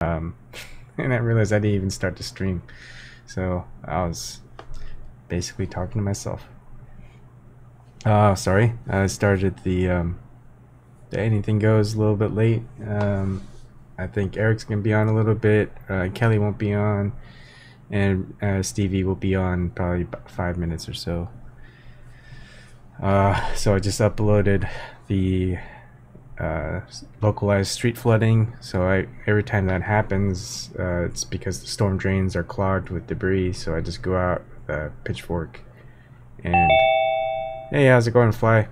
Um, and I realized I didn't even start the stream, so I was basically talking to myself. Sorry, I started the anything goes a little bit late. I think Eric's gonna be on a little bit. Kelly won't be on, and Stevie will be on probably about 5 minutes or so. So I just uploaded the localized street flooding. So every time that happens, it's because the storm drains are clogged with debris. So I just go out with a pitchfork and hey, how's it going, Fly?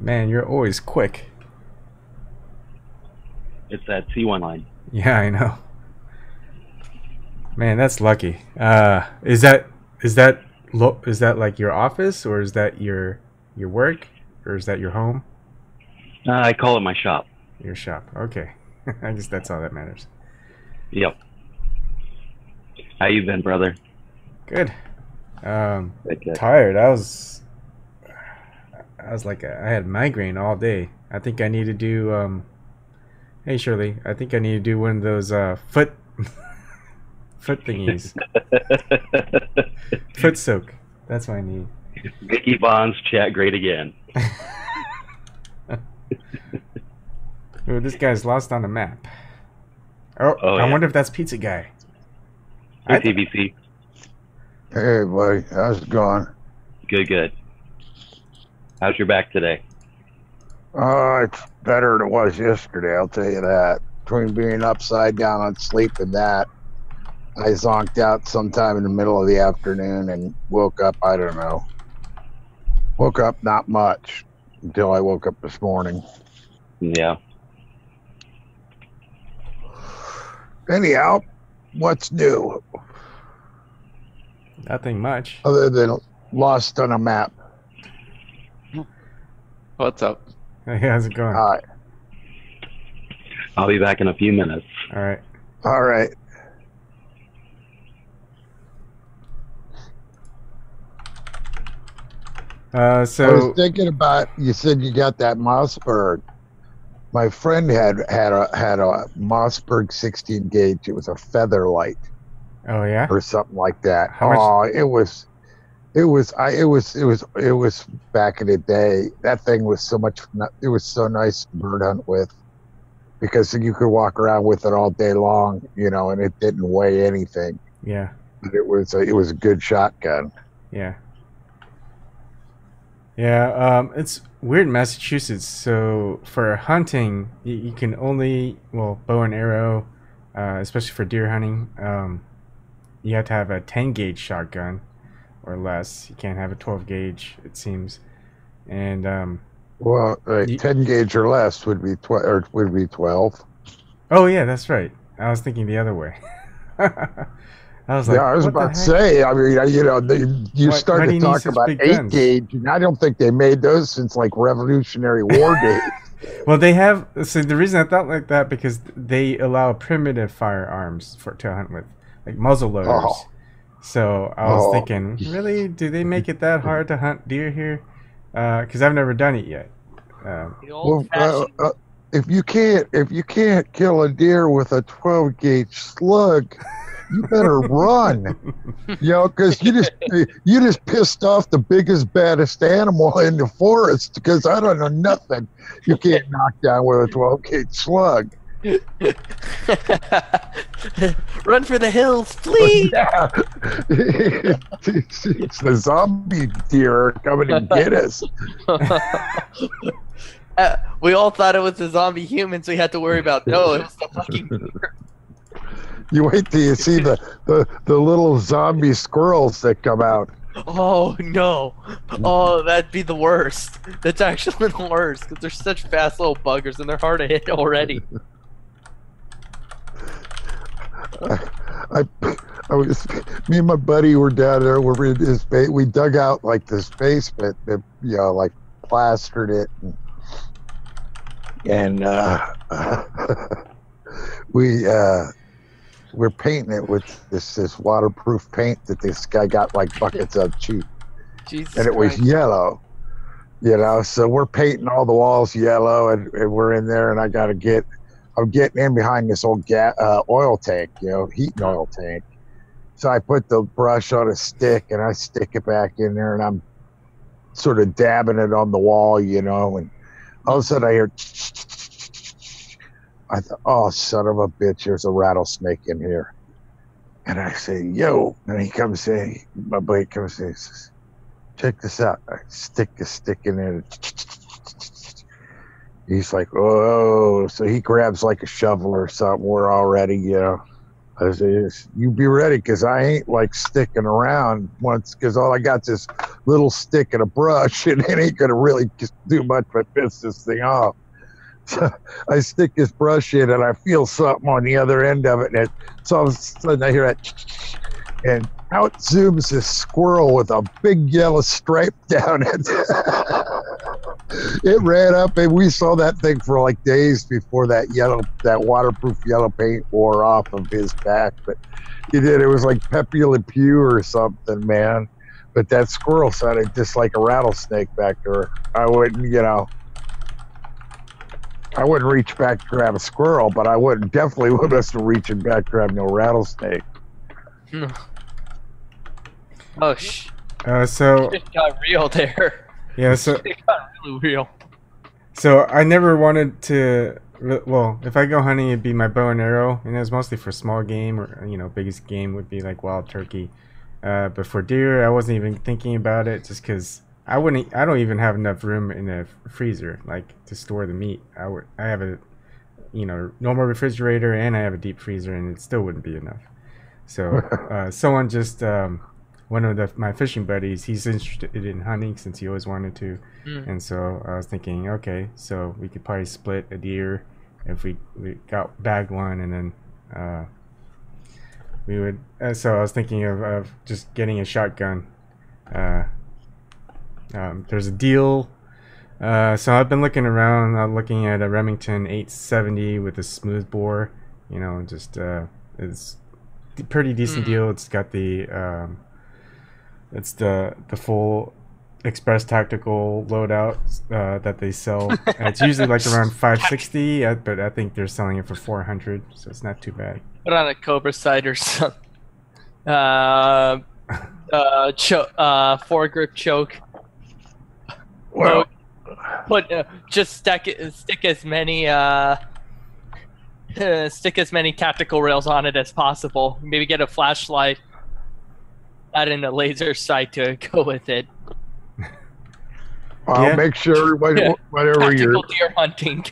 Man, you're always quick. It's that C1 line. Yeah, I know. Man, that's lucky. Is that like your office, or is that your work, or is that your home? I call it my shop. Your shop. Okay. I guess that's all that matters. Yep. How you been, brother? Good. Good. Tired. I was like I had migraine all day. I think I need to do hey Shirley, I think I need to do one of those foot thingies. Foot soak. That's what I need. Vicky Bond's chat great again. Ooh, this guy's lost on the map. Oh, I wonder if that's Pizza Guy. Hey, TBC. Hey, buddy. How's it going? Good. How's your back today? It's better than it was yesterday, I'll tell you that. Between being upside down on sleep and that, I zonked out sometime in the middle of the afternoon and woke up, I don't know. Woke up not much until I woke up this morning. Yeah. Anyhow, what's new? Nothing much. Other than lost on a map. What's up? Hey, how's it going? Hi. I'll be back in a few minutes. All right. All right. So I was thinking about, you said you got that Mossberg. My friend had a Mossberg 16 gauge. It was a feather light oh yeah. or something like that. How much- Oh, it was back in the day. That thing was so much. It was so nice to bird hunt with, because you could walk around with it all day long, and it didn't weigh anything. Yeah. But it was a good shotgun. Yeah. Yeah, it's weird in Massachusetts. So for hunting, you can only, bow and arrow, especially for deer hunting, you have to have a 10 gauge shotgun or less. You can't have a 12 gauge, it seems. And 10 gauge or less would be 12. Oh yeah, that's right. I was thinking the other way. I was like, yeah, I was what the about to heck? say. I mean, you Why started do you to need talk such about big 8 guns? gauge, and I don't think they made those since like Revolutionary War days. Well, they have. So the reason I thought like that, because they allow primitive firearms to hunt with, like muzzle loaders. Oh. So I was Oh. thinking, really, do they make it that hard to hunt deer here? Because I've never done it yet. The old If you can't kill a deer with a 12 gauge slug, you better run. Because you just pissed off the biggest, baddest animal in the forest. Because I don't know nothing you can't knock down with a 12 gauge slug. Run for the hills, flee! Yeah, it's the zombie deer coming to get us. We all thought it was the zombie humans we had to worry about. No, it was the fucking deer. You wait till you see the little zombie squirrels that come out. Oh no! Oh, that'd be the worst. That's actually the worst because they're such fast little buggers and they're hard to hit already. I was, me and my buddy were down there. We're in his we dug out like this basement, and, like plastered it, and we're painting it with this waterproof paint that this guy got like buckets of cheap, Jesus and it was Christ. yellow. You know, so we're painting all the walls yellow, and we're in there, and I'm getting in behind this old oil tank, heating oil tank. So I put the brush on a stick, and I stick it back in there, and I'm sort of dabbing it on the wall, and all of a sudden I hear, I thought, oh, son of a bitch, there's a rattlesnake in here. And I say, yo, and he comes in, my buddy comes in, he says, check this out. I stick a stick in there. He's like, oh, so he grabs like a shovel or something. We're all ready, I say, you be ready, because I ain't like sticking around once, because all I got is this little stick and a brush, and it ain't going to really just do much but piss this thing off. So I stick this brush in, and I feel something on the other end of it, and so all of a sudden I hear that, and out zooms this squirrel with a big yellow stripe down it. It ran up, and we saw that thing for like days before that waterproof yellow paint wore off of his back. But it was like Pepe Le Pew or something, man. But that squirrel sounded just like a rattlesnake back there. I wouldn't reach back to grab a squirrel, but I definitely wouldn't have to reaching back to grab no rattlesnake. Oh, so it got real there. Yeah, so It got really real. So I never wanted to. Well, if I go hunting, it'd be my bow and arrow, and it was mostly for small game, or biggest game would be like wild turkey. But for deer, I wasn't even thinking about it, just because I don't even have enough room in the freezer, like, to store the meat. I have a, normal refrigerator, and I have a deep freezer, and it still wouldn't be enough. So someone just one of my fishing buddies, he's interested in hunting since he always wanted to, and so I was thinking, okay, so we could probably split a deer if we bagged one, and then we would. So I was thinking of just getting a shotgun. There's a deal. So I've been looking around. I'm looking at a Remington 870 with a smooth bore. Just it's a pretty decent deal. It's got the it's the full express tactical loadout that they sell. And it's usually like around $560, but I think they're selling it for $400, so it's not too bad. Put on a Cobra sight or something. Foregrip choke. Well, Just stick as many tactical rails on it as possible. Maybe get a flashlight, add in a laser sight to go with it. I'll make sure whatever your deer hunting,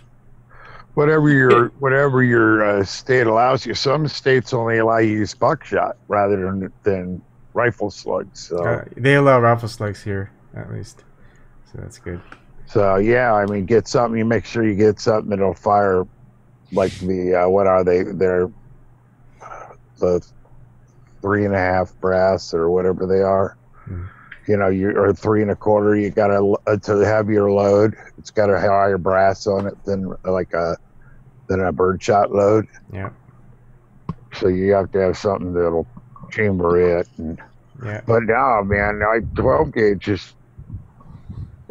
whatever your state allows you. Some states only allow you to use buckshot rather than rifle slugs. So they allow rifle slugs here, at least, so that's good. So yeah, I mean, get something. You make sure you get something that'll fire, like the what are they? They're the 3.5 brass or whatever they are. Or 3 1/4. You got to heavier load. It's got a higher brass on it than a birdshot load. Yeah. So you have to have something that'll chamber it. But no, man, 12 gauge is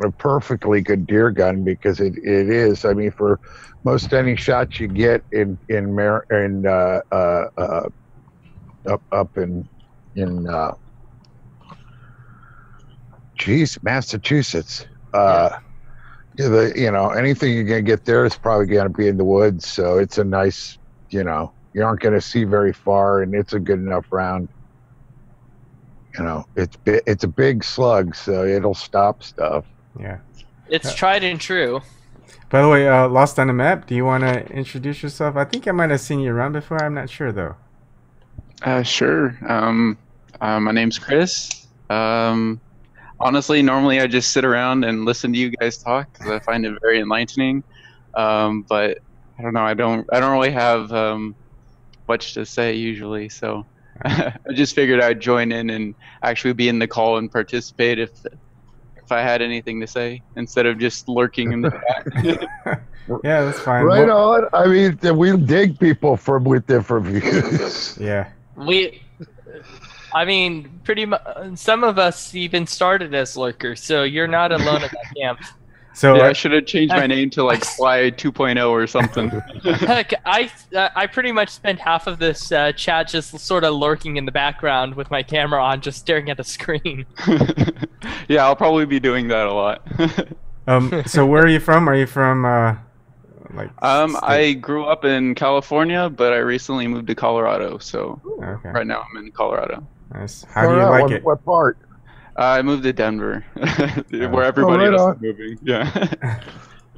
a perfectly good deer gun, because it is. I mean, for most any shots you get up in Massachusetts. Anything you're gonna get there is probably gonna be in the woods. So it's a nice, you aren't gonna see very far, and it's a good enough round. It's a big slug, so it'll stop stuff. Yeah. It's tried and true. By the way, Lost on the Map, do you want to introduce yourself? I think I might have seen you around before. I'm not sure, though. Sure. My name's Chris. Honestly, normally I just sit around and listen to you guys talk, because I find it very enlightening. But I don't know. I don't really have much to say usually, so I just figured I'd join in and actually be in the call and participate if I had anything to say, instead of just lurking in the back. Yeah, that's fine. Right on. I mean, we dig people with different views. Yeah. I mean, pretty much. Some of us even started as lurkers, so you're not alone in that camp. So Yeah, I should have changed my name to like Sly 2.0 or something. Heck, I pretty much spent half of this chat just sort of lurking in the background with my camera on, just staring at the screen. Yeah, I'll probably be doing that a lot. so where are you from? Are you from like? I grew up in California, but I recently moved to Colorado, so Okay. right now I'm in Colorado. Nice. How do you like it? What part? I moved to Denver, where everybody right else on. is moving. Yeah.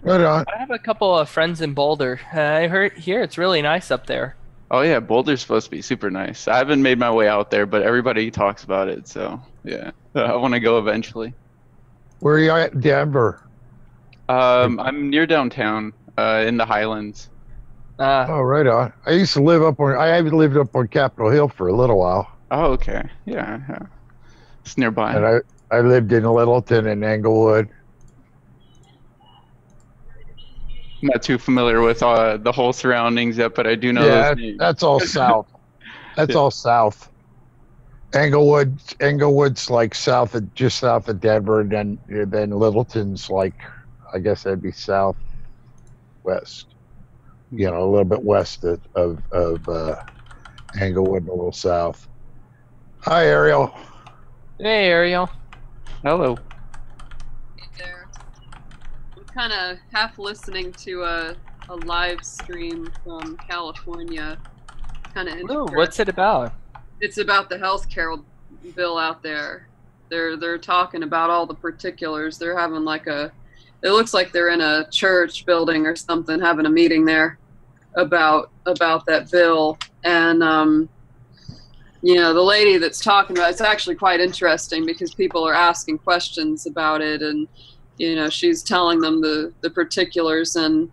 Right on. I have a couple of friends in Boulder. I heard here it's really nice up there. Oh yeah, Boulder's supposed to be super nice. I haven't made my way out there, but everybody talks about it, so yeah, I want to go eventually. Where are you at in Denver? I'm near downtown, in the Highlands. Oh, right on. I used to live I lived up on Capitol Hill for a little while. Oh, okay. Yeah. It's nearby. And I lived in Littleton and Englewood. I'm not too familiar with the whole surroundings yet, but I do know those names. That's all south. That's all south. Englewood's like just south of Denver, and then Littleton's like, I guess that'd be southwest. You know, a little bit west of Englewood, and a little south. Hi, Ariel. Hey, Ariel. Hello. Hey there. I'm kind of half listening to a live stream from California. Kind of Ooh, interesting. what's it about? It's about the healthcare bill out there. They're talking about all the particulars. They're having like it looks like they're in a church building or something, having a meeting there about that bill. And you know, the lady that's talking about it's actually quite interesting because people are asking questions about it, and you know, she's telling them the particulars and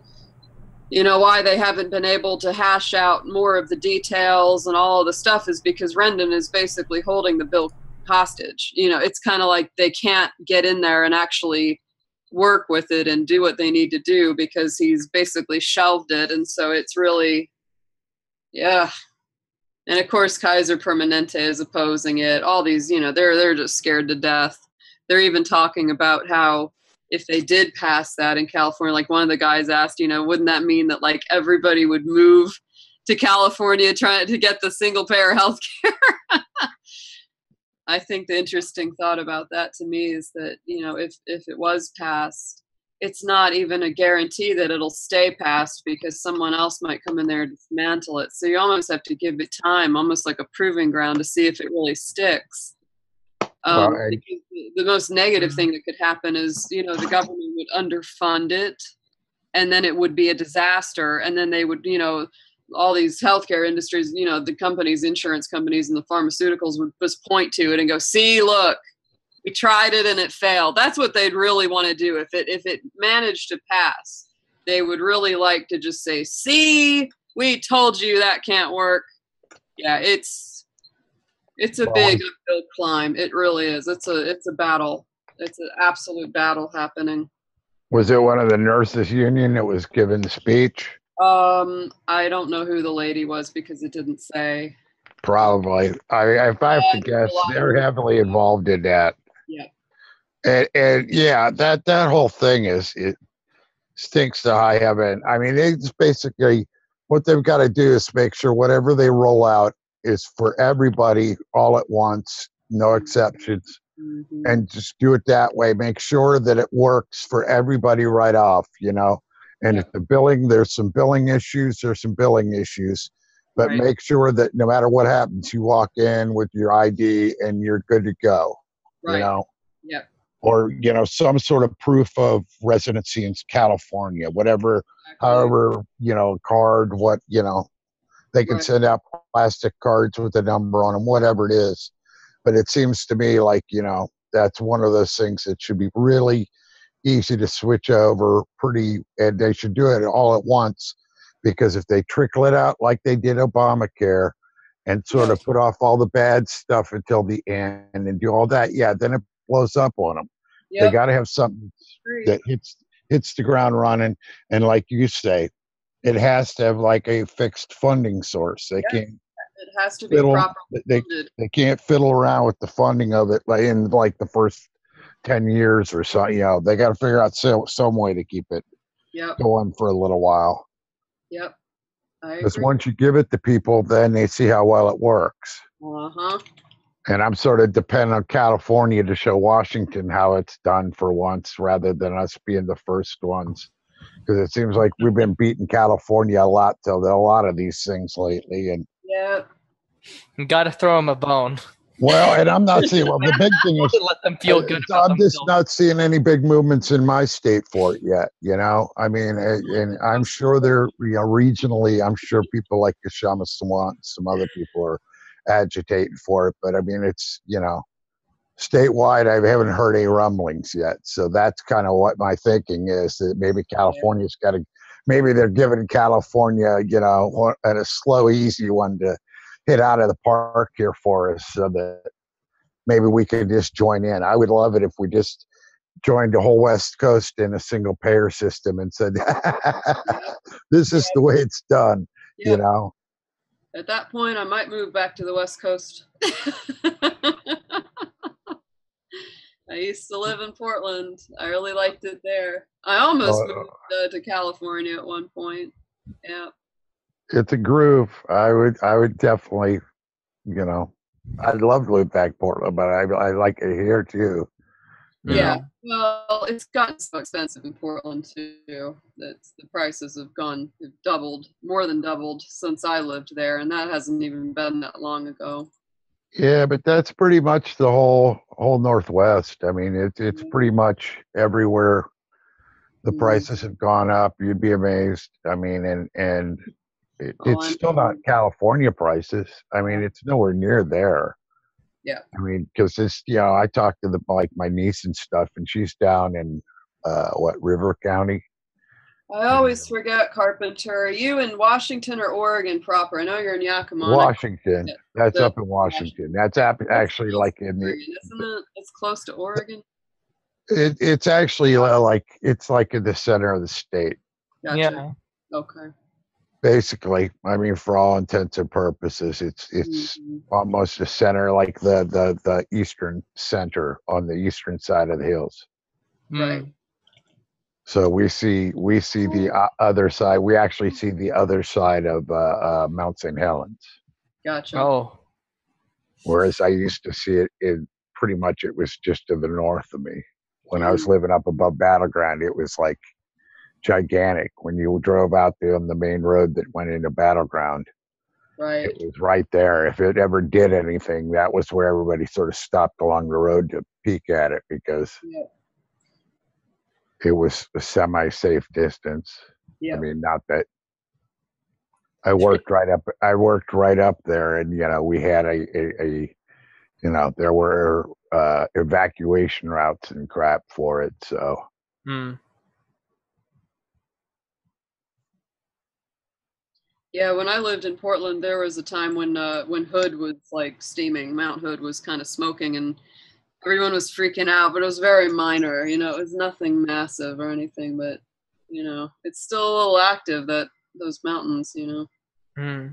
you know why they haven't been able to hash out more of the details and all of the stuff is because Rendon is basically holding the bill hostage. You know, it's kind of like they can't get in there and actually work with it and do what they need to do because he's basically shelved it. And so it's really, yeah. And of course, Kaiser Permanente is opposing it. All these, you know, they're just scared to death. They're even talking about how if they did pass that in California, like one of the guys asked, you know, wouldn't that mean that like everybody would move to California trying to get the single payer health care? I think the interesting thought about that to me is that, you know, if it was passed, it's not even a guarantee that it'll stay passed because someone else might come in there and dismantle it. So you almost have to give it time, almost like a proving ground to see if it really sticks. Because the most negative thing that could happen is, you know, the government would underfund it and then it would be a disaster. And then they would, you know, all these healthcare industries, you know, the companies, insurance companies and the pharmaceuticals would just point to it and go, see, look, we tried it and it failed. That's what they'd really want to do. If it managed to pass, they would really like to just say, see, we told you that can't work. Yeah, it's a big uphill climb. It really is. It's a battle. It's an absolute battle happening. Was it one of the nurses union that was giving the speech? I don't know who the lady was because it didn't say. Probably. If I have to guess, they're heavily involved in that. Yeah. And yeah, that whole thing it stinks to high heaven. I mean, they just basically what they've got to do is make sure whatever they roll out is for everybody all at once, no exceptions, and just do it that way. Make sure that it works for everybody right off, you know. And if the billing, there's some billing issues, but make sure that no matter what happens, you walk in with your ID and you're good to go, you know. Yeah. Or, you know, some sort of proof of residency in California, whatever, however, you know, card, what, you know, they can send out plastic cards with a number on them, whatever it is. But it seems to me like, you know, that's one of those things that should be really easy to switch over and they should do it all at once, because if they trickle it out like they did Obamacare and sort of put off all the bad stuff until the end and do all that, then it blows up on them. They got to have something that hits the ground running, and like you say, it has to have like a fixed funding source. They can't It has to be fiddle. properly They funded. they can't fiddle around with the funding of it like in like the first 10 years or so. You know, they got to figure out some way to keep it Yep. going for a little while. Yep. I Because agree. once you give it to people, then they see how well it works. Uh-huh. And I'm sort of dependent on California to show Washington how it's done for once, rather than us being the first ones. Because it seems like we've been beating California a lot to a lot of these things lately. And Yep. You gotta throw them a bone. well, and I'm not seeing. Well, the big thing is, Let them feel good about I'm just themselves. not seeing any big movements in my state for it yet. You know, I mean, and I'm sure they're, you know, regionally, I'm sure people like Kashama Swamp, some other people are agitating for it. But I mean, it's, you know, statewide, I haven't heard any rumblings yet. So that's kind of what my thinking is, that maybe California's got to, maybe they're giving California, you know, a slow, easy one to hit out of the park here for us, so that maybe we could just join in. I would love it if we just joined the whole West Coast in a single payer system and said, this is the way it's done, you Yep. know? At that point, I might move back to the West Coast. I used to live in Portland. I really liked it there. I almost moved to California at one point. Yeah. It's a groove. I would definitely, you know, I'd love to live back Portland, but I like it here too. Yeah. Well, it's gotten so expensive in Portland too that the prices have doubled, more than doubled since I lived there, and that hasn't even been that long ago. Yeah, but that's pretty much the whole Northwest. I mean, it's pretty much everywhere. The prices have gone up. You'd be amazed. I mean, and it's still not California prices. I mean, it's nowhere near there. Yeah. I mean, because this, you know, I talked to my niece and stuff, and she's down in River County. I always forget, Carpenter. Are you in Washington or Oregon proper? I know you're in Yakima. Washington. That's up in Washington. That's actually like in the. Isn't it? It's close to Oregon. It's actually it's like in the center of the state. Gotcha. Yeah. Okay. Basically, I mean, for all intents and purposes, it's almost the center, like the eastern center on the eastern side of the hills. Right. So we see the other side. We actually see the other side of Mount St. Helens. Gotcha. Oh. Whereas I used to see it pretty much, it was just to the north of me. When I was living up above Battleground, it was like gigantic. When you drove out there on the main road that went into Battleground, right, it was right there. If it ever did anything, that was where everybody sort of stopped along the road to peek at it, because it was a semi-safe distance. I mean, not that I worked right up there, and you know, we had a you know, there were evacuation routes and crap for it. So yeah, when I lived in Portland, there was a time when Hood was like steaming. Mount Hood was kind of smoking, and everyone was freaking out, but it was very minor. You know, it was nothing massive or anything, but you know, it's still a little active, those mountains. You know.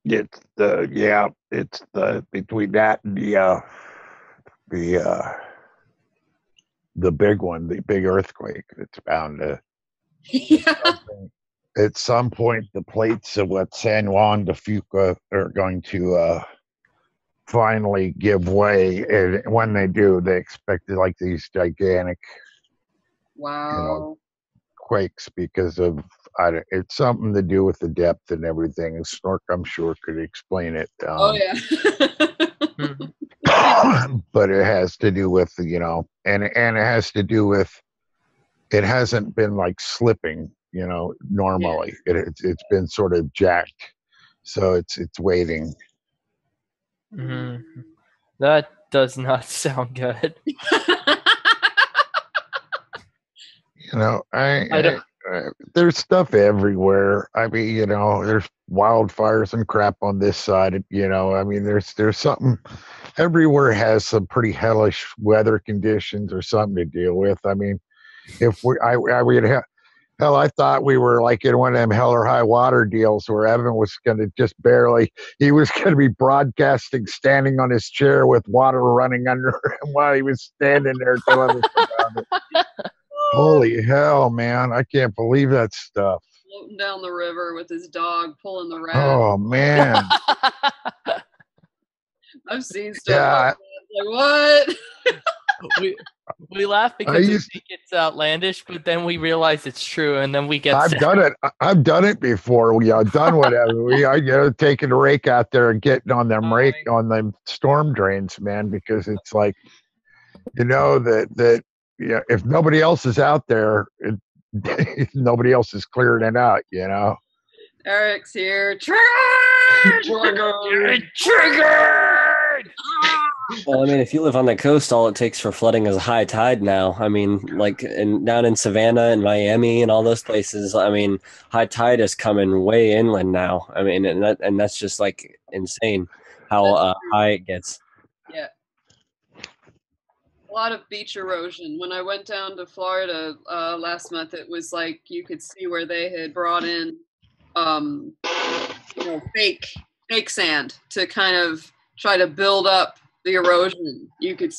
It's between that and the big one, the big earthquake that's bound to. At some point, the plates of San Juan de Fuca are going to finally give way, and when they do, they expect like these gigantic, you know, quakes, because of it's something to do with the depth and everything. And Snork, I'm sure, could explain it. Oh yeah. But it has to do with, you know, and it has to do with, it hasn't been like slipping, you know, normally. It's been sort of jacked, so it's waiting. That does not sound good. You know, there's stuff everywhere. I mean, you know, there's wildfires and crap on this side. You know, I mean, there's something everywhere, has some pretty hellish weather conditions or something to deal with. I mean, if we, I would have, Hell, I thought we were like in one of them hell or high water deals where Evan was going to just barely, he was going to be broadcasting standing on his chair with water running under him while he was standing there telling us about it. Holy hell, man. I can't believe that stuff. Floating down the river with his dog pulling the raft. Oh, man. I've seen stuff Yeah. like what? We laugh because we think it's outlandish, but then we realize it's true, and then we get. I've done it before. I've done whatever. Taking a rake out there and getting on them on them storm drains, man, because it's like, that if nobody else is out there, nobody else is clearing it out. Erik's here. Triggered! Triggered! Well, I mean, if you live on the coast, all it takes for flooding is a high tide now. I mean, like down in Savannah and Miami and all those places, I mean, high tide is coming way inland now. I mean, and that's just like insane how high it gets. Yeah. A lot of beach erosion. When I went down to Florida last month, it was like you could see where they had brought in fake sand to kind of try to build up the erosion. You could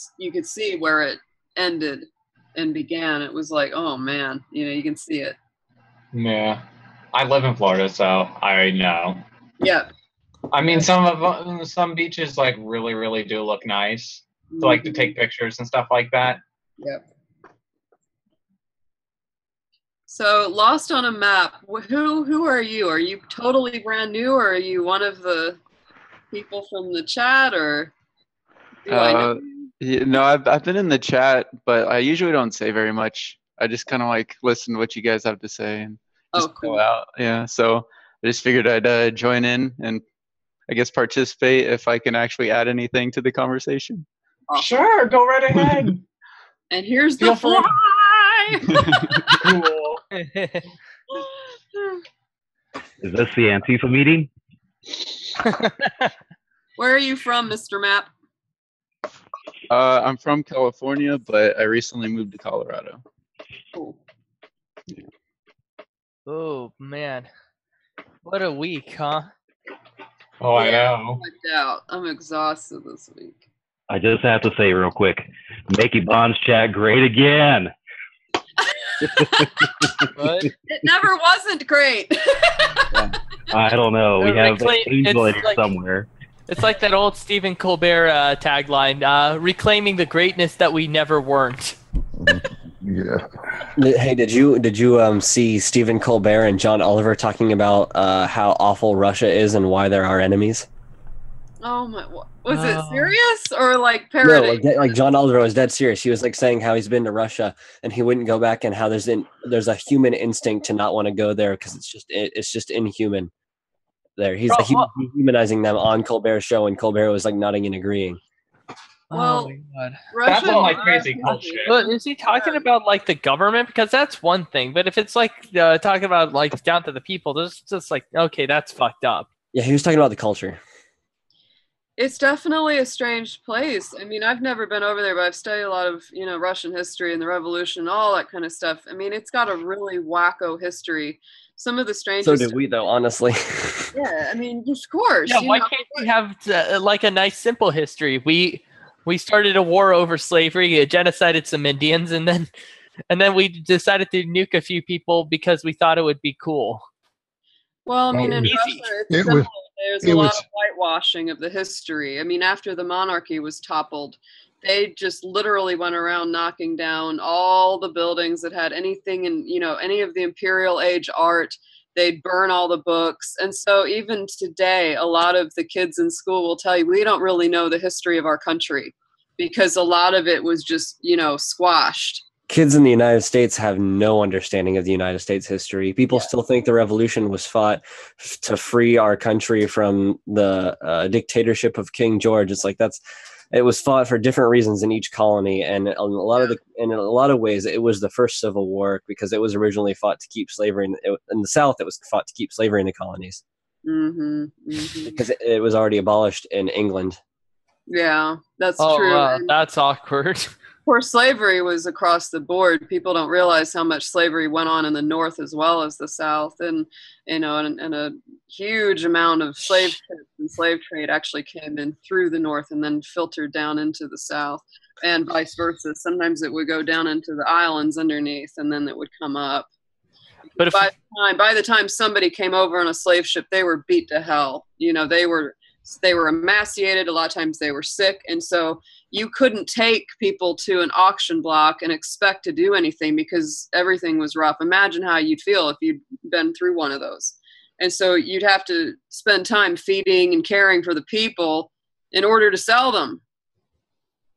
see where it ended and began. It was like, oh man, you can see it. Yeah, I live in Florida, so I know. Yeah. I mean, some beaches like really, really do look nice. So, like to take pictures and stuff like that. Yep. So, lost on a map. Who are you? Are you totally brand new, or are you one of the people from the chat, or do I know you? No, I've been in the chat, but I usually don't say very much. I just kind of like listen to what you guys have to say and just go out. Yeah, so I just figured I'd join in and I guess participate if I can actually add anything to the conversation. Awesome. Sure, go right ahead. And here's the fly. Cool. Is this the Antifa meeting? Where are you from, Mr. Map? I'm from California, but I recently moved to Colorado. Cool. Oh man, what a week, huh? Oh, I know. I'm exhausted this week. I just have to say real quick, make Ebon's chat great again. What? It never wasn't great. I don't know. We have an angel in here somewhere. It's like that old Stephen Colbert tagline, reclaiming the greatness that we never weren't. Yeah. Hey, did you see Stephen Colbert and John Oliver talking about how awful Russia is and why they're our enemies? Oh my! Was it serious or like parody? No, like John Oliver was dead serious. He was like saying how he's been to Russia and he wouldn't go back, and how there's a human instinct to not want to go there because it's just inhuman. There, he's like humanizing them on Colbert's show, and Colbert was like nodding and agreeing. Well, oh my God. That's all like crazy bullshit. But is he talking about like the government? Because that's one thing. But if it's like talking about like down to the people, there's just like, okay, that's fucked up. Yeah, he was talking about the culture. It's definitely a strange place. I mean, I've never been over there, but I've studied a lot of, Russian history and the revolution, all that kind of stuff. I mean, it's got a really wacko history. Some of the strangest. So did we, though, honestly. Yeah, I mean, of course. Yeah, why can't we have like a nice, simple history? We started a war over slavery, genocided some Indians, and then we decided to nuke a few people because we thought it would be cool. Well, I mean, in Russia, there's a lot of whitewashing of the history. I mean, after the monarchy was toppled, they just literally went around knocking down all the buildings that had anything in, any of the imperial age art. They'd burn all the books. And so even today, a lot of the kids in school will tell you, we don't really know the history of our country because a lot of it was just, squashed. Kids in the United States have no understanding of the United States history. People still think the revolution was fought to free our country from the dictatorship of King George. It's like it was fought for different reasons in each colony, and in a lot of ways, it was the first Civil War because it was originally fought to keep slavery in the South. It was fought to keep slavery in the colonies because it was already abolished in England. Yeah, that's true. That's awkward. course, slavery was across the board. People don't realize how much slavery went on in the North as well as the South, and and a huge amount of slave ships and slave trade actually came in through the North and then filtered down into the South, and vice versa. Sometimes it would go down into the islands underneath, and then it would come up. But if By the time somebody came over on a slave ship, they were beat to hell. They were emaciated. A lot of times they were sick, and so you couldn't take people to an auction block and expect to do anything because everything was rough. Imagine how you'd feel if you'd been through one of those. And so you'd have to spend time feeding and caring for the people in order to sell them.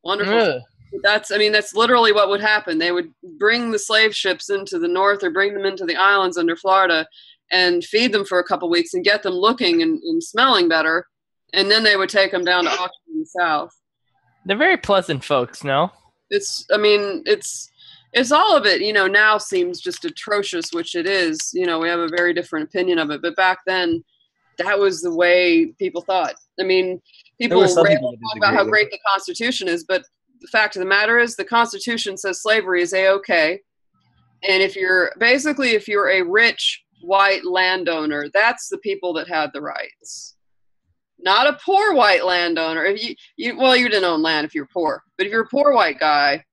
Wonderful. Ugh. That's literally what would happen. They would bring the slave ships into the North or bring them into the islands under Florida and feed them for a couple weeks and get them looking and smelling better. And then they would take them down to auction in the South. they're very pleasant folks, no? It's all of it, now seems just atrocious, which it is. We have a very different opinion of it. But back then, that was the way people thought. People some rail people that about how disagree. great the Constitution is, but the fact of the matter is the Constitution says slavery is A-okay. And if you're a rich white landowner, that's the people that had the rights. Not a poor white landowner. If you didn't own land if you were poor. But if you're a poor white guy,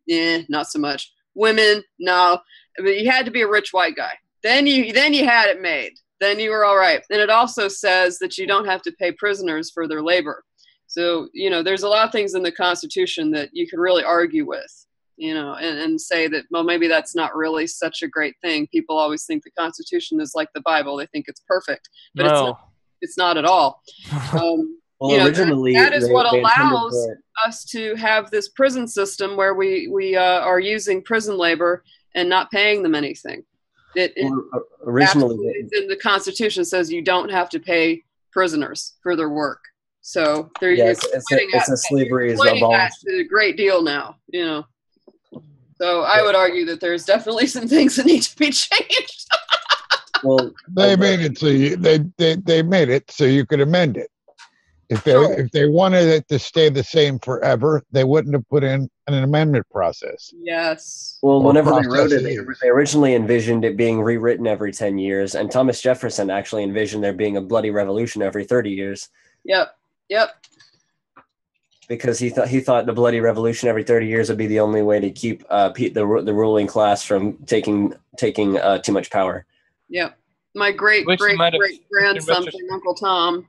not so much. Women, no. But you had to be a rich white guy. Then you had it made. Then you were all right. And it also says that you don't have to pay prisoners for their labor. So, there's a lot of things in the Constitution that you could really argue with, and say that, well, maybe that's not really such a great thing. People always think the Constitution is like the Bible. They think it's perfect, but No. it's not at all. Originally, that is what they intended allows for- us to have this prison system where we are using prison labor and not paying them anything. Originally, absolutely, in the Constitution says you don't have to pay prisoners for their work. So there you it's a slavery is that abolished. to a great deal now. So I would argue that there's definitely some things that need to be changed. Well, They made it so they made it so you could amend it. If they wanted it to stay the same forever, they wouldn't have put in an amendment process. Yes. Well, Or whenever they wrote it, processes. they originally envisioned it being rewritten every 10 years, and Thomas Jefferson actually envisioned there being a bloody revolution every 30 years. Yep. Because he thought the bloody revolution every 30 years would be the only way to keep the ruling class from taking too much power. Yep. My great Wish you might have grandson been from Uncle Tom.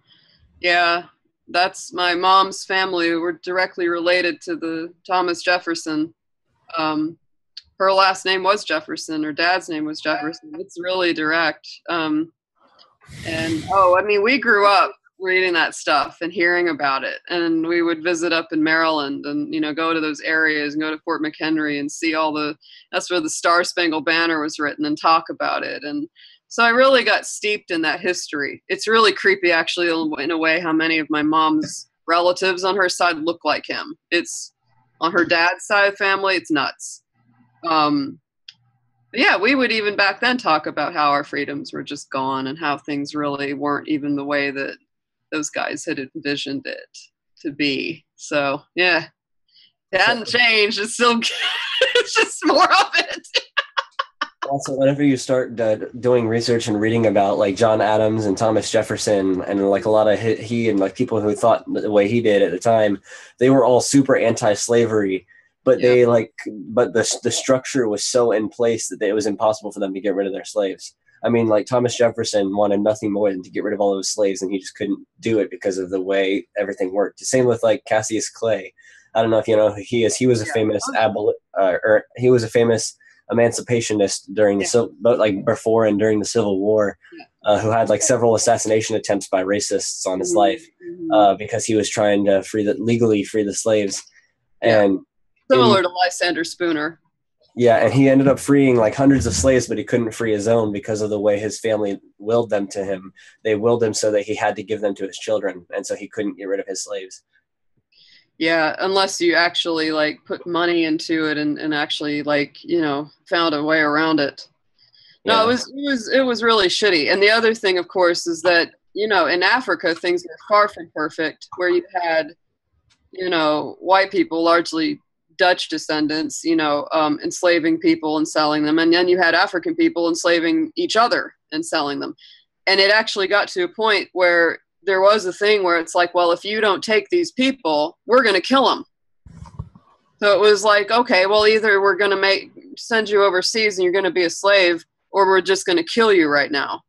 Yeah, that's my mom's family. We're directly related to the Thomas Jefferson. Her last name was Jefferson. Her dad's name was Jefferson. It's really direct. We grew up reading that stuff and hearing about it, and we would visit up in Maryland and go to those areas and go to Fort McHenry and see that's where the Star Spangled Banner was written and talk about it. And so I really got steeped in that history. It's really creepy, actually, in a way, how many of my mom's relatives on her side look like him. It's on her dad's side of the family, it's nuts. We would even back then talk about how our freedoms were just gone and how things really weren't even the way that those guys had envisioned it to be. So, yeah, it hadn't changed. It's still, it's just more of it. Also, whenever you start doing research and reading about like John Adams and Thomas Jefferson and like a lot of he and like people who thought the way he did at the time, they were all super anti-slavery, but the structure was so in place that it was impossible for them to get rid of their slaves. Like Thomas Jefferson wanted nothing more than to get rid of all those slaves, and he just couldn't do it because of the way everything worked. The same with like Cassius Clay. I don't know if you know who he is. He was a famous he was a famous emancipationist during before and during the Civil War, who had like several assassination attempts by racists on his life because he was trying to legally free the slaves. And similar to Lysander Spooner. Yeah, and he ended up freeing like hundreds of slaves, but he couldn't free his own because of the way his family willed them to him. They willed him so that he had to give them to his children, and so he couldn't get rid of his slaves. Yeah, unless you actually like put money into it and actually found a way around it. No, Yeah. it was really shitty. And the other thing, of course, is that in Africa things were far from perfect, where you had white people largely Dutch descendants, enslaving people and selling them. And then you had African people enslaving each other and selling them. And it actually got to a point where there was a thing where it's like, well, if you don't take these people, we're going to kill them. So it was like, okay, well, either we're going to send you overseas and you're going to be a slave, or we're just going to kill you right now.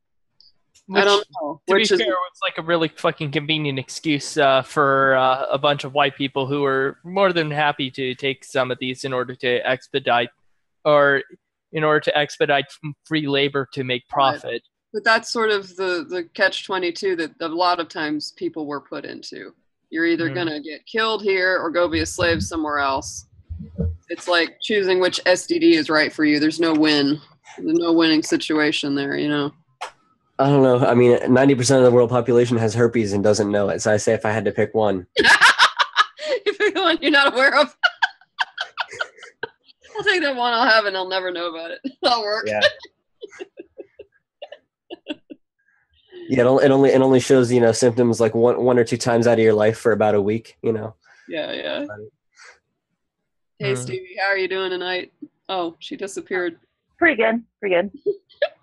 I don't know. To be fair, it's like a really fucking convenient excuse for a bunch of white people who are more than happy to take some of these in order to expedite free labor to make profit. Right. But that's sort of the catch-22 that a lot of times people were put into. You're either going to get killed here or go be a slave somewhere else. It's like choosing which STD is right for you. There's no win. There's no winning situation there, I don't know. I mean, 90% of the world population has herpes and doesn't know it. So I say if I had to pick one. You pick the one you're not aware of. I'll take that one I'll have and I'll never know about it. That'll work. Yeah. Yeah, it only shows, symptoms like one or two times out of your life for about a week, Yeah. Hey, Stevie, how are you doing tonight? Oh, she disappeared. Pretty good.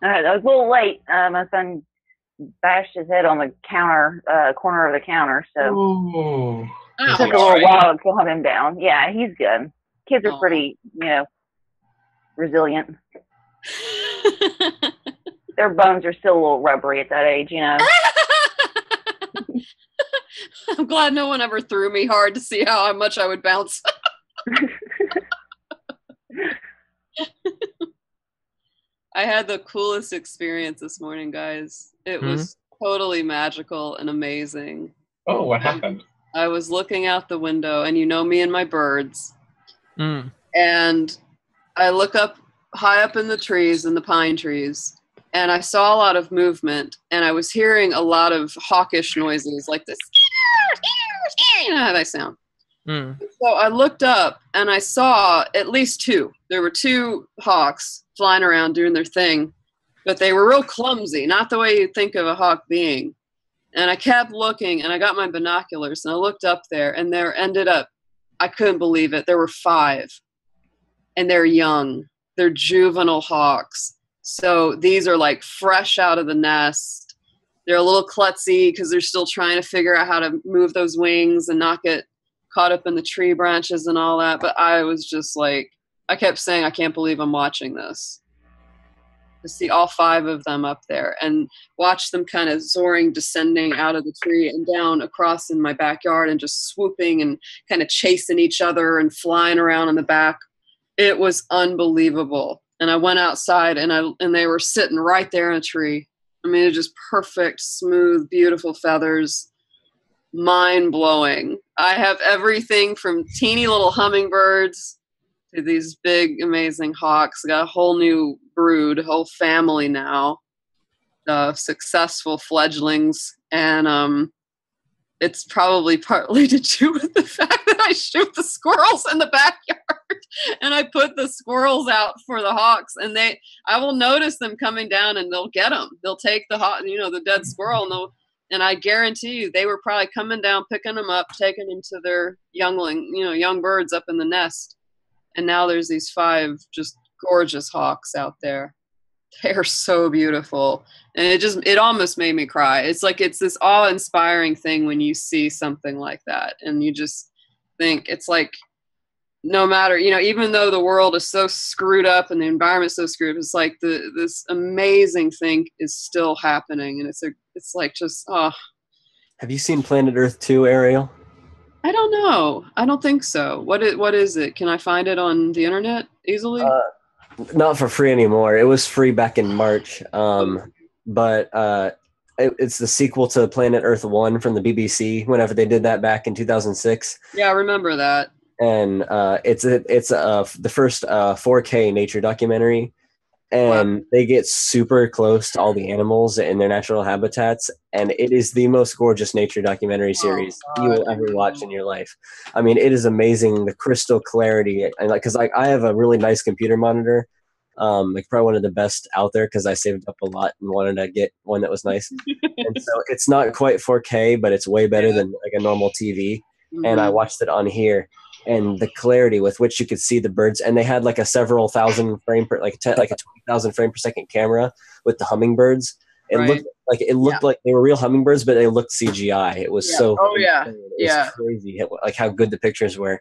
I was a little late. My son bashed his head on the corner of the counter, so it took a little while to calm him down. Yeah, he's good. Kids are pretty, resilient. Their bones are still a little rubbery at that age, I'm glad no one ever threw me hard to see how much I would bounce. I had the coolest experience this morning, guys. It was totally magical and amazing. Oh, what happened? I was looking out the window, and me and my birds. And I look up high up in the trees, in the pine trees, and I saw a lot of movement, and I was hearing a lot of hawkish noises like this. You know how they sound. So I looked up, and I saw at least two. There were two hawks flying around doing their thing, but they were real clumsy, not the way you think of a hawk being. And I kept looking, and I got my binoculars, and I looked up there, and I couldn't believe it. There were 5, and they're young. They're juvenile hawks. So these are like fresh out of the nest. They're a little klutzy because they're still trying to figure out how to move those wings and not get caught up in the tree branches and all that. But I was just like, I kept saying, I can't believe I'm watching this. To see all 5 of them up there and watch them kind of soaring, descending out of the tree and down across in my backyard and just swooping and kind of chasing each other and flying around in the back. It was unbelievable. And I went outside and they were sitting right there in a tree. I mean, it was just perfect, smooth, beautiful feathers. Mind blowing. I have everything from teeny little hummingbirds to these big, amazing hawks. I got a whole new brood, a whole family now of successful fledglings. And it's probably partly to do with the fact that I shoot the squirrels in the backyard and I put the squirrels out for the hawks, and I will notice them coming down and they'll get them. They'll take the the dead squirrel, and I guarantee you they were probably coming down, picking them up, taking them to their young birds up in the nest. And now there's these 5 just gorgeous hawks out there. They are so beautiful. And it almost made me cry. It's like, it's this awe-inspiring thing when you see something like that. And you just think, it's like, no matter, even though the world is so screwed up and the environment's so screwed up, it's like this amazing thing is still happening. And it's like just, oh. Have you seen Planet Earth 2, Ariel? I don't know. I don't think so. What is it? Can I find it on the internet easily? Not for free anymore. It was free back in March. But it's the sequel to Planet Earth 1 from the BBC, whenever they did that back in 2006. Yeah, I remember that. And it's the first 4K nature documentary. And they get super close to all the animals in their natural habitats, and it is the most gorgeous nature documentary series you will ever watch in your life. I mean, it is amazing, the crystal clarity, and because I have a really nice computer monitor, probably one of the best out there because I saved up a lot and wanted to get one that was nice. And so it's not quite 4K, but it's way better than like a normal TV. And I watched it on here. and the clarity with which you could see the birds. And they had like a several thousand frame per, like a 20,000 frame per second camera with the hummingbirds. It Right. looked like they were real hummingbirds, but they looked CGI. It was so yeah. it was crazy, like how good the pictures were.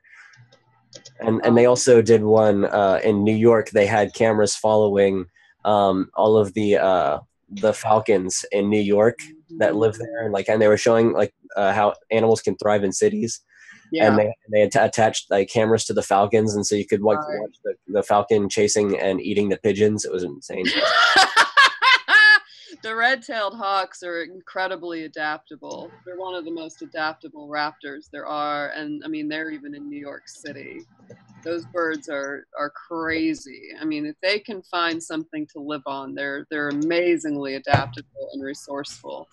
And they also did one in New York. They had cameras following all of the falcons in New York that live there, and they were showing like how animals can thrive in cities. Yeah. And they attached like cameras to the falcons, and so you could watch the falcon chasing and eating the pigeons. It was insane. The red-tailed hawks are incredibly adaptable. They're one of the most adaptable raptors there are, and I mean they're even in New York City. Those birds are crazy. I mean, if they can find something to live on, they're amazingly adaptable and resourceful.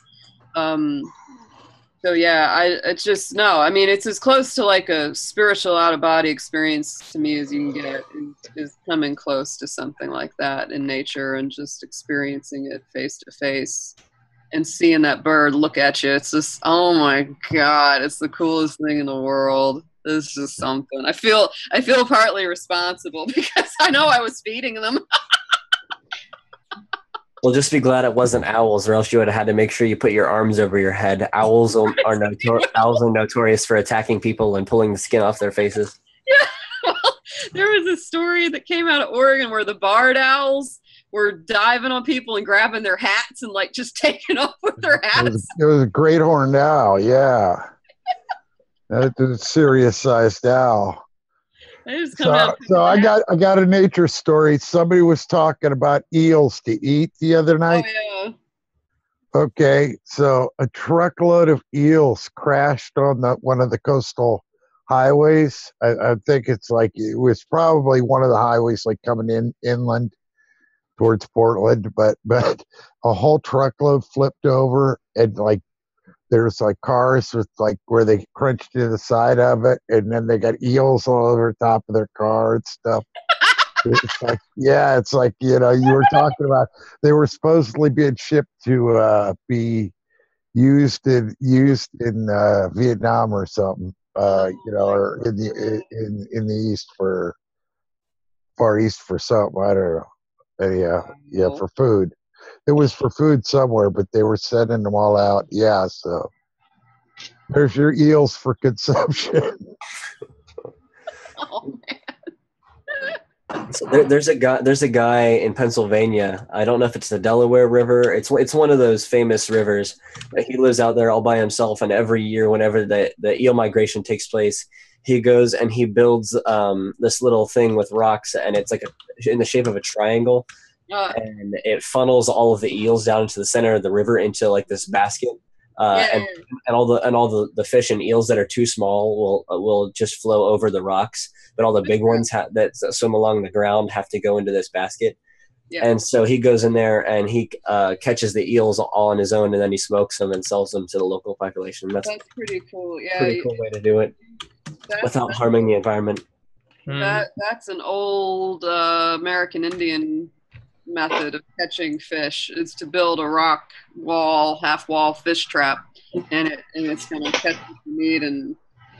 So yeah, it's just no. I mean, it's as close to like a spiritual out-of-body experience to me as you can get. Is coming close to something like that in nature and just experiencing it face to face and seeing that bird look at you. It's just, oh my God, it's the coolest thing in the world. It's just something. I feel partly responsible because I know I was feeding them. Well, just be glad it wasn't owls, or else you would have had to make sure you put your arms over your head. Owls are notorious for attacking people and pulling the skin off their faces. Yeah, well, there was a story that came out of Oregon where the barred owls were diving on people and grabbing their hats and like just taking off with their hats. It was a great horned owl, yeah. That's a serious sized owl. So I got a nature story. Somebody was talking about eels to eat the other night. Oh, yeah. Okay, so a truckload of eels crashed on one of the coastal highways. I think it was probably one of the highways like coming inland towards Portland, but a whole truckload flipped over, and like there's like cars with like where they crunched to the side of it, and then they got eels all over the top of their car and stuff. It's like, yeah, it's like, you were talking about they were supposedly being shipped to be used in Vietnam or something, or in the East for Far East for something. I don't know. Yeah, for food. It was for food somewhere, but they were sending them all out. Yeah, so there's your eels for consumption. Oh man. So there's a guy in Pennsylvania. I don't know if it's the Delaware River. It's one of those famous rivers. He lives out there all by himself, and every year, whenever the eel migration takes place, he goes and he builds this little thing with rocks, and it's like in the shape of a triangle. And it funnels all of the eels down into the center of the river into like this basket, and all the fish and eels that are too small will just flow over the rocks, but all the big ones that swim along the ground have to go into this basket. Yeah. And so he goes in there and he catches the eels all on his own, and then he smokes them and sells them to the local population. That's pretty cool. Yeah, pretty cool way to do it without harming the environment. That's an old American Indian method of catching fish, is to build a half wall fish trap, and it's going to catch what you need and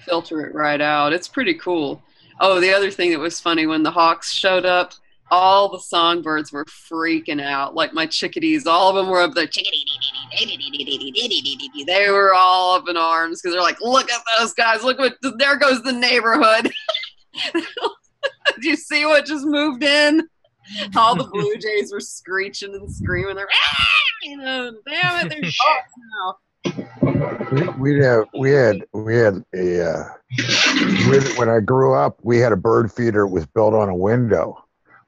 filter it right out. It's pretty cool. Oh, the other thing that was funny, when the hawks showed up, all the songbirds were freaking out. Like my chickadees, all of them were up there. They were all up in arms because they're like, look at those guys. There goes the neighborhood. Did you see what just moved in? All the blue jays were screeching and screaming. They're, damn it, there's hawks now. When I grew up, we had a bird feeder. It was built on a window,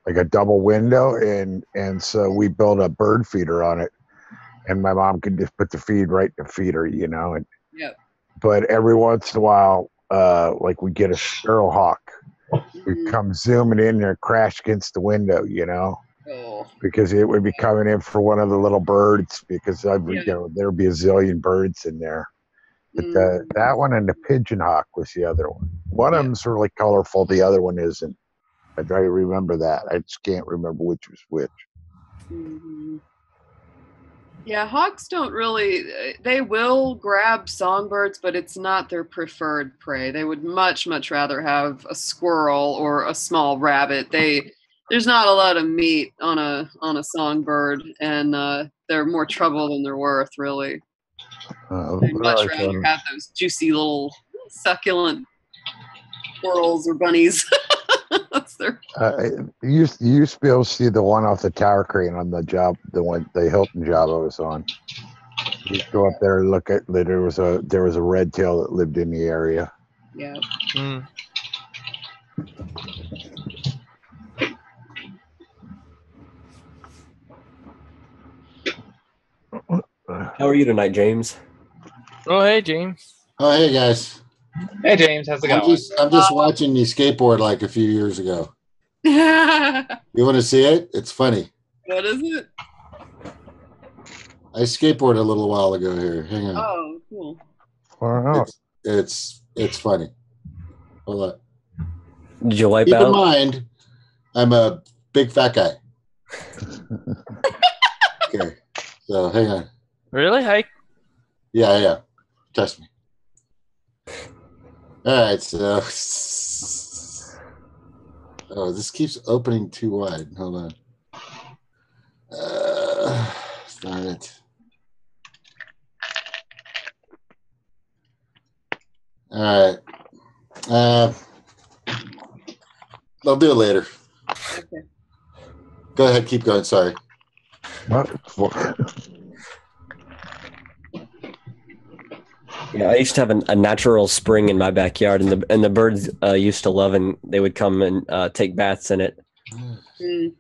like a double window, and so we built a bird feeder on it, and my mom could just put the feed right in the feeder, and but every once in a while, like we get a sparrowhawk. We'd come zooming in there, crash against the window, because it would be coming in for one of the little birds, because there'd be a zillion birds in there. But that one and the pigeon hawk was the other one. One of them's really colorful, the other one isn't. I try to remember that. I just can't remember which was which. Mm-hmm. Yeah, hawks don't really. They will grab songbirds, but it's not their preferred prey. They would much, much rather have a squirrel or a small rabbit. There's not a lot of meat on a songbird, and they're more trouble than they're worth, really. They'd much rather have those juicy little succulent squirrels or bunnies. That's their. You used to be able to see the one off the tower crane on the job, the Hilton job I was on. You go up there and look at. There was a red tail that lived in the area. Yeah. Mm. How are you tonight, James? Oh, hey, James. Oh, hey guys. Hey, James. How's it I'm going? just watching you skateboard like a few years ago. What You want to see it? It's funny. is it? I skateboarded a little while ago here. Hang on. Oh, cool. Wow. It's funny. Hold on. Did you wipe Keep in out? mind, I'm a big fat guy. Okay. So hang on. Really? Hi. Yeah. Trust me. All right. So. Oh, this keeps opening too wide. Hold on. Darn it. All right. I'll do it later. Okay. Go ahead. Keep going. Sorry. Yeah, I used to have a natural spring in my backyard, and the birds used to love, and they would come and take baths in it. Mm.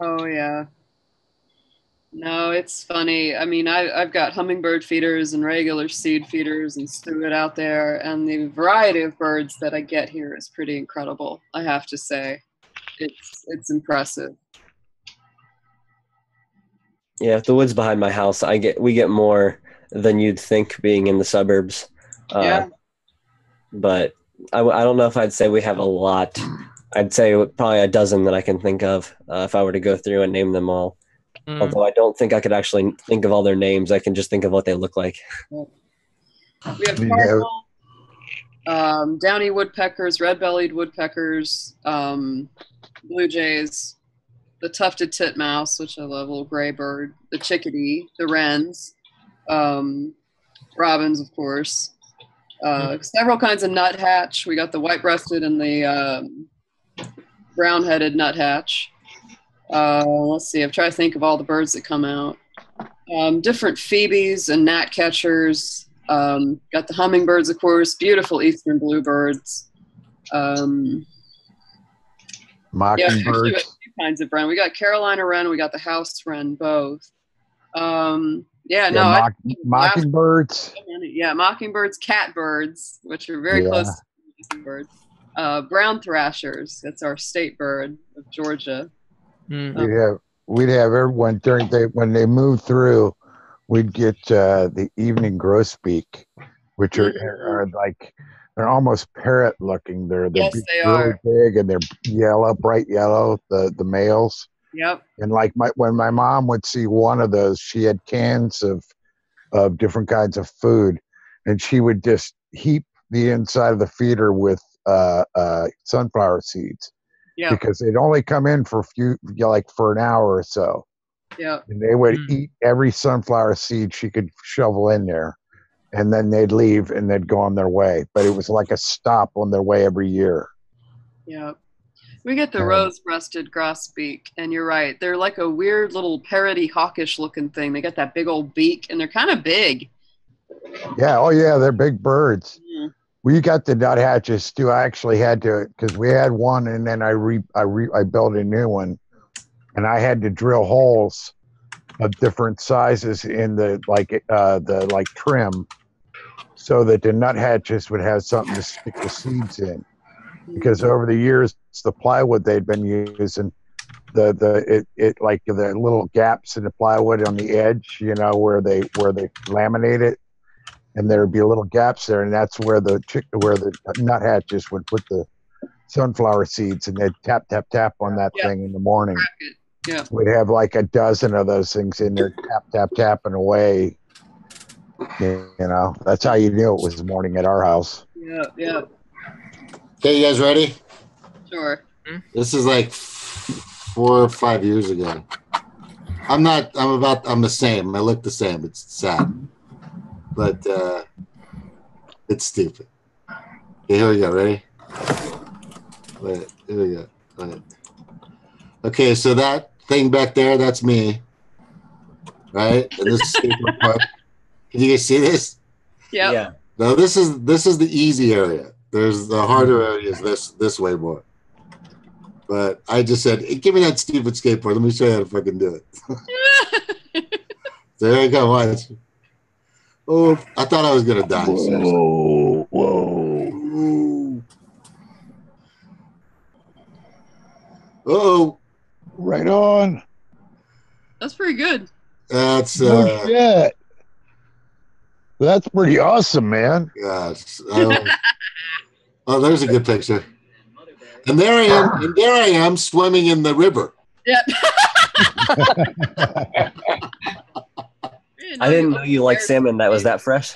Oh yeah. No, it's funny. I mean, I've got hummingbird feeders and regular seed feeders and suet out there, and the variety of birds that I get here is pretty incredible. I have to say, it's impressive. Yeah, the woods behind my house, we get more than you'd think being in the suburbs. Yeah. But I don't know if I'd say we have a lot. I'd say probably a dozen that I can think of if I were to go through and name them all. Mm. Although I don't think I could actually think of all their names. I can just think of what they look like. We have cardinal, downy woodpeckers, red-bellied woodpeckers, blue jays, the tufted titmouse, which I love, little gray bird, the chickadee, the wrens, robins, of course, several kinds of nuthatch. We got the white-breasted and the brown-headed nuthatch. Let's see, I'm trying to think of all the birds that come out. Different phoebes and gnatcatchers. Got the hummingbirds, of course, beautiful eastern bluebirds. Mockingbirds. Yeah, two kinds of wren. We got Carolina wren, we got the house wren, both. Mockingbirds. Yeah, mockingbirds, catbirds, which are very close to mockingbirds. Brown thrashers, that's our state bird of Georgia. We'd have everyone when they moved through, we'd get the evening grosbeak, which are like they're almost parrot looking. They're Yes, they really are. big and they're yellow, bright yellow. The males. Yep. And like when my mom would see one of those, she had cans of different kinds of food, and she would just heap the inside of the feeder with sunflower seeds. Yeah. Because they'd only come in for for an hour or so. Yeah. And they would eat every sunflower seed she could shovel in there. And then they'd leave and they'd go on their way. But it was like a stop on their way every year. Yeah. We get the rose-breasted grosbeak, and you're right. They're like a weird little parroty, hawkish looking thing. They got that big old beak, and they're kind of big. Yeah. Oh, yeah. They're big birds. Mm. We got the nuthatches too. I actually had to, because we had one, and then I built a new one, and I had to drill holes of different sizes in the trim, so that the nuthatches would have something to stick the seeds in. Because over the years, the plywood they'd been using, the little gaps in the plywood on the edge, where they laminate it. And there'd be little gaps there, and that's where the nuthatches would put the sunflower seeds, and they'd tap on that thing in the morning. Yeah. We'd have like a dozen of those things in there, tapping away. You know, that's how you knew it was morning at our house. Yeah. Yeah. Okay, you guys ready? Sure. This is like 4 or 5 years ago. I'm the same. I look the same. It's sad. But it's stupid. Okay, here we go. Ready? Wait, here we go. Wait. Okay, so that thing back there, that's me. Right? And this is skateboard park. Can you guys see this? Yep. Yeah. No, this is the easy area. There's the harder areas this way more. But I just said, hey, give me that stupid skateboard. Let me show you how to fucking do it. There you go. Watch. Oh, I thought I was gonna die. Whoa, whoa. Oh, right on. That's pretty good. That's no shit. That's pretty awesome, man. Gosh. Oh, there's a good picture. And there I am swimming in the river. Yep. I didn't know you like salmon that was that fresh.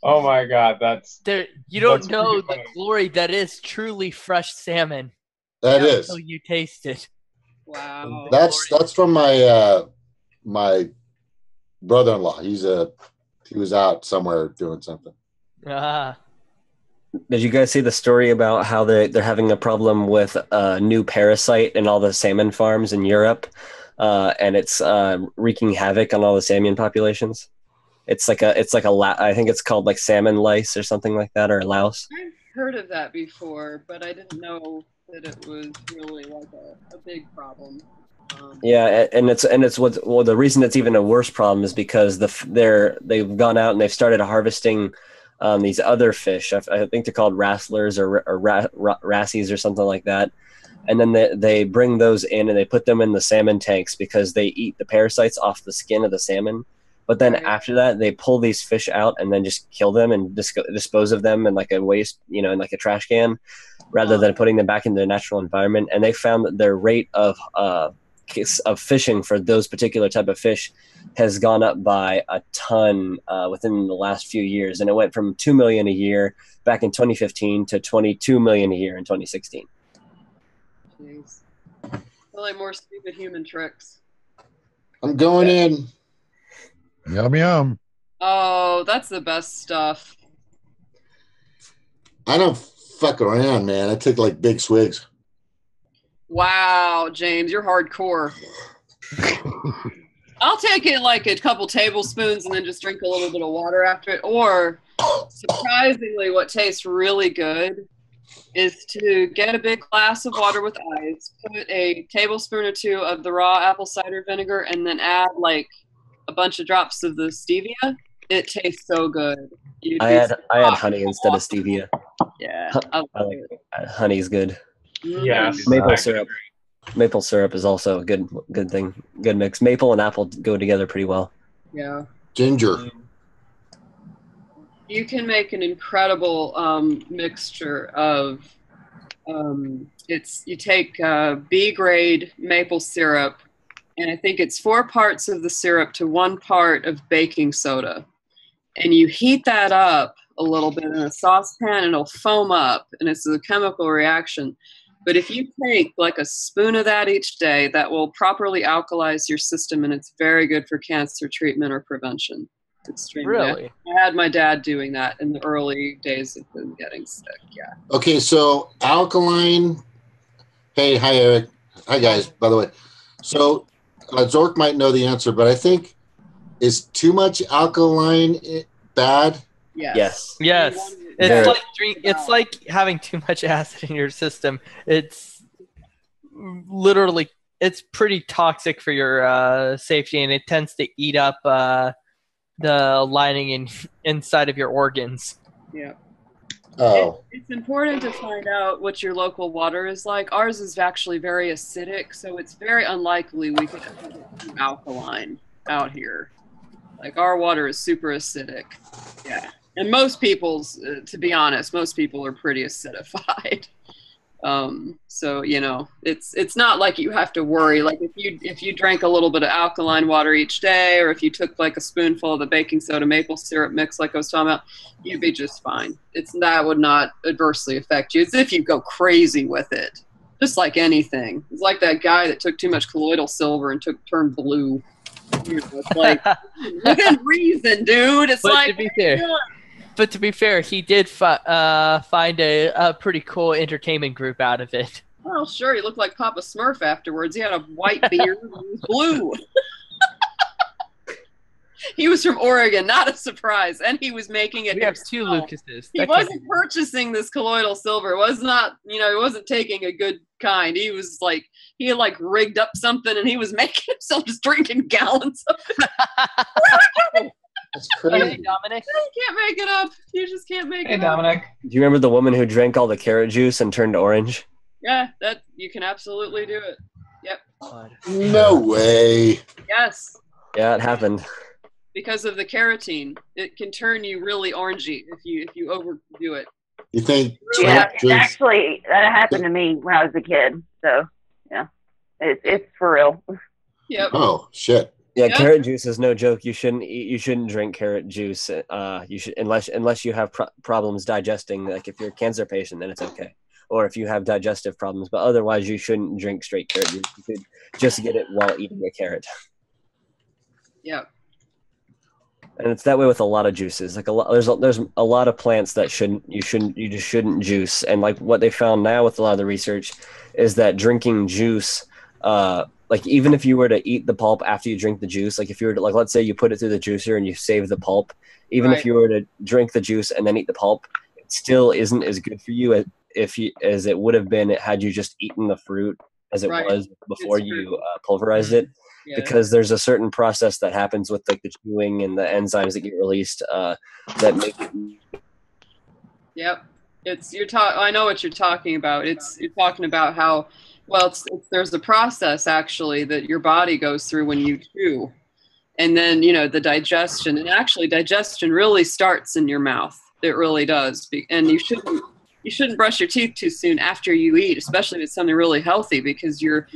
Oh my God, that's There, you don't that's know pretty the funny. glory that is truly fresh salmon That is. until you taste it. Wow. That's from my my brother-in-law. He was out somewhere doing something. Ah, Did you guys see the story about how they're having a problem with a new parasite in all the salmon farms in Europe, and it's wreaking havoc on all the salmon populations? It's like a I think it's called like salmon lice or something like that, or louse. I've heard of that before, but I didn't know that it was really like a big problem. Yeah, and it's what the reason it's even a worse problem is because they've gone out and they've started harvesting these other fish. I think they're called wrastlers or wrassies or something like that. And then they bring those in and they put them in the salmon tanks because they eat the parasites off the skin of the salmon. But then after that, they pull these fish out and then just kill them and dispose of them in like a waste, in like a trash can, rather than putting them back in their natural environment. And they found that their rate of fishing for those particular type of fish has gone up by a ton within the last few years, and it went from 2 million a year back in 2015 to 22 million a year in 2016. Jeez. Probably more stupid human tricks. I'm going in. Yum yum. Oh, that's the best stuff. I don't fuck around, man. I took like big swigs. Wow, James, you're hardcore. I'll take it like a couple tablespoons and then just drink a little bit of water after it. Or, surprisingly, what tastes really good is to get a big glass of water with ice, put a tablespoon or two of the raw apple cider vinegar, and then add like a bunch of drops of the stevia. It tastes so good. I had honey instead of stevia. Yeah, I like honey's good. Yes. Maple syrup is also a good thing. Good mix. Maple and apple go together pretty well. Yeah. Ginger. You can make an incredible mixture of you take B grade maple syrup, and I think it's 4 parts of the syrup to 1 part of baking soda, and you heat that up a little bit in a saucepan and it'll foam up, and it's a chemical reaction. But if you take like a spoon of that each day, that will properly alkalize your system, and it's very good for cancer treatment or prevention. Extremely. Really? I had my dad doing that in the early days of him getting sick. Yeah. Okay, so alkaline. Hey, hi Eric. Hi guys. By the way, so Zork might know the answer, but I think is too much alkaline bad? Yes. Yes. It's like having too much acid in your system. It's literally pretty toxic for your safety, and it tends to eat up the lining inside of your organs. Yeah. Oh. It's important to find out what your local water is like. Ours is actually very acidic, so it's very unlikely we could ever get too alkaline out here. Like, our water is super acidic. Yeah. And most people's, to be honest, most people are pretty acidified. So it's not like you have to worry. Like if you drank a little bit of alkaline water each day, or if you took like a spoonful of the baking soda maple syrup mix, like I was talking about, you'd be just fine. That would not adversely affect you. It's if you go crazy with it, just like anything. It's like that guy that took too much colloidal silver and turned blue. It's like within reason, dude. It's But like to be fair, But to be fair, he did find a pretty cool entertainment group out of it. well, sure, he looked like Papa Smurf afterwards. He had a white beard and he was blue. He was from Oregon, not a surprise, and he was making it. We have two Lucases. He wasn't purchasing this colloidal silver. It was not, he wasn't taking a good kind. He was like, he had like rigged up something, and he was making himself just drinking gallons of it. That's crazy. Hey, Dominic. You can't make it up. You just can't make it Hey, Dominic. Do you remember the woman who drank all the carrot juice and turned orange? Yeah, that you can absolutely do it. Yep. No way. Yes. Yeah, it happened. Because of the carotene, it can turn you really orangey if you overdo it. You think? Yeah, drinks- actually, that happened to me when I was a kid. So, yeah, it's for real. Yep. Oh shit. Yeah, Yeah. carrot juice is no joke. You shouldn't drink carrot juice. You should unless you have problems digesting. Like if you're a cancer patient, then it's okay. Or if you have digestive problems, but otherwise you shouldn't drink straight carrot juice. You should just get it while eating a carrot. Yep. And it's that way with a lot of juices. Like there's a lot of plants that you just shouldn't juice. And like what they found now with a lot of the research is that drinking juice, like even if you were to eat the pulp after you drink the juice, like if you were to, like let's say you put it through the juicer and you save the pulp, even if you were to drink the juice and then eat the pulp, it still isn't as good for you as it would have been had you just eaten the fruit as it was before you pulverized it. Yeah. Because there's a certain process that happens with like the chewing and the enzymes that get released that make it. Yep. I know what you're talking about. You're talking about how, well, there's a process actually that your body goes through when you chew, and then the digestion, and actually digestion really starts in your mouth. It really does, and you shouldn't brush your teeth too soon after you eat, especially if it's something really healthy, because your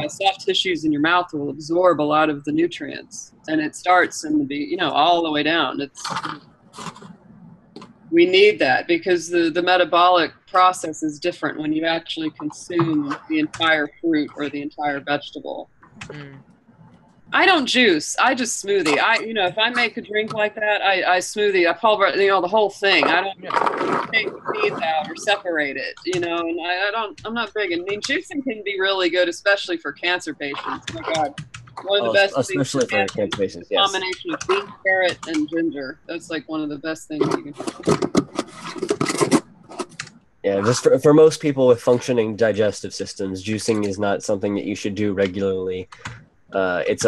soft tissues in your mouth will absorb a lot of the nutrients, and it starts in all the way down. We need that because the metabolic process is different when you actually consume the entire fruit or the entire vegetable. I don't juice. I just smoothie. If I make a drink like that, I smoothie. I pulverize, the whole thing. I don't take the seeds out or separate it, and I'm not big. I mean, juicing can be really good, especially for cancer patients. Oh my God. One of the best especially for cancer patients, yes. Combination of beet, carrot, and ginger. That's like one of the best things you can do. Yeah, just for most people with functioning digestive systems, juicing is not something that you should do regularly. It's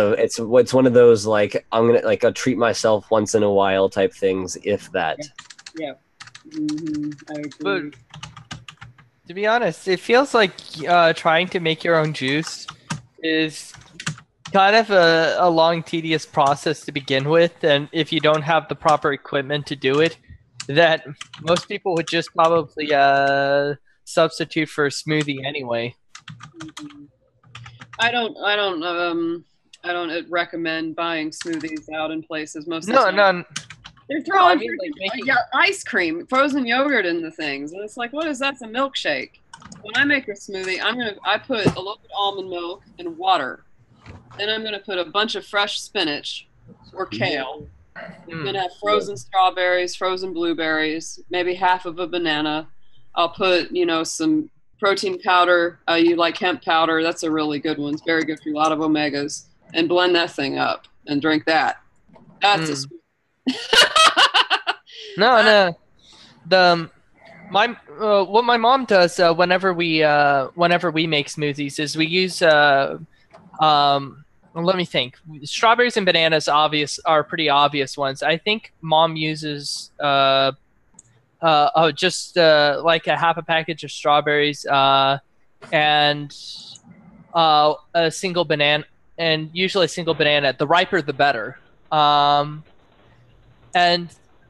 one of those like I'll treat myself once in a while type things, if that. Yeah. I agree. But to be honest, it feels like trying to make your own juice is kind of a long, tedious process to begin with, and if you don't have the proper equipment to do it, that most people would just probably substitute for a smoothie anyway. I don't recommend buying smoothies out in places. Most of the time. No. They're throwing making ice cream, frozen yogurt in the things, and it's like, what is that? It's a milkshake. When I make a smoothie, I put a little bit of almond milk and water. Then I'm gonna put a bunch of fresh spinach or kale. I'm gonna have frozen strawberries, frozen blueberries, maybe half of a banana. I'll put some protein powder. You like hemp powder? That's a really good one. It's very good for you. A lot of omegas. And blend that thing up and drink that. That's a No. What my mom does whenever we make smoothies is we use let me think. Strawberries and bananas are pretty obvious ones. I think mom uses just like a half a package of strawberries and a single banana, and usually a single banana. The riper, the better. And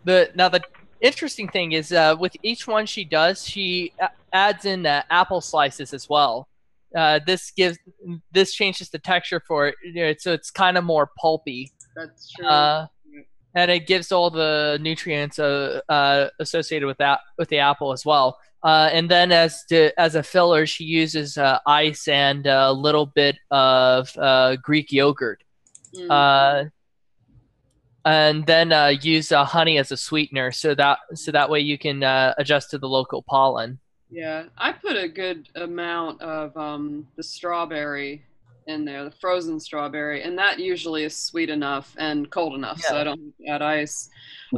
the interesting thing is with each one she does, she adds in apple slices as well. This changes the texture for it, so it's kind of more pulpy. That's true. And it gives all the nutrients associated with the apple as well. And then as a filler, she uses ice and a little bit of Greek yogurt. And then use honey as a sweetener, so that way you can adjust to the local pollen. Yeah, I put a good amount of the strawberry in there, the frozen strawberry, and that usually is sweet enough and cold enough, so I don't have to add ice.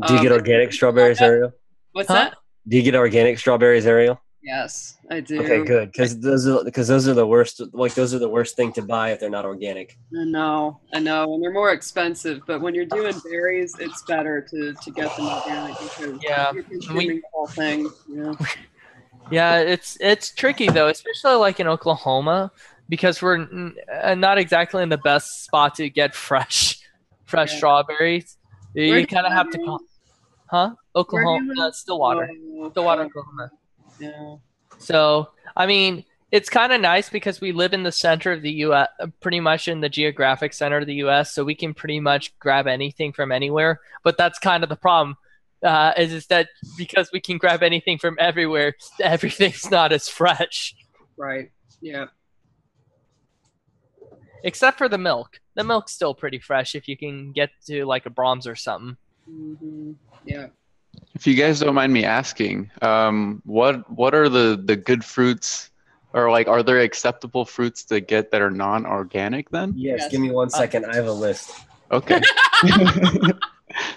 Do you get organic strawberries, Ariel? What's that? Do you get organic strawberries, Ariel? Yes, I do. Okay, good, because those are the worst. Like those are the worst thing to buy if they're not organic. I know, and they're more expensive. But when you're doing berries, it's better to get them organic because you're consuming the whole thing. Yeah. Yeah, it's tricky though, especially like in Oklahoma, because we're not exactly in the best spot to get fresh strawberries. You kind of have to Oklahoma, Stillwater, Oklahoma. Yeah. So, I mean, it's kind of nice because we live in the center of the U.S., pretty much in the geographic center of the U.S., so we can pretty much grab anything from anywhere. But that's kind of the problem, is that because we can grab anything from everywhere, everything's not as fresh. Right. Yeah. Except for the milk. The milk's still pretty fresh if you can get to like a Brahms or something. Mm-hmm. Yeah. If you guys don't mind me asking, what are the good fruits, or like, are there acceptable fruits to get that are non-organic then? Yes. Give me 1 second. I have a list. Okay.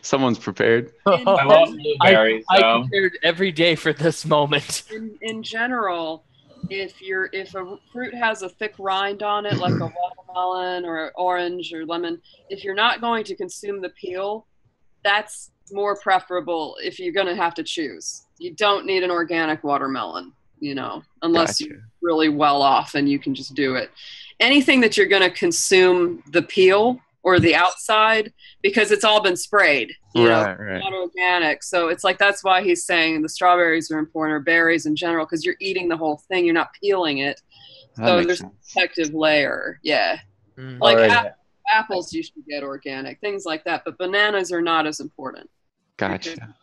Someone's prepared. I love blueberries. I prepared every day for this moment. In general, if a fruit has a thick rind on it, like a watermelon or orange or lemon, if you're not going to consume the peel, that's more preferable if you're going to have to choose. You don't need an organic watermelon, unless you're really well off and you can just do it. Anything that you're going to consume the peel or the outside, because it's all been sprayed, right. Not organic. So it's like, that's why he's saying the strawberries are important, or berries in general, because you're eating the whole thing. You're not peeling it. So there's a protective layer. Yeah. Like apples you should get organic, things like that. But bananas are not as important. Gotcha.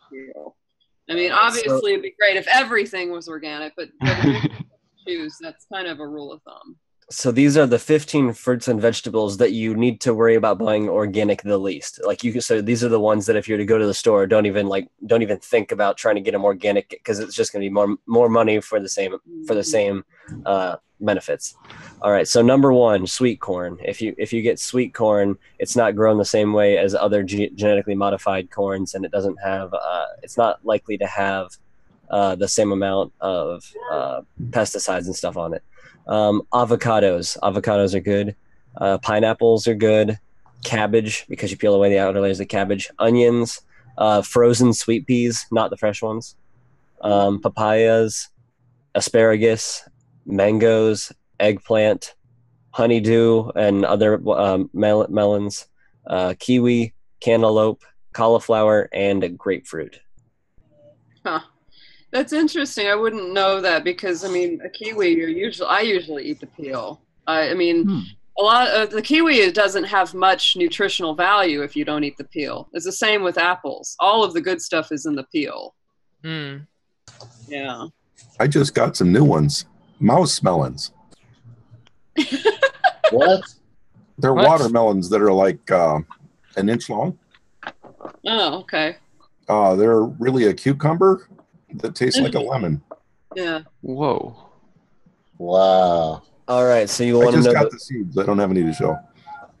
I mean, obviously it'd be great if everything was organic, but if you choose, that's kind of a rule of thumb. So these are the 15 fruits and vegetables that you need to worry about buying organic the least. So these are the ones that if you're to go to the store, don't even think about trying to get them organic, because it's just going to be more money for the same benefits. All right. So number 1, sweet corn. If you get sweet corn, it's not grown the same way as other genetically modified corns, and it doesn't have. It's not likely to have the same amount of pesticides and stuff on it. Avocados are good. Pineapples are good. Cabbage, because you peel away the outer layers of cabbage. Onions, frozen sweet peas, not the fresh ones. Papayas, asparagus, mangoes, eggplant, honeydew, and other melons, kiwi, cantaloupe, cauliflower, and grapefruit. Huh. That's interesting. I wouldn't know that, because I mean, a kiwi, I usually eat the peel. A lot of the kiwi doesn't have much nutritional value if you don't eat the peel. It's the same with apples. All of the good stuff is in the peel. Yeah. I just got some new ones. Mouse melons. What? They're watermelons that are like an inch long. Oh, okay. They're really a cucumber that tastes like a lemon. Yeah. Whoa. Wow. All right. So you want to know? I just got the seeds. I don't have any to show.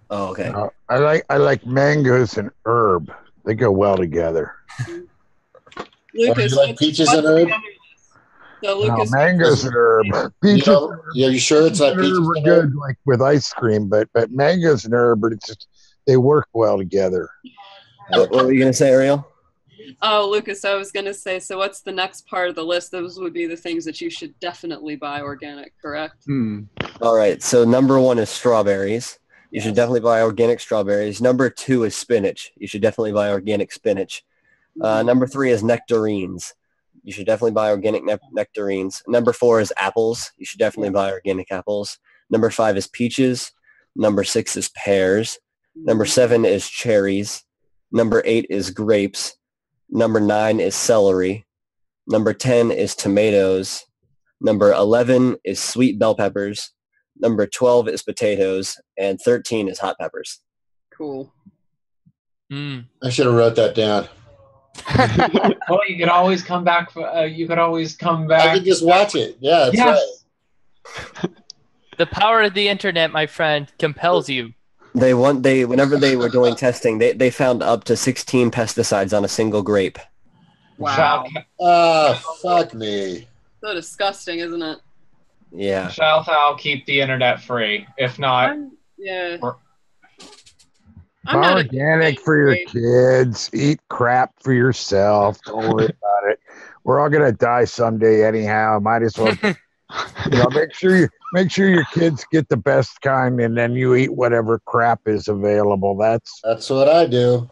Oh, okay. I like mangoes and herb. They go well together. Lucas, you like peaches and herb? So Lucas, mangoes and herb. Peaches, you sure it's not peaches and good, like with ice cream, but mangoes and herb, they work well together. What were you gonna say, Ariel? Oh, Lucas, I was going to say, so what's the next part of the list? Those would be the things that you should definitely buy organic, correct? All right. So number 1 is strawberries. You should definitely buy organic strawberries. Number 2 is spinach. You should definitely buy organic spinach. Number 3 is nectarines. You should definitely buy organic nectarines. Number 4 is apples. You should definitely buy organic apples. Number 5 is peaches. Number 6 is pears. Number 7 is cherries. Number 8 is grapes. Number 9 is celery. Number 10 is tomatoes. Number 11 is sweet bell peppers. Number 12 is potatoes. And 13 is hot peppers. Cool. I should have wrote that down. Well, you could always come back. You could always come back. I could just watch it. Yeah, that's right. The power of the internet, my friend, compels you. Whenever they were doing testing, they found up to 16 pesticides on a single grape. Wow. Fuck me. So disgusting, isn't it? Yeah. Shall thou keep the internet free? If not, Yeah. Buy organic for your kids. Eat crap for yourself. Don't worry about it. We're all gonna die someday anyhow. Might as well, make sure your kids get the best kind, and then you eat whatever crap is available. That's what I do.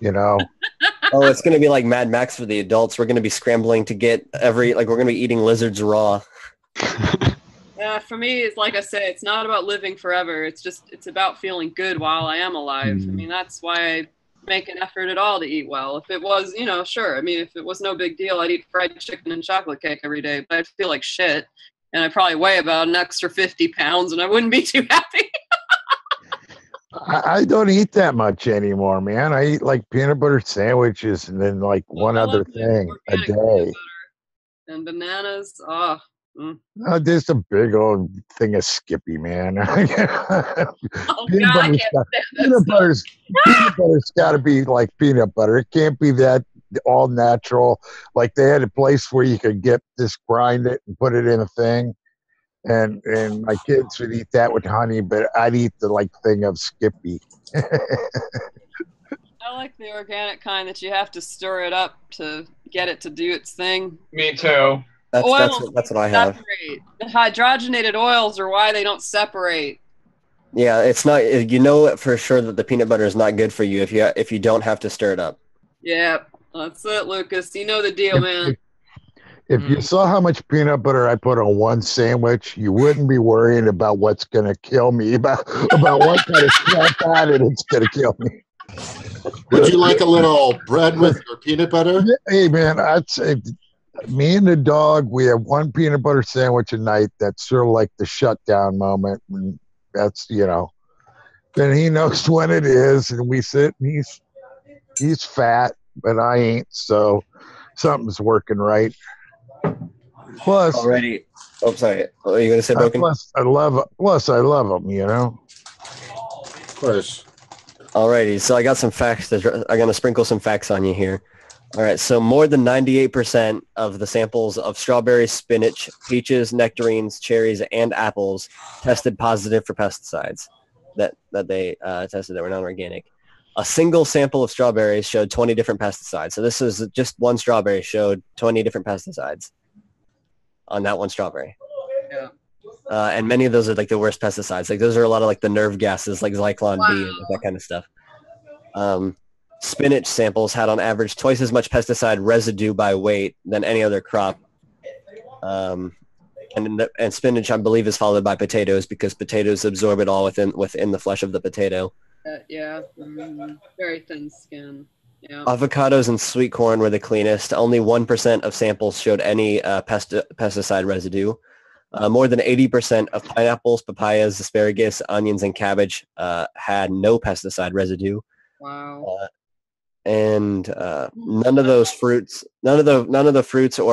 Oh, it's gonna be like Mad Max for the adults. We're gonna be scrambling to get we're gonna be eating lizards raw. Yeah, for me, it's like I say, it's not about living forever. It's about feeling good while I am alive. I mean, that's why I make an effort at all to eat well. If it was, sure. I mean, if it was no big deal, I'd eat fried chicken and chocolate cake every day, but I'd feel like shit. And I'd probably weigh about an extra 50 pounds and I wouldn't be too happy. I don't eat that much anymore, man. I eat like peanut butter sandwiches and then like one other thing a day. And bananas. Oh. There's a big old thing of Skippy, man. Peanut butter's got to be like peanut butter. It can't be that all natural. Like they had a place where you could grind it and put it in a thing, and my kids would eat that with honey, but I'd eat the thing of Skippy. I like the organic kind that you have to stir it up to get it to do its thing. Me too. That's what I have. Separate. The hydrogenated oils are why they don't separate. Yeah, it's not. You know for sure that the peanut butter is not good for you if you don't have to stir it up. Yeah, that's it, Lucas. You know the deal, man. If you saw how much peanut butter I put on one sandwich, you wouldn't be worrying about what's going to kill me, about what kind of crap added it's going to kill me. Would you like a little bread with your peanut butter? Hey, man, I'd say me and the dog, we have one peanut butter sandwich a night. That's sort of like the shutdown moment. And that's, then he knows when it is. And we sit and he's fat, but I ain't. So something's working right. Plus. Already. Oh, sorry. What are you going to say, Broken? Plus, I love him, Of course. Alrighty. So I got some facts. I'm going to sprinkle some facts on you here. All right, so more than 98% of the samples of strawberries, spinach, peaches, nectarines, cherries, and apples tested positive for pesticides that they tested that were non-organic. A single sample of strawberries showed 20 different pesticides. So this is just one strawberry showed 20 different pesticides on that one strawberry. Yeah. And many of those are like the worst pesticides. Like those are a lot of like the nerve gases like Zyklon B and that kind of stuff. Spinach samples had on average twice as much pesticide residue by weight than any other crop. And spinach, I believe, is followed by potatoes because potatoes absorb it all within the flesh of the potato. Yeah, very thin skin. Yeah. Avocados and sweet corn were the cleanest. Only 1% of samples showed any pesticide residue. More than 80% of pineapples, papayas, asparagus, onions, and cabbage had no pesticide residue. Wow. And none of the fruits or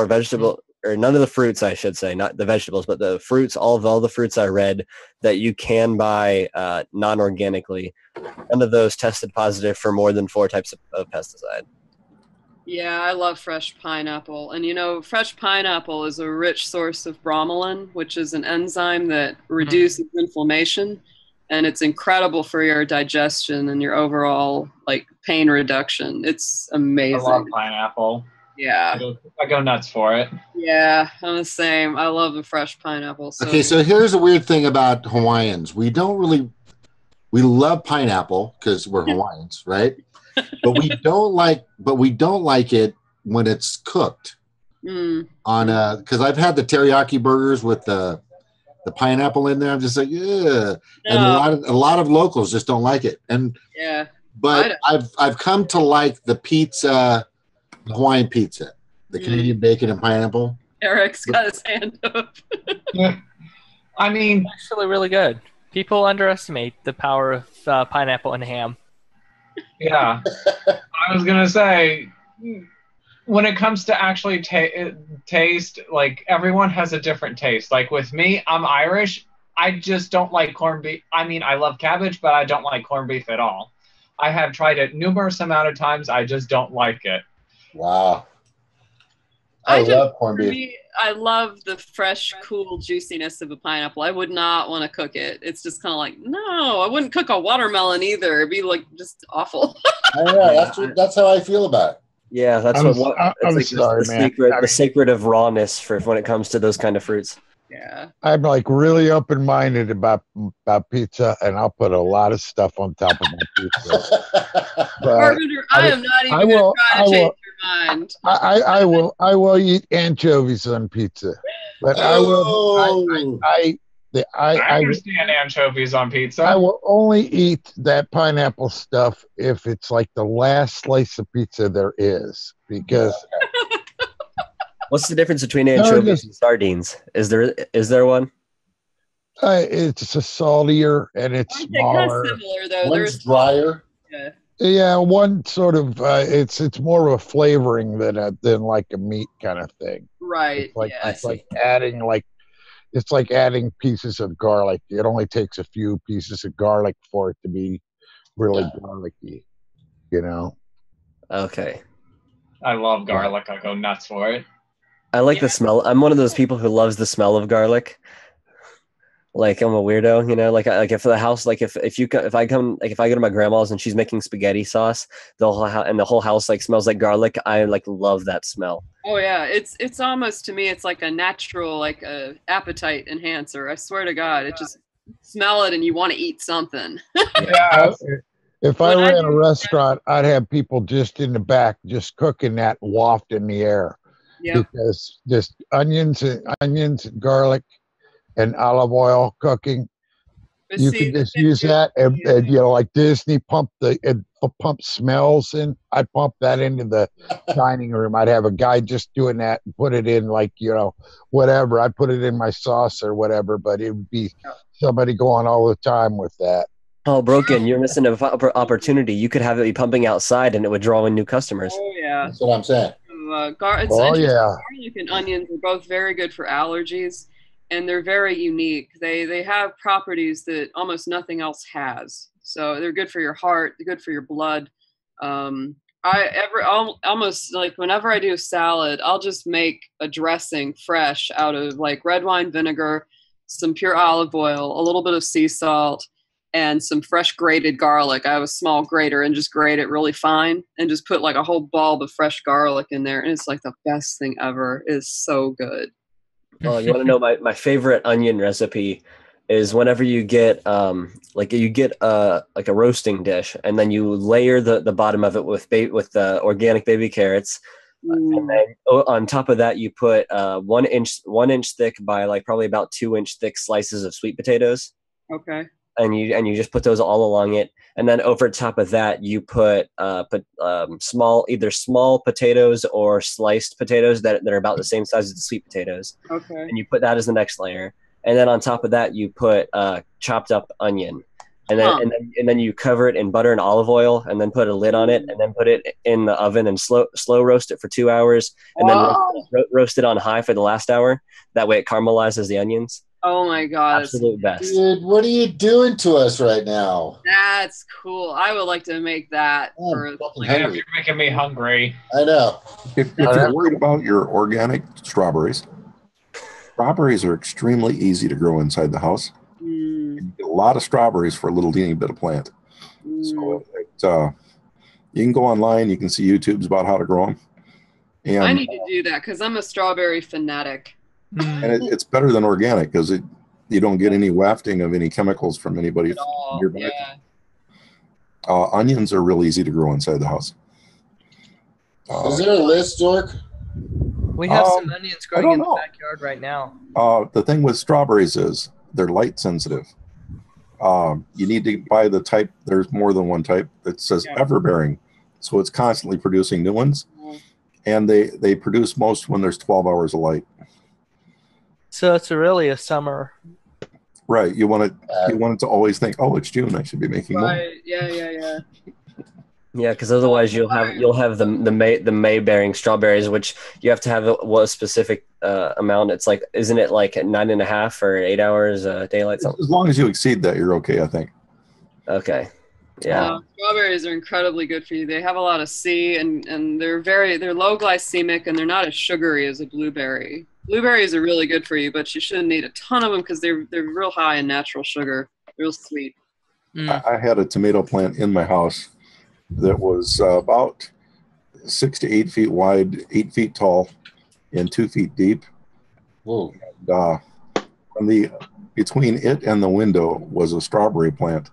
vegetable, or none of the fruits, I should say, not the vegetables, but the fruits, all the fruits I read that you can buy non-organically, none of those tested positive for more than 4 types of pesticide. Yeah, I love fresh pineapple. And fresh pineapple is a rich source of bromelain, which is an enzyme that reduces inflammation. And it's incredible for your digestion and your overall pain reduction. It's amazing. I love pineapple. Yeah. I go nuts for it. Yeah, I'm the same. I love the fresh pineapple. Okay, so here's a weird thing about Hawaiians. We love pineapple because we're Hawaiians, right? But we don't like it when it's cooked. on because I've had the teriyaki burgers with the pineapple in there. I'm just like, yeah, and a lot of locals just don't like it. And but I've come to like the pizza, the Hawaiian pizza, the Canadian bacon and pineapple. Eric's got his hand up. I mean, actually really good. People underestimate the power of pineapple and ham. Yeah, I was gonna say, when it comes to actually taste, like everyone has a different taste. Like with me, I'm Irish. I just don't like corned beef. I mean, I love cabbage, but I don't like corned beef at all. I have tried it numerous amount of times. I just don't like it. Wow. I love corned beef. I love the fresh, cool juiciness of a pineapple. I would not want to cook it. It's just kind of like, no, I wouldn't cook a watermelon either. It'd be like just awful. I know. That's how I feel about it. Yeah, that's I'm like sorry, man. The secret of rawness for when it comes to those kind of fruits. Yeah. I'm like really open-minded about pizza, and I'll put a lot of stuff on top of my pizza. Carpenter, I am not even going to try to change your mind. I will eat anchovies on pizza, but I understand anchovies on pizza. I will only eat that pineapple stuff if it's like the last slice of pizza there is, because. What's the difference between anchovies and sardines? Is there one? It's a saltier and it's smaller. Kind of similar, though. One's drier. Yeah, one sort of. It's more of a flavoring than like a meat kind of thing. Right. It's like adding pieces of garlic. It only takes a few pieces of garlic for it to be really garlicky. You know. Okay. I love garlic. I go nuts for it. I like the smell. I'm one of those people who loves the smell of garlic. Like I'm a weirdo, you know. Like if the house, like if I go to my grandma's and she's making spaghetti sauce, the whole house like smells like garlic. I like love that smell. Oh yeah, it's almost, to me, it's like a natural, like a appetite enhancer. I swear to God, it just smell it and you want to eat something. Yeah. If I ran a restaurant, I'd have people just in the back just cooking that waft in the air. Yeah. Because just onions and garlic and olive oil cooking. You can just use that and you know, like Disney pump smells in. I'd pump that into the dining room. I'd have a guy just doing that and put it in, like, you know, whatever. I'd put it in my sauce or whatever, but it would be somebody going all the time with that. Oh, Broken, you're missing an opportunity. You could have it be pumping outside and it would draw in new customers. Oh yeah. That's what I'm saying. Garlic and onions are both very good for allergies, and they're very unique. They have properties that almost nothing else has. So they're good for your heart, they're good for your blood. Almost like whenever I do a salad, I'll just make a dressing fresh out of like red wine vinegar, some pure olive oil, a little bit of sea salt, and some fresh grated garlic. I have a small grater and just grate it really fine and just put like a whole bulb of fresh garlic in there. And it's like the best thing ever. It is so good. Well, you want to know my favorite onion recipe is whenever you get a roasting dish and then you layer the bottom of it with the organic baby carrots. And then on top of that, you put 1 inch thick by like probably about 2 inch thick slices of sweet potatoes. Okay. And you just put those all along it, and then over top of that you put either small potatoes or sliced potatoes that are about the same size as the sweet potatoes. Okay. And you put that as the next layer, and then on top of that you put chopped up onion, and then you cover it in butter and olive oil, and then put a lid on it, and then put it in the oven and slow roast it for 2 hours, and then roast it on high for the last hour. That way it caramelizes the onions. Oh my God. Absolute best. Dude, what are you doing to us right now? That's cool. I would like to make that. You're making me hungry. I know. If you're worried about your organic strawberries are extremely easy to grow inside the house. You get a lot of strawberries for a little teeny bit of plant. So you can go online, you can see YouTubes about how to grow them. And I need to do that because I'm a strawberry fanatic. And it's better than organic because you don't get any wafting of any chemicals from anybody nearby. Yeah. Onions are real easy to grow inside the house. Is there a list, Zork? We have some onions I growing don't in the know. backyard right now. The thing with strawberries is they're light sensitive. You need to buy the type. There's more than one type that says everbearing, so it's constantly producing new ones, and they produce most when there's 12 hours of light. So it's really a summer. Right. You want it to always think, oh, it's June. I should be making more. Right. Yeah. Yeah, because otherwise you'll have the May bearing strawberries, which you have to have a specific amount. It's like, isn't it like 9.5 or 8 hours daylight? Something? As long as you exceed that, you're okay, I think. Okay. Yeah. Strawberries are incredibly good for you. They have a lot of C, and they're low glycemic, and they're not as sugary as a blueberry. Blueberries are really good for you, but you shouldn't eat a ton of them because they're real high in natural sugar, real sweet. I had a tomato plant in my house that was about 6 to 8 feet wide, 8 feet tall, and 2 feet deep. Whoa! And between it and the window was a strawberry plant,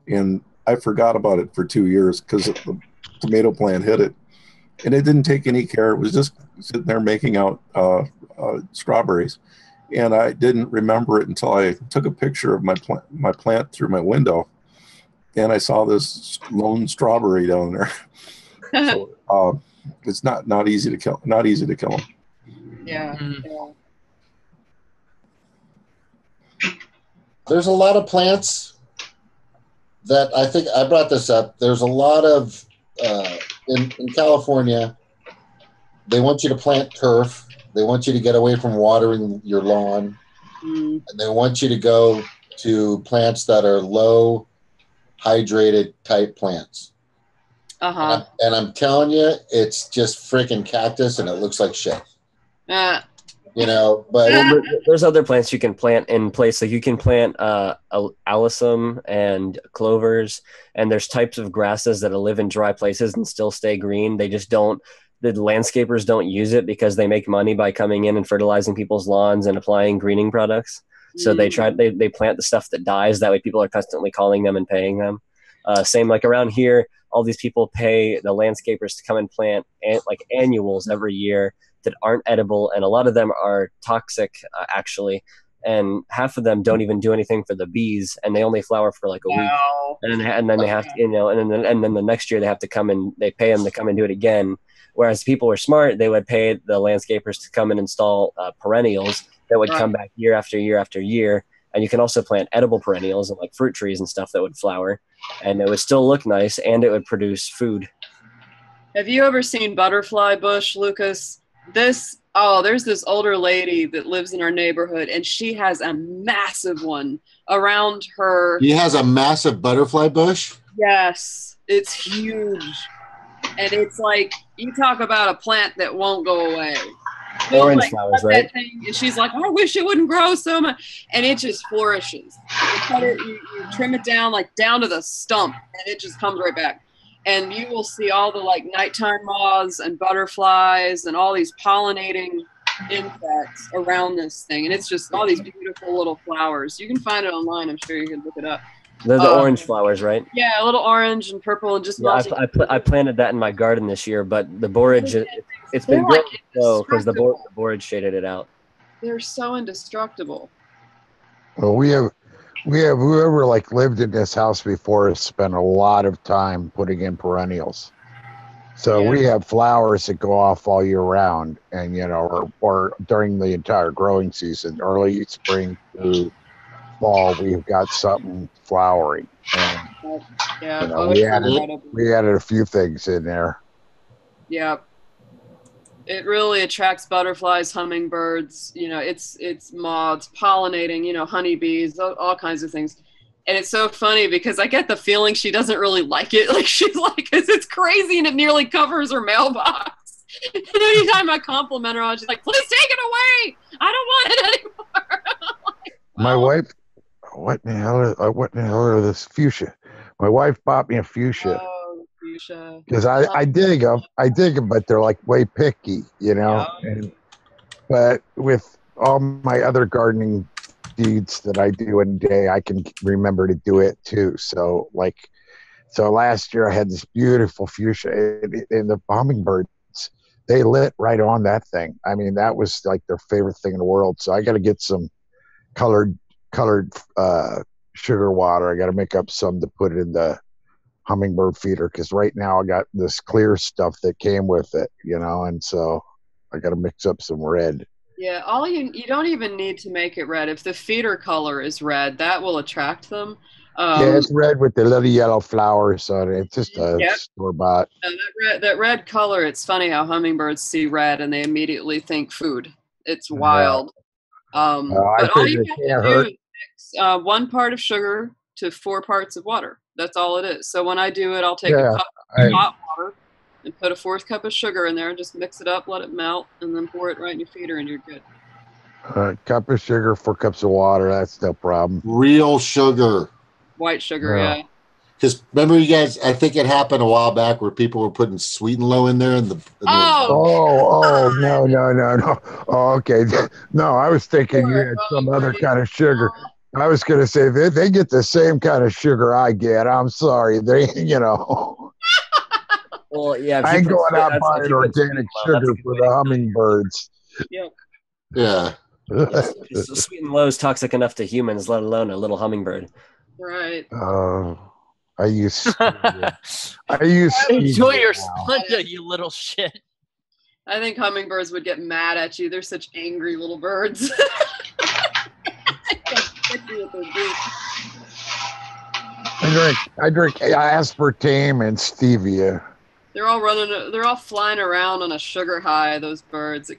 and I forgot about it for 2 years because the tomato plant hit it, and it didn't take any care. It was just sitting there making out strawberries, and I didn't remember it until I took a picture of my plant through my window, and I saw this lone strawberry down there. So it's not easy to kill. Not easy to kill them. Yeah. There's a lot of plants that I think I brought this up. There's a lot of in California. They want you to plant turf. They want you to get away from watering your lawn, and they want you to go to plants that are low hydrated type plants. And I'm telling you, it's just freaking cactus, and it looks like shit. You know, but there's other plants you can plant in place. Like you can plant alyssum and clovers, and there's types of grasses that live in dry places and still stay green. They just don't. The landscapers don't use it because they make money by coming in and fertilizing people's lawns and applying greening products. So they plant the stuff that dies. That way people are constantly calling them and paying them. Same like around here, all these people pay the landscapers to come and plant like annuals every year that aren't edible. And a lot of them are toxic actually. And half of them don't even do anything for the bees, and they only flower for like a week. And then they have to, and then the next year they have to come and they pay them to come and do it again. Whereas people were smart, they would pay the landscapers to come and install perennials that would come back year after year after year. And you can also plant edible perennials and like fruit trees and stuff that would flower, and it would still look nice, and it would produce food. Have you ever seen butterfly bush, Lucas? There's this older lady that lives in our neighborhood, and she has a massive one around her. He has a massive butterfly bush? Yes, it's huge. And it's like, you talk about a plant that won't go away. Orange flowers, right? And she's like, I wish it wouldn't grow so much. And it just flourishes. You trim it down, like down to the stump, and it just comes right back. And you will see all the like nighttime moths and butterflies and all these pollinating insects around this thing. And it's just all these beautiful little flowers. You can find it online. I'm sure you can look it up. They're the orange flowers, right? Yeah, a little orange and purple and just. Yeah, I planted that in my garden this year, but the borage, it's been growing slow because the borage shaded it out. They're so indestructible. Well, we have whoever like lived in this house before has spent a lot of time putting in perennials. So we have flowers that go off all year round, and or during the entire growing season, early spring through fall, we've got something flowering. And, we added a few things in there. Yeah. It really attracts butterflies, hummingbirds, it's moths, pollinating, honeybees, all kinds of things. And it's so funny because I get the feeling she doesn't really like it. Like she's like, because it's crazy and it nearly covers her mailbox. And anytime I compliment her, she's like, please take it away. I don't want it anymore. My wife, what in the hell are this fuchsia? My wife bought me a fuchsia. Oh, fuchsia. Because I dig them, but they're like way picky, Yeah. But with all my other gardening deeds that I do in a day, I can remember to do it too. So last year I had this beautiful fuchsia, and the hummingbirds, they lit right on that thing. I mean, that was like their favorite thing in the world. So I got to get some colored sugar water. I got to make up some to put in the hummingbird feeder, because right now I got this clear stuff that came with it, and so I got to mix up some red. Yeah, you don't even need to make it red. If the feeder color is red, that will attract them. Yeah, it's red with the little yellow flowers on it. It's just a store bought. That red color, it's funny how hummingbirds see red and they immediately think food. It's wild. But all you have to do is mix 1 part of sugar to 4 parts of water. That's all it is. So when I do it, I'll take a cup of hot water and put a 1/4 cup of sugar in there and just mix it up, let it melt, and then pour it right in your feeder and you're good. A cup of sugar, 4 cups of water. That's no problem. Real sugar. White sugar, yeah. Because remember, you guys, I think it happened a while back where people were putting sweet and low in there. No. Oh, okay. No, I was thinking you had some other kind of sugar. I was going to say they get the same kind of sugar I get. I'm sorry. Well, yeah. I ain't going out buying organic sugar for the hummingbirds. Yep. Yeah. Sweet and low is toxic enough to humans, let alone a little hummingbird. Right. I use enjoy your Splenda, you little shit. I think hummingbirds would get mad at you. They're such angry little birds. I drink aspartame and stevia. They're all flying around on a sugar high, those birds.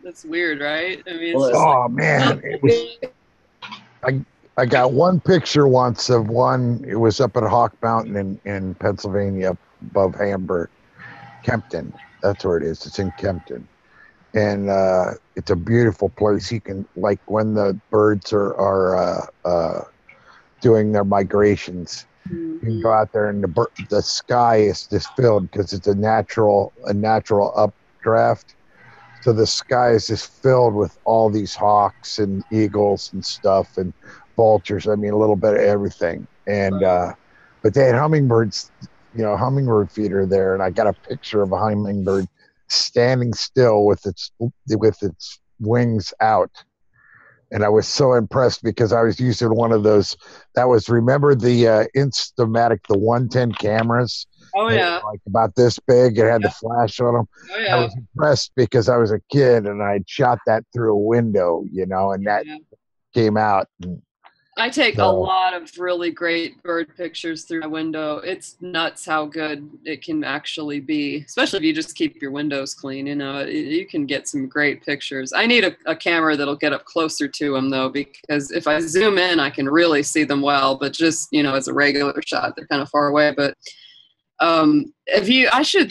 That's weird, right? I mean, man. I got one picture once of one. It was up at Hawk Mountain in Pennsylvania, above Hamburg, Kempton. That's where it is. It's in Kempton, and it's a beautiful place. You can, like, when the birds are doing their migrations, you can go out there and the sky is just filled, because it's a natural updraft. So the sky is just filled with all these hawks and eagles and stuff and vultures. I mean, a little bit of everything. And but they had hummingbirds, hummingbird feeder there, and I got a picture of a hummingbird standing still with its wings out. And I was so impressed, because I was using one of those. Remember the Instamatic, the 110 cameras? Oh, yeah. Like about this big. It had the flash on them. Oh, yeah. I was impressed because I was a kid and I shot that through a window, and that came out. I take a lot of really great bird pictures through my window. It's nuts how good it can actually be, especially if you just keep your windows clean. You can get some great pictures. I need a camera that'll get up closer to them, though, because if I zoom in, I can really see them well. But just, as a regular shot, they're kind of far away. But I should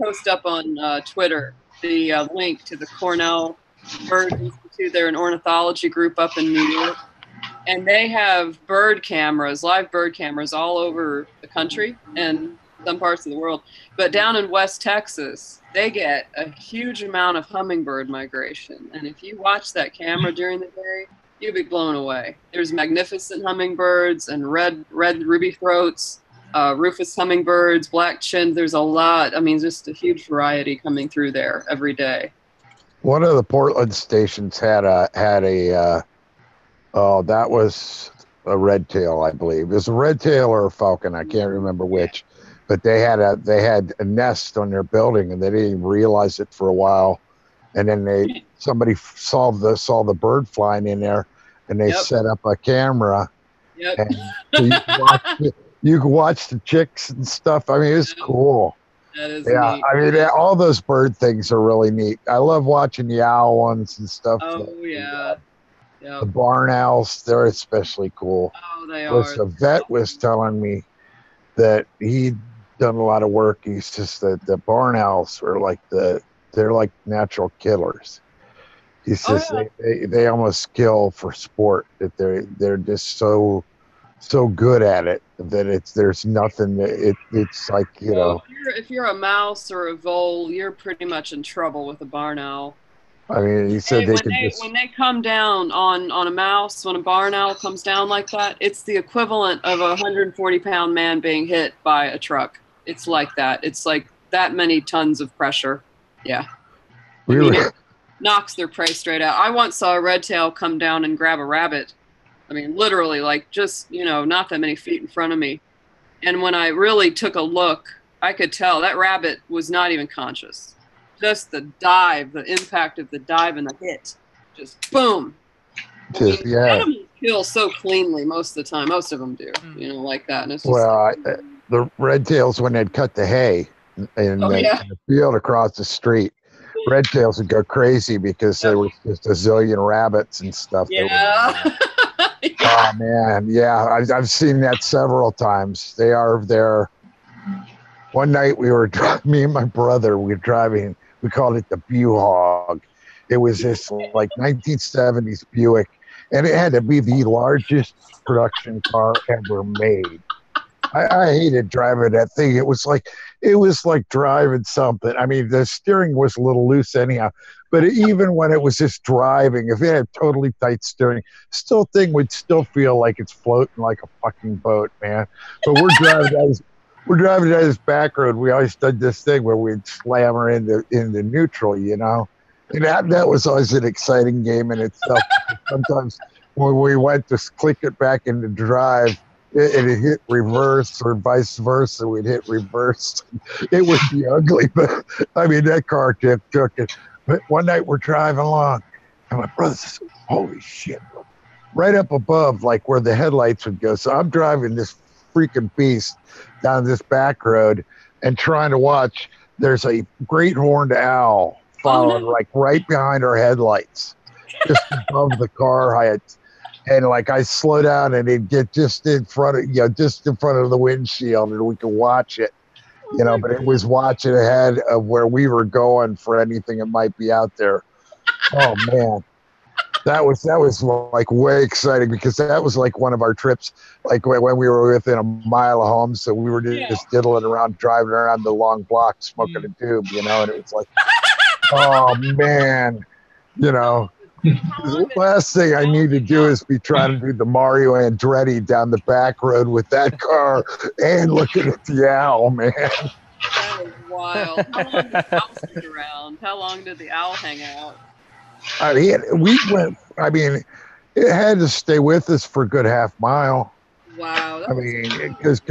post up on Twitter the link to the Cornell Bird Institute. They're an ornithology group up in New York. And they have live bird cameras all over the country and some parts of the world. But down in West Texas, they get a huge amount of hummingbird migration. And if you watch that camera during the day, you'll be blown away. There's magnificent hummingbirds and red ruby throats, rufous hummingbirds, black chin. There's a lot. I mean, just a huge variety coming through there every day. One of the Portland stations had a that was a red tail, I believe. It was a red tail or a falcon. I can't remember which, but they had a nest on their building, and they didn't even realize it for a while. And then somebody saw the bird flying in there, and they set up a camera. Yep. And so you can watch the chicks and stuff. I mean, it's cool. That is neat. I mean, all those bird things are really neat. I love watching the owl ones and stuff. Oh, yeah. Yep. The barn owls, they're especially cool. Oh, they are. The vet was telling me that he'd done a lot of work. He's just that the barn owls are they're like natural killers. He says they almost kill for sport. That they're just so good at it that there's nothing. It's like If you're a mouse or a vole, you're pretty much in trouble with a barn owl. I mean, he said when they come down on a mouse, when a barn owl comes down like that, it's the equivalent of a 140-pound man being hit by a truck. It's like that. It's like that many tons of pressure. Yeah. We I mean, were, it knocks their prey straight out. I once saw a red tail come down and grab a rabbit. I mean, literally, like just, not that many feet in front of me. And when I really took a look, I could tell that rabbit was not even conscious. Just the dive, the impact of the dive and the hit. Just boom. just, yeah. Animals kill so cleanly most of the time. Most of them do, like that. And it's just Well, the red tails, when they'd cut the hay in the field across the street, red tails would go crazy because there was just a zillion rabbits and stuff. Yeah. Oh man, yeah, I've seen that several times. They are there. One night me and my brother, we were driving. We called it the Bew Hog. It was this like 1970s Buick, and it had to be the largest production car ever made. I hated driving that thing. It was like driving something. I mean, the steering was a little loose anyhow, but even when it was just driving, if it had totally tight steering, thing would still feel like it's floating like a fucking boat, man. But we're driving down this back road. We always did this thing where we'd slam her into neutral, and that was always an exciting game in itself. Sometimes when we went to click it back into drive, it hit reverse or vice versa. We'd hit reverse. It would be ugly, but I mean, that car took it. But one night we're driving along, and my brother says, holy shit, right up above, like where the headlights would go. So I'm driving this freaking beast down this back road and trying to watch. There's a great horned owl following like right behind our headlights, just above the car height. And like I slow down and it'd get just in front of the windshield and we could watch it, but it was watching ahead of where we were going for anything that might be out there. Oh man. That was like way exciting because that was like one of our trips, like when we were within a mile of home. So we were just diddling around, driving around the long block, smoking a tube, and it was like, oh man, the last thing I need to do is be trying to do the Mario Andretti down the back road with that car and looking at the owl, man. That was wild. How long did the owl stick around? How long did the owl hang out? It had to stay with us for a good half mile. Wow. Because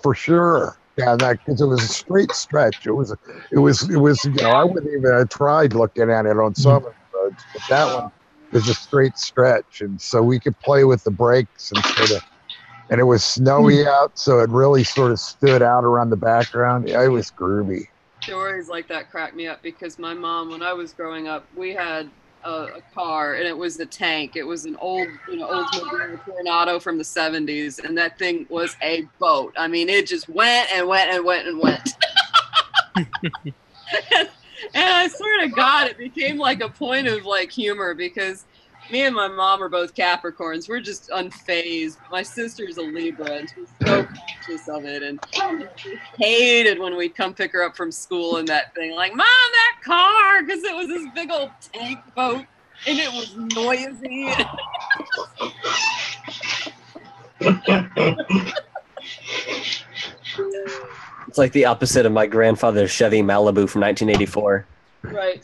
for sure. Yeah, because it was a straight stretch. It was. I wouldn't even have tried looking at it on some of the roads, but that one was a straight stretch, and so we could play with the brakes and it was snowy out, so it really sort of stood out around the background. Yeah, it was groovy. Stories like that crack me up because my mom, when I was growing up, we had a car and it was a tank. It was an old Oldsmobile Coronado from the 70s, and that thing was a boat. I mean, it just went and went and went and went. and I swear to God, it became like a point of like humor because me and my mom are both Capricorns. We're just unfazed. My sister's a Libra, and she's so conscious of it. And she hated when we'd come pick her up from school in that thing. Like, Mom, that car! Because it was this big old tank boat, and it was noisy. It's like the opposite of my grandfather's Chevy Malibu from 1984. Right.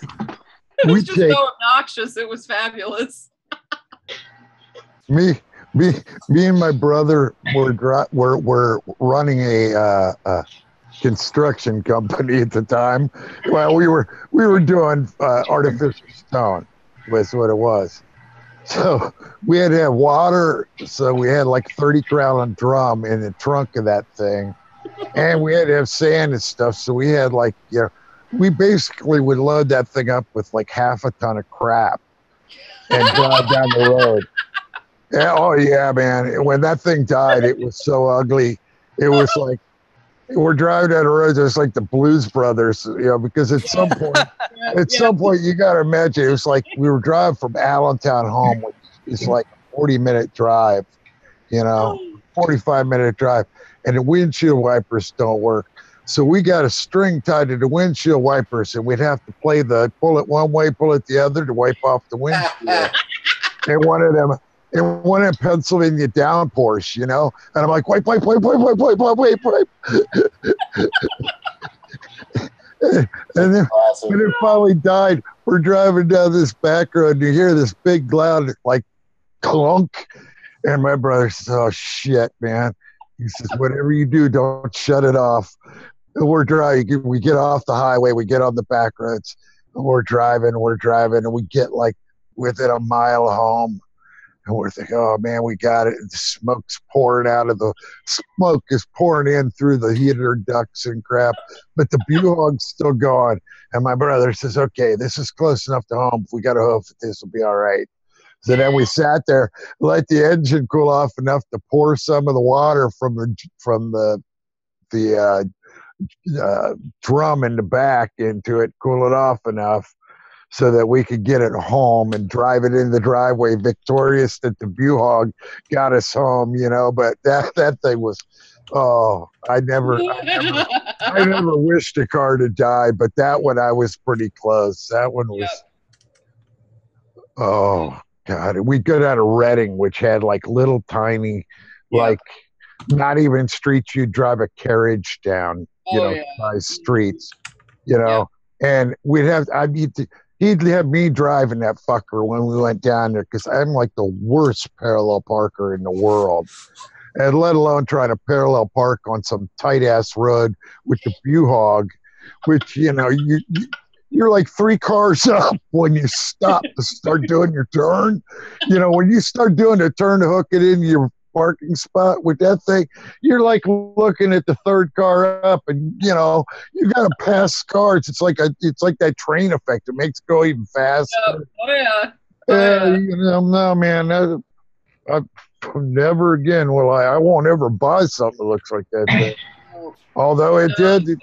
It was just so obnoxious. It was fabulous. Me and my brother were running a construction company at the time. Well, we were doing artificial stone, was what it was. So we had to have water. So we had like 30 gallon drum in the trunk of that thing, and we had to have sand and stuff. So we had like we basically would load that thing up with like half a ton of crap and drive down the road. Yeah, oh yeah, man. When that thing died, it was so ugly. It was like we're driving down the road, it's like the Blues Brothers, because at some point you gotta imagine it was like we were driving from Allentown home, which is like a 40-minute drive, 45-minute drive, and the windshield wipers don't work. So we got a string tied to the windshield wipers, and we'd have to pull it one way, pull it the other to wipe off the windshield. And one of them Pennsylvania downpours, and I'm like, wipe. And then when it finally died, we're driving down this back road and you hear this big loud like clunk. And my brother says, "Oh shit, man." He says, "Whatever you do, don't shut it off." And we're driving. We get off the highway. We get on the back roads. And we're driving, and we get like within a mile of home. And we're thinking, "Oh man, we got it." And the smoke's pouring out of the smoke is pouring in through the heater ducts and crap, but the Buhog's still going. And my brother says, "Okay, this is close enough to home. If we got to hoof it, this will be all right." So then we sat there, let the engine cool off enough to pour some of the water from the drum in the back into it, cool it off enough so that we could get it home and drive it in the driveway, victorious that the Buhog got us home, you know. But that thing was, oh, I never wished a car to die, but that one I was pretty close. That one was, oh God. We go down to Reading, which had like little tiny, like not even streets you'd drive a carriage down, by streets, and he'd have me driving that fucker when we went down there because I'm like the worst parallel parker in the world, and let alone trying to parallel park on some tight ass road with the Buhog, which you're like 3 cars up when you stop to start doing your turn. When you start doing the turn to hook it into your parking spot with that thing, you're like looking at the 3rd car up, and you got to pass cars. It's like that train effect. It makes it go even faster. No, man, I never again will I won't ever buy something that looks like that thing. Although it did, those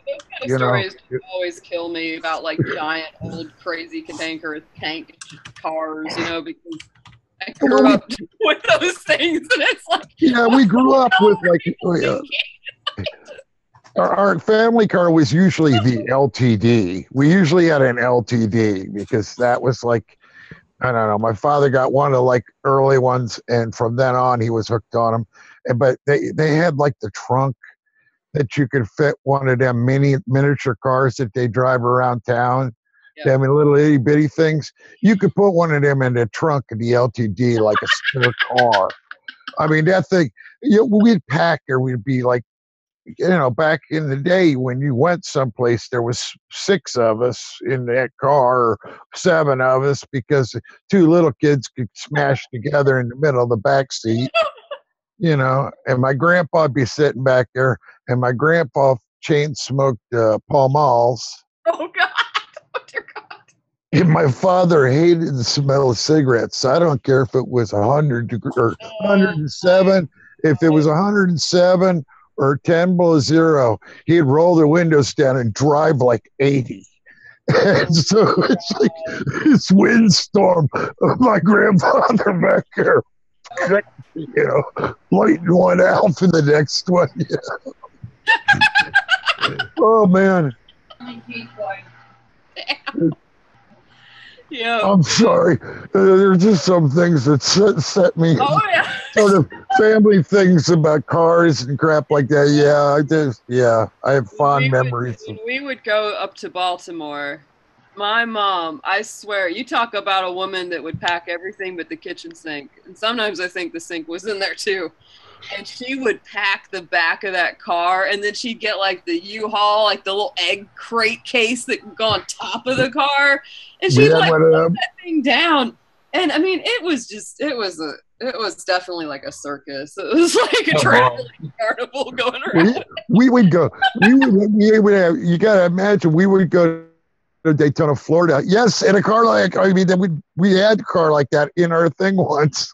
kind of stories always kill me about like giant old crazy cantankerous tank cars, because I grew up with those things, and it's like we grew up with like our family car was usually the LTD. We usually had an LTD because that was like, I don't know. My father got one of the like early ones, and from then on he was hooked on them. But they had like the trunk that you could fit one of them miniature cars that they drive around town. Them little itty bitty things. You could put one of them in the trunk of the LTD like a spare car. I mean, that thing, we'd pack there. We'd be like, back in the day when you went someplace, there was 6 of us in that car, or 7 of us, because 2 little kids could smash together in the middle of the back seat. And my grandpa would be sitting back there, and my grandpa chain smoked Pall Malls. Oh God! Oh dear God! And my father hated the smell of cigarettes. So I don't care if it was 100 or 107. If it was 107 or 10 below 0, he'd roll the windows down and drive like 80. And so it's like this windstorm of my grandfather back there. Lighting one out for the next one. Oh man. I'm sorry. There's just some things that set me. Sort of family things about cars and crap like that. I have fond memories. When we would go up to Baltimore, my mom, I swear, you talk about a woman that would pack everything but the kitchen sink. And sometimes I think the sink was in there too. And she would pack the back of that car, and then she'd get like the U-Haul, like the little egg crate case that would go on top of the car. And she'd like put that thing down. And I mean, it was definitely like a circus. It was like a traveling carnival going around. We would go, you got to imagine, we would go to Daytona, Florida. Yes, in a car we had a car like that in our thing once.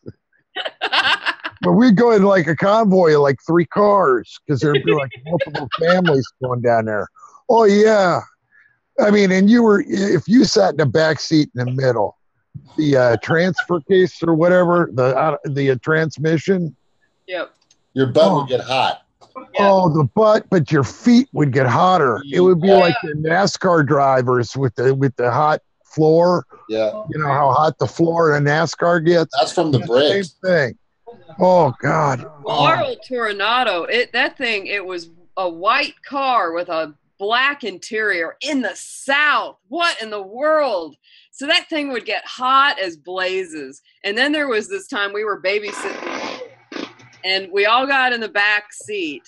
But we'd go in like a convoy of like 3 cars because there'd be like multiple families going down there. Oh yeah. I mean, and if you sat in the back seat in the middle, the transfer case or whatever, the transmission. Yep. Your butt would get hot. Oh, the butt, but your feet would get hotter. It would be like the NASCAR drivers with the hot floor. Yeah. You know how hot the floor in a NASCAR gets? That's from the brakes. Same thing. Oh God. Our old Toronado, it was a white car with a black interior in the South. What in the world? So that thing would get hot as blazes. And then there was this time we were babysitting, and we all got in the back seat,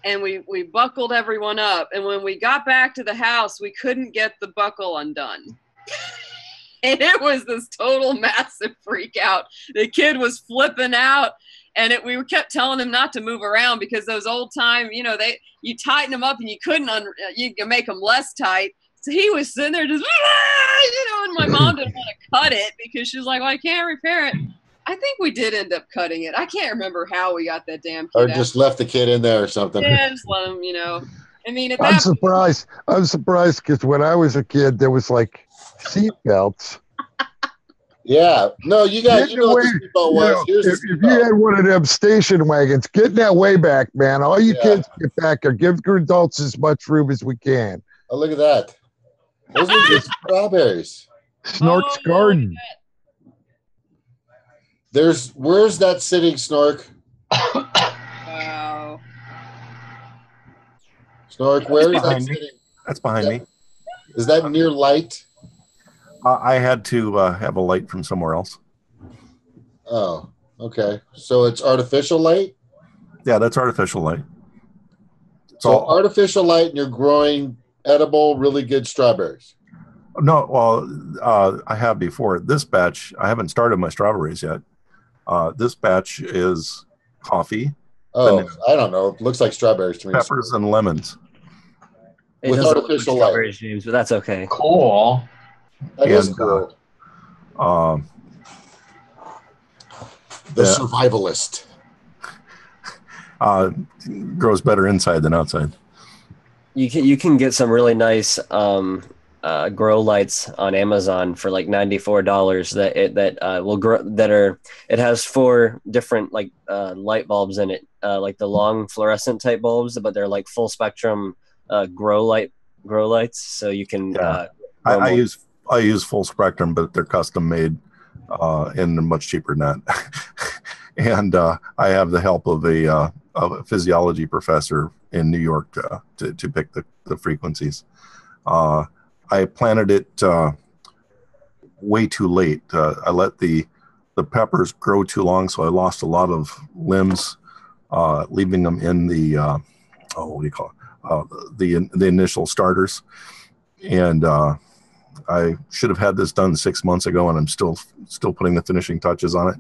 and we buckled everyone up. And when we got back to the house, we couldn't get the buckle undone. And it was this total massive freak out. The kid was flipping out, and we kept telling him not to move around because those old time, you you tighten them up and you couldn't, you can make them less tight. So he was sitting there just, and my mom didn't want to cut it because she was like, well, I can't repair it. I think we did end up cutting it. I can't remember how we got that damn kid Or out. just left the kid in there or something. Yeah, just let him, I mean, at I'm that surprised. I'm surprised because when I was a kid, there was like seat belts. Yeah. No, you know what the seatbelt was. If you had one of them station wagons, get in that way back, man. All you kids get back there. Give your adults as much room as we can. Oh, look at that. Those are just strawberries. Snork's garden. Where's that sitting, Snork? Wow. Snork, where is that sitting? That's behind me. Is that near light? I had to have a light from somewhere else. Oh, okay. So it's artificial light? Yeah, that's artificial light. So artificial light, and you're growing edible, really good strawberries. No, well, I have before. This batch, I haven't started my strawberries yet. This batch is coffee. Oh, I don't know. It looks like strawberries to me. Peppers and lemons. With artificial light. Strawberries, James, but that's okay. Cool. That is cool. The survivalist. Grows better inside than outside. You can get some really nice grow lights on Amazon for like $94 that will grow it has 4 different light bulbs in it, like the long fluorescent type bulbs, but they're like full spectrum grow lights, so you can I use full spectrum, but they're custom made and they're much cheaper than that. And I have the help of a physiology professor in New York to pick the frequencies. I planted it way too late. I let the peppers grow too long, so I lost a lot of limbs, leaving them in the what do you call it? The initial starters. And I should have had this done 6 months ago, and I'm still putting the finishing touches on it.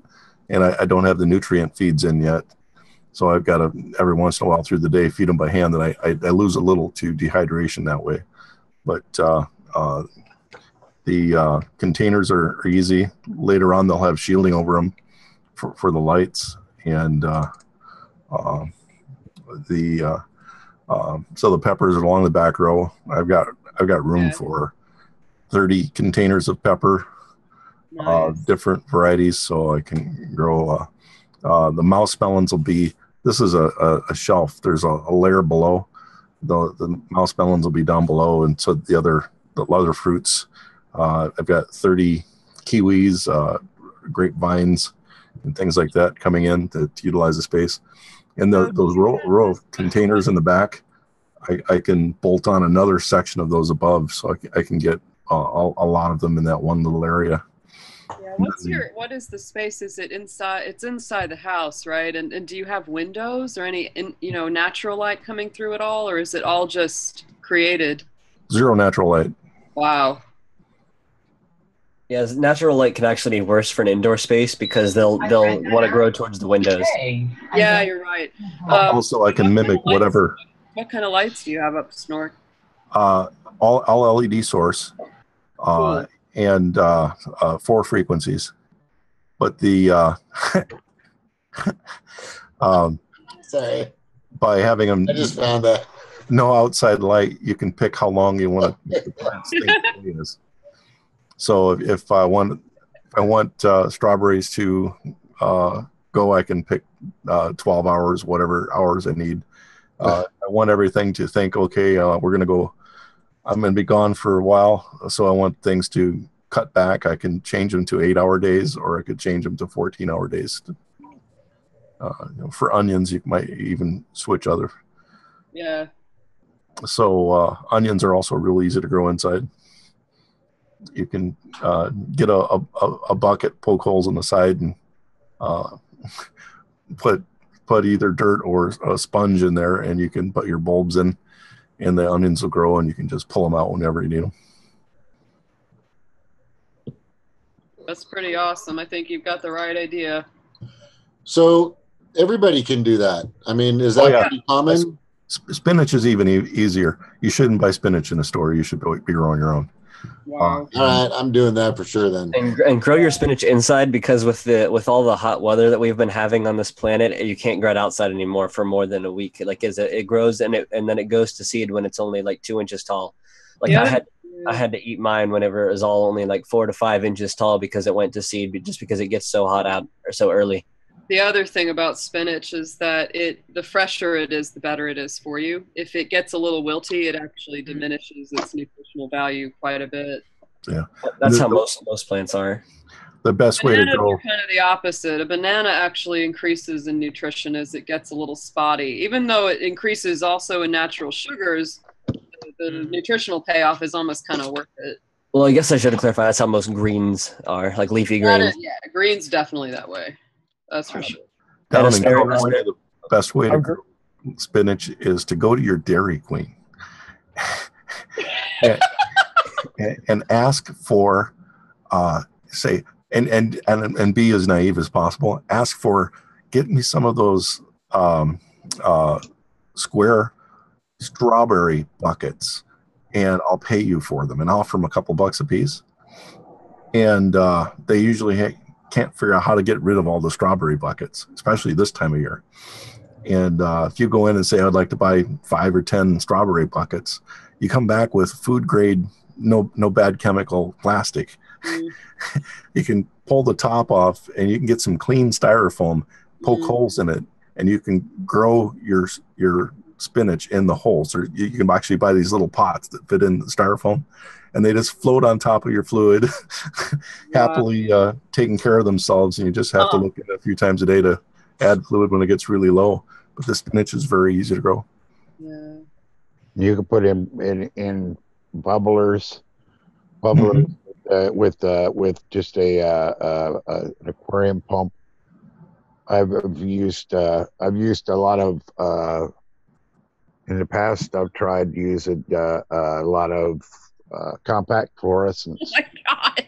And I don't have the nutrient feeds in yet. So I've got to, every once in a while through the day, feed them by hand, and I lose a little to dehydration that way. But the containers are easy. Later on, they'll have shielding over them for the lights. And so the peppers are along the back row. I've got room for 30 containers of pepper, different varieties, so I can grow. The mouse melons will be. This is a shelf. There's a layer below. The mouse melons will be down below, and so the other fruits. I've got 30 kiwis, grapevines, and things like that coming in to utilize the space. And those row of containers in the back, I can bolt on another section of those above, so I can get a lot of them in that one little area. Yeah, what is the space? Is it inside? It's inside the house, right? And do you have windows or any natural light coming through at all, or is it all just created? Zero natural light. Wow. Yeah, natural light can actually be worse for an indoor space because they'll want to grow towards the windows. Yeah, you're right. Also, I can mimic whatever. What kind of lights do you have up, Snork? All LED source. Cool. And 4 frequencies, but the sorry, by having them, I just found that no outside light, you can pick how long you want to make the plant stay. So if I want strawberries to go, I can pick 12 hours, whatever hours I need. I want everything to think, okay, we're going to go. I'm going to be gone for a while, so I want things to cut back. I can change them to 8-hour days, or I could change them to 14-hour days. For onions, you might even switch other. Yeah. So onions are also really easy to grow inside. You can get a bucket, poke holes in the side, and put either dirt or a sponge in there, and you can put your bulbs in, and the onions will grow, and you can just pull them out whenever you need them. That's pretty awesome. I think you've got the right idea. So everybody can do that. I mean, is that pretty common? Spinach is even easier. You shouldn't buy spinach in a store. You should be growing your own. Wow. All right, I'm doing that for sure then. And grow your spinach inside, because with all the hot weather that we've been having on this planet, you can't grow it outside anymore for more than a week. Like it grows and then it goes to seed when it's only like 2 inches tall. Like Yeah. I had to eat mine whenever it was all only like 4 to 5 inches tall because it went to seed, just because it gets so hot out or so early. The other thing about spinach is that the fresher it is, the better it is for you. If it gets a little wilty, it actually diminishes its nutritional value quite a bit. Yeah, that's how most plants are. The best way to Bananas grow. are kind of the opposite. A banana actually increases in nutrition as it gets a little spotty. Even though it increases also in natural sugars, the nutritional payoff is almost kind of worth it. Well, I guess I should have clarified. That's how most greens are, like leafy greens. Yeah, green's definitely that way. That's for sure. Down in California, the best way to grow spinach is to go to your Dairy Queen and ask for, say, and be as naive as possible. Ask for, get me some of those square strawberry buckets, and I'll pay you for them, and offer them a couple bucks a piece. And they usually can't figure out how to get rid of all the strawberry buckets, especially this time of year. And if you go in and say, I'd like to buy 5 or 10 strawberry buckets, you come back with food grade, no bad chemical plastic. You can pull the top off, and you can get some clean styrofoam, poke holes in it, and you can grow your spinach in the holes. Or you can actually buy these little pots that fit in the styrofoam, and they just float on top of your fluid, happily taking care of themselves. And you just have to look at it a few times a day to add fluid when it gets really low. But the spinach is very easy to grow. Yeah. You can put in bubblers with just an aquarium pump. I've used a lot of in the past. I've tried using a lot of compact fluorescence. Oh my God!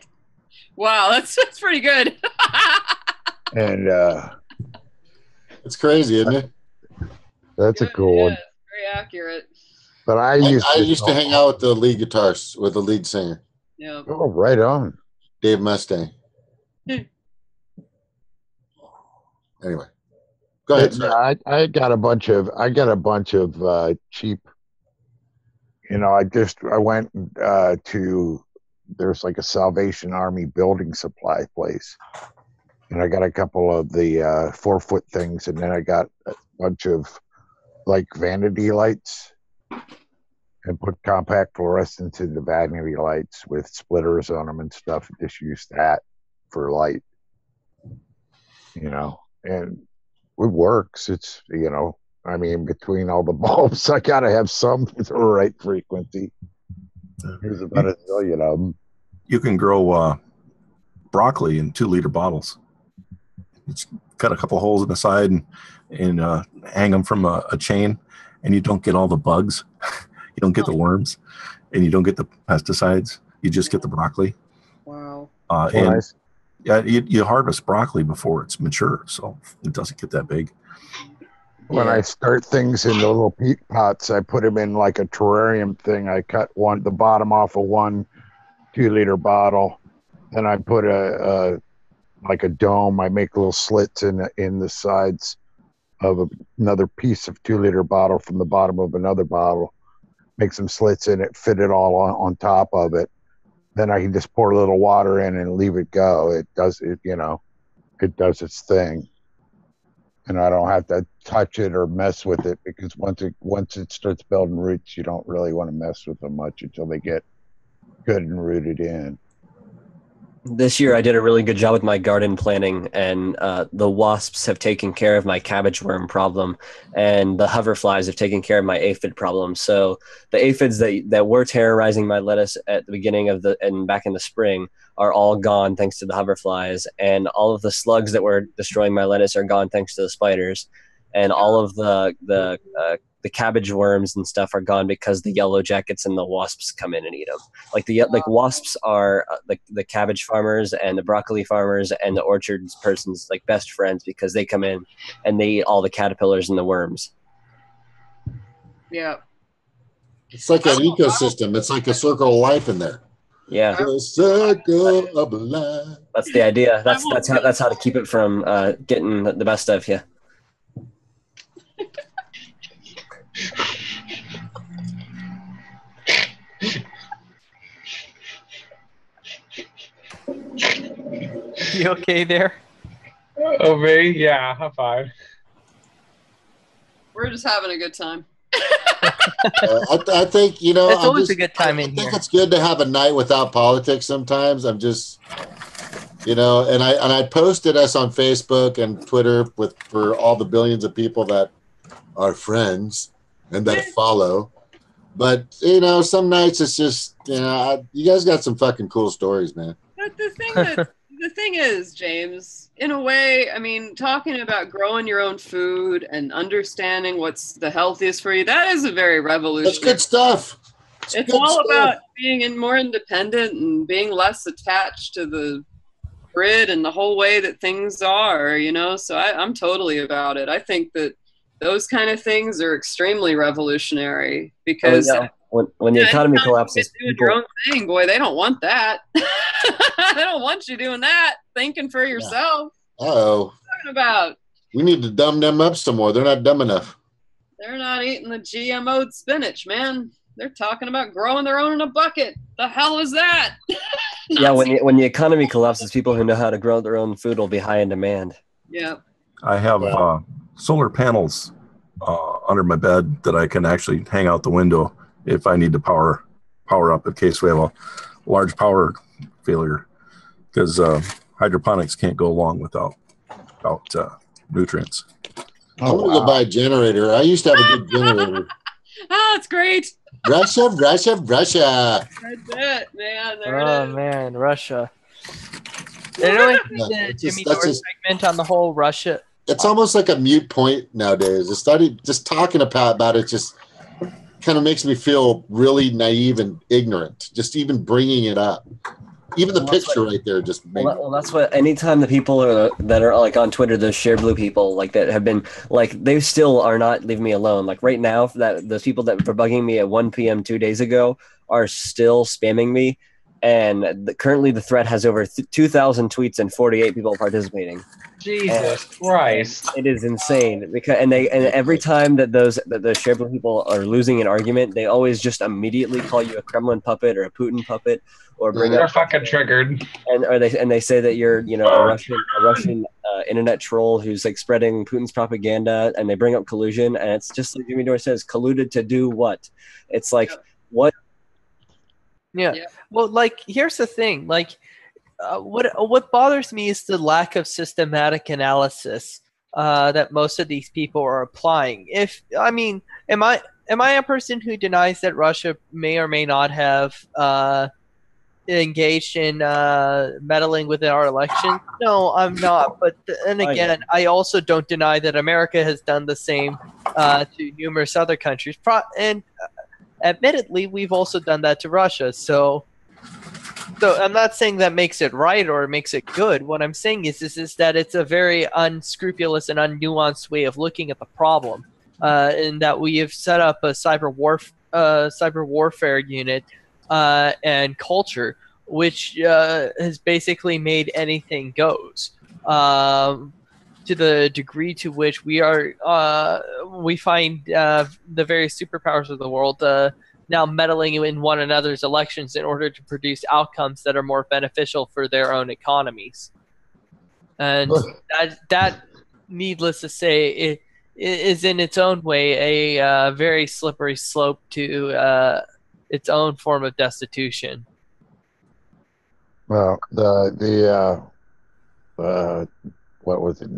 Wow, that's pretty good. And it's crazy, isn't it? That's a cool one. Very accurate. But I used to hang out with the lead guitarist, with the lead singer. Yeah. Oh, right on. Dave Mustaine. Anyway, go ahead. Yeah, I got a bunch of cheap. I went to, there's like a Salvation Army building supply place, and I got a couple of the 4-foot things, and then I got a bunch of like vanity lights, and put compact fluorescence in the vanity lights with splitters on them and stuff, and just use that for light. And it works. It's, I mean, between all the bulbs, I got to have some with the right frequency. There's about a zillion of them. You can grow broccoli in 2-liter bottles. Just cut a couple holes in the side and hang them from a chain, and you don't get all the bugs. You don't get the worms, and you don't get the pesticides. You just get the broccoli. Wow. Nice. Yeah, you harvest broccoli before it's mature, so it doesn't get that big. When I start things in the little peat pots, I put them in like a terrarium thing. I cut the bottom off of 1 2-liter bottle. Then I put like a dome. I make little slits in the sides of another piece of 2-liter bottle from the bottom of another bottle. Make some slits in it, fit it all on top of it. Then I can just pour a little water in and leave it go. It does its thing. And I don't have to touch it or mess with it, because once it starts building roots, you don't really want to mess with them much until they get good and rooted in. This year I did a really good job with my garden planting, and the wasps have taken care of my cabbage worm problem, and the hoverflies have taken care of my aphid problem. So the aphids that were terrorizing my lettuce at the beginning of and back in the spring are all gone thanks to the hoverflies, and all of the slugs that were destroying my lettuce are gone thanks to the spiders, and all of the cabbage worms and stuff are gone because the yellow jackets and the wasps come in and eat them. Like wasps are like the cabbage farmers and the broccoli farmers and the orchards person's like best friends, because they come in and they eat all the caterpillars and the worms. Yeah. It's like an ecosystem. It's like a circle of life in there. Yeah. A circle of life. That's the idea. That's how to keep it from getting the best of you. You okay there? Oh, me? Yeah, high five. We're just having a good time. I think, you know, it's always a good time in here. I here. think it's good to have a night without politics sometimes. I'm just, you know, and I posted us on Facebook and Twitter for all the billions of people that are friends and that follow. But, you know, some nights it's just, you know, you guys got some fucking cool stories, man. But the thing is, James, in a way, I mean, talking about growing your own food and understanding what's the healthiest for you, that is a very revolutionary. That's good stuff. It's all about being more independent and being less attached to the grid and the whole way that things are, you know? So I'm totally about it. I think that those kind of things are extremely revolutionary because when the economy collapses, doing your own thing, boy, they don't want that. They don't want you doing that, thinking for yourself. Uh-oh. What are you talking about? We need to dumb them up some more. They're not dumb enough. They're not eating the GMO'd spinach, man. They're talking about growing their own in a bucket. The hell is that? Yeah, when the economy collapses, people who know how to grow their own food will be high in demand. Yeah. I have solar panels under my bed that I can actually hang out the window if I need to power up in case we have a large power failure, because hydroponics can't go along without nutrients. I want to go buy a generator. I used to have a good generator. Oh, it's great. Russia. That's it, man. Man, Russia. Jimmy Dore segment on the whole Russia. It's almost like a mute point nowadays. Just talking about it just kind of makes me feel really naive and ignorant. Just even bringing it up. Even the picture right there just made well, that's what anytime the people that are like on Twitter, those share blue people like that have been like, they still are not leaving me alone. Like right now, those people that were bugging me at 1 p.m. 2 days ago are still spamming me, and currently the thread has over 2,000 tweets and 48 people participating. Jesus Christ! It is insane because and every time that the share blue people are losing an argument, they always just immediately call you a Kremlin puppet or a Putin puppet, or bring They're up fucking triggered. And they say that you're a Russian internet troll who's like spreading Putin's propaganda, and they bring up collusion, and it's just like Jimmy Dore says, colluded to do what? It's like what? Yeah. Well, like here's the thing, like. What bothers me is the lack of systematic analysis that most of these people are applying. Am I a person who denies that Russia may or may not have engaged in meddling within our elections? No, I'm not. But then again, I also don't deny that America has done the same to numerous other countries. And admittedly, we've also done that to Russia. So I'm not saying that makes it right or makes it good. What I'm saying is that it's a very unscrupulous and unnuanced way of looking at the problem, in that we have set up a cyber warfare unit and culture, which has basically made anything goes. To the degree to which we find the various superpowers of the world now meddling in one another's elections in order to produce outcomes that are more beneficial for their own economies. And that needless to say, it is in its own way a very slippery slope to its own form of destitution. Well, what was it?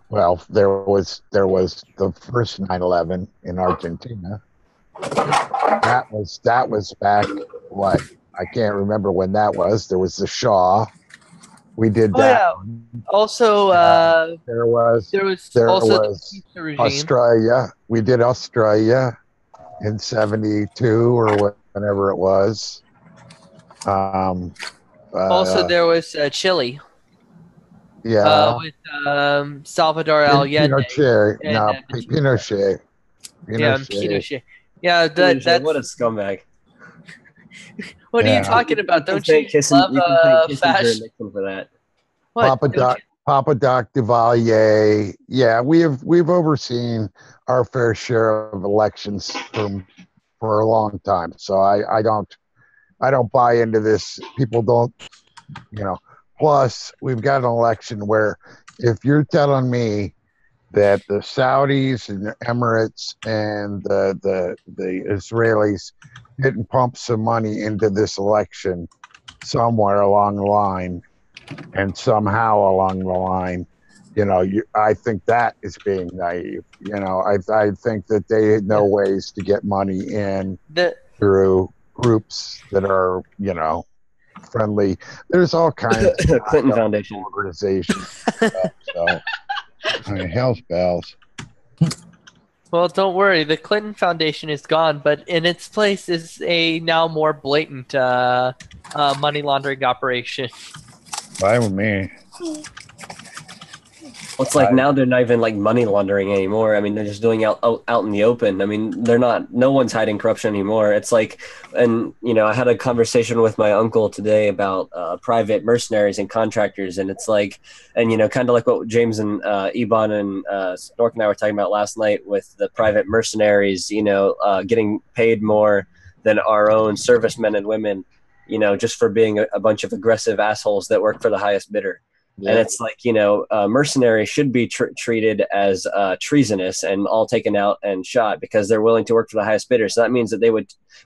Well, there was the first 9/11 in Argentina. That was back what I can't remember when that was. There was the Shaw. We did Oh that. yeah. Also, There was also the pizza regime. Australia. We did Australia in '72 or whenever it was. Also, there was Chile. Yeah. With Salvador Allende. Pinochet. And, No, Pinochet. Yeah, Pinochet. Yeah, that's what a scumbag. What are you talking about? Don't you love fashion? For that. What? Papa Doc Duvalier. Yeah, we've overseen our fair share of elections for a long time. So I don't buy into this. People don't, Plus, we've got an election where if you're telling me that the Saudis and the Emirates and the Israelis didn't pump some money into this election somewhere along the line, and somehow along the line, I think that is being naive. I think that they know ways to get money in through groups that are, friendly. There's all kinds of Clinton Foundation organizations. So, hell's bells. Well, don't worry. The Clinton Foundation is gone, but in its place is a now more blatant money laundering operation. Fine with me. Well, it's like now they're not even like money laundering anymore. I mean, they're just doing out in the open. I mean, they're not. No one's hiding corruption anymore. It's like, and I had a conversation with my uncle today about private mercenaries and contractors, and it's like, and kind of like what James and Ebon and Stork and I were talking about last night with the private mercenaries. Getting paid more than our own servicemen and women. Just for being a bunch of aggressive assholes that work for the highest bidder. Yeah. And it's like, mercenaries should be treated as treasonous and all taken out and shot because they're willing to work for the highest bidder. So that means that